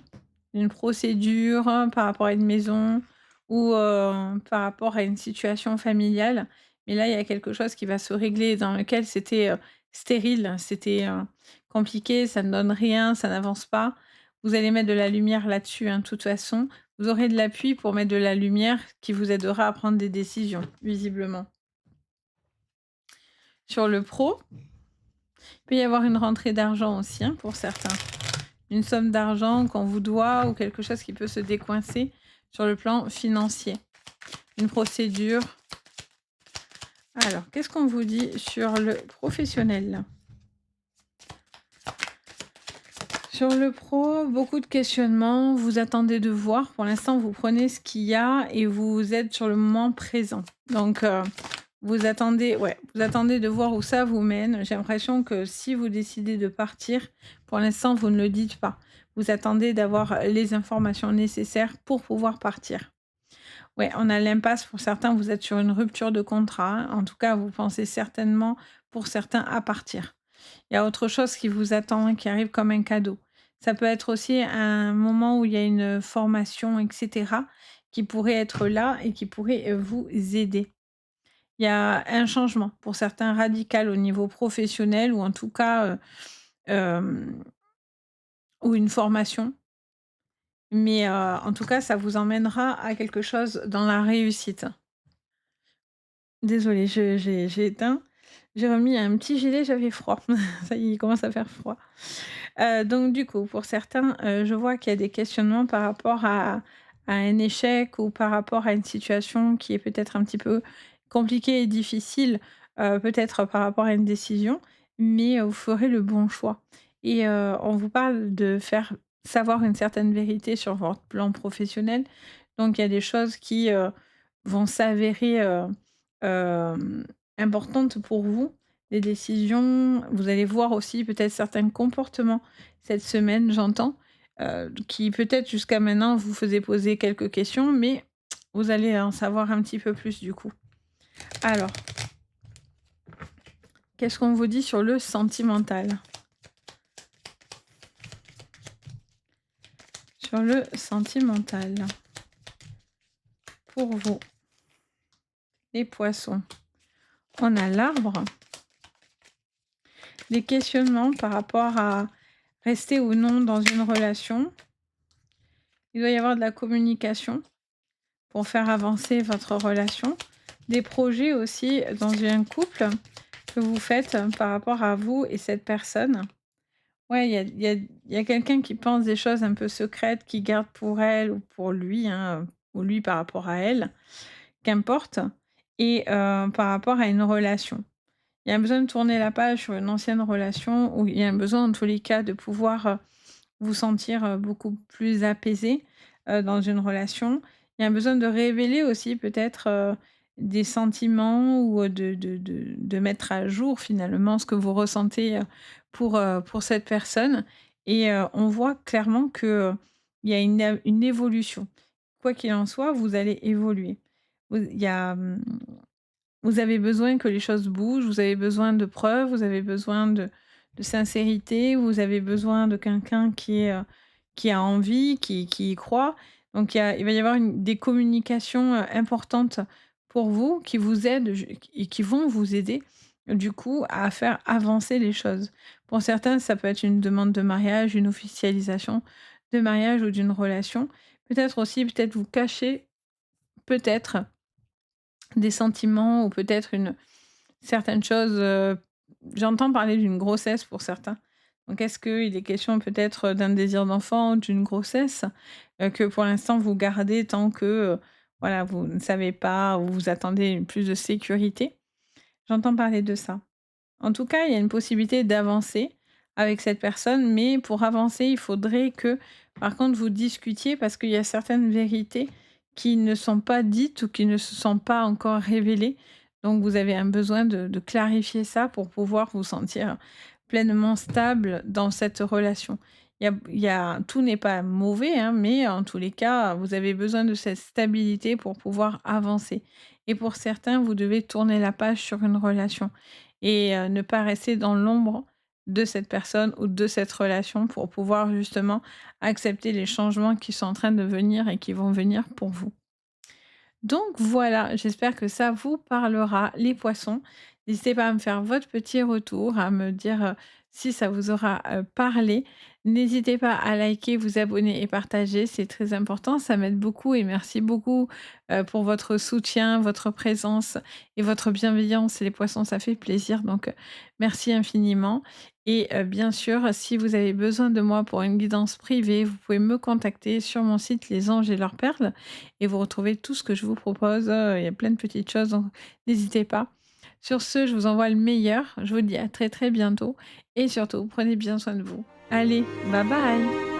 d'une procédure par rapport à une maison ou, par rapport à une situation familiale. Mais là, il y a quelque chose qui va se régler dans lequel c'était, stérile, c'était, compliqué, ça ne donne rien, ça n'avance pas. Vous allez mettre de la lumière là-dessus, hein, de toute façon. Vous aurez de l'appui pour mettre de la lumière qui vous aidera à prendre des décisions, visiblement. Sur le pro, il peut y avoir une rentrée d'argent aussi, hein, pour certains. Une somme d'argent qu'on vous doit ou quelque chose qui peut se décoincer sur le plan financier. Une procédure. Alors, qu'est-ce qu'on vous dit sur le professionnel? Sur le pro, beaucoup de questionnements, vous attendez de voir. Pour l'instant, vous prenez ce qu'il y a et vous êtes sur le moment présent. Donc, vous attendez de voir où ça vous mène. J'ai l'impression que si vous décidez de partir, pour l'instant, vous ne le dites pas. Vous attendez d'avoir les informations nécessaires pour pouvoir partir. Ouais, on a l'impasse pour certains, vous êtes sur une rupture de contrat, hein. En tout cas, vous pensez certainement, pour certains, à partir. Il y a autre chose qui vous attend, hein, qui arrive comme un cadeau. Ça peut être aussi un moment où il y a une formation et cetera, qui pourrait être là et qui pourrait, vous aider. Il y a un changement, pour certains radical au niveau professionnel ou en tout cas, hem, ou une formation. Mais, en tout cas, ça vous emmènera à quelque chose dans la réussite. Désolée, j'ai éteint. J'ai remis un petit gilet, j'avais froid. Ça y est, il commence à faire froid. Donc du coup, pour certains, je vois qu'il y a des questionnements par rapport à un échec ou par rapport à une situation qui est peut-être un petit peu compliquée et difficile, peut-être par rapport à une décision, mais vous ferez le bon choix et on vous parle de faire savoir une certaine vérité sur votre plan professionnel. Donc il y a des choses qui, vont s'avérer, importantes pour vous, des décisions. Vous allez voir aussi peut-être certains comportements cette semaine, j'entends, qui peut-être jusqu'à maintenant vous faisaient poser quelques questions, mais vous allez en savoir un petit peu plus du coup. Alors, qu'est-ce qu'on vous dit sur le sentimental? Sur le sentimental, pour vous, les poissons, on a l'arbre, des questionnements par rapport à rester ou non dans une relation. Il doit y avoir de la communication pour faire avancer votre relation. Des projets aussi dans un couple que vous faites par rapport à vous et cette personne. Ouais, il y a quelqu'un qui pense des choses un peu secrètes, qui garde pour elle ou pour lui, hein, ou lui par rapport à elle, qu'importe et par rapport à une relation. Il y a un besoin de tourner la page sur une ancienne relation ou il y a un besoin, en tous les cas, de pouvoir, vous sentir, beaucoup plus apaisé, dans une relation. Il y a un besoin de révéler aussi peut-être, des sentiments ou, de mettre à jour finalement ce que vous ressentez, pour cette personne et on voit clairement que, il y a une évolution. Quoi qu'il en soit, vous allez évoluer. Il y a, vous avez besoin que les choses bougent, vous avez besoin de preuves, vous avez besoin de sincérité, vous avez besoin de quelqu'un qui a envie, qui y croit. Donc il va y avoir des communications, importantes pour vous qui vous aident et qui vont vous aider, du coup, à faire avancer les choses. Pour certains, ça peut être une demande de mariage, une officialisation de mariage ou d'une relation. Peut-être aussi, peut-être vous cacher, peut-être des sentiments ou peut-être une certaine chose, j'entends parler d'une grossesse pour certains. Donc est-ce qu'il est question peut-être d'un désir d'enfant, d'une grossesse, que pour l'instant vous gardez tant que, voilà, vous ne savez pas ou vous attendez plus de sécurité? J'entends parler de ça. En tout cas, il y a une possibilité d'avancer avec cette personne, mais pour avancer, il faudrait que, par contre, vous discutiez parce qu'il y a certaines vérités qui ne sont pas dites ou qui ne se sont pas encore révélées. Donc, vous avez un besoin de clarifier ça pour pouvoir vous sentir pleinement stable dans cette relation. Tout n'est pas mauvais, hein, mais en tous les cas, vous avez besoin de cette stabilité pour pouvoir avancer. Et pour certains, vous devez tourner la page sur une relation et ne pas rester dans l'ombre de cette personne ou de cette relation pour pouvoir justement accepter les changements qui sont en train de venir et qui vont venir pour vous. Donc voilà, j'espère que ça vous parlera, les poissons. N'hésitez pas à me faire votre petit retour, à me dire si ça vous aura parlé. N'hésitez pas à liker, vous abonner et partager, c'est très important, ça m'aide beaucoup et merci beaucoup pour votre soutien, votre présence et votre bienveillance. Les poissons, ça fait plaisir, donc merci infiniment. Et bien sûr, si vous avez besoin de moi pour une guidance privée, vous pouvez me contacter sur mon site Les Anges et leurs perles et vous retrouvez tout ce que je vous propose, il y a plein de petites choses, donc n'hésitez pas. Sur ce, je vous envoie le meilleur, je vous dis à très, très bientôt et surtout prenez bien soin de vous. Allez, bye bye!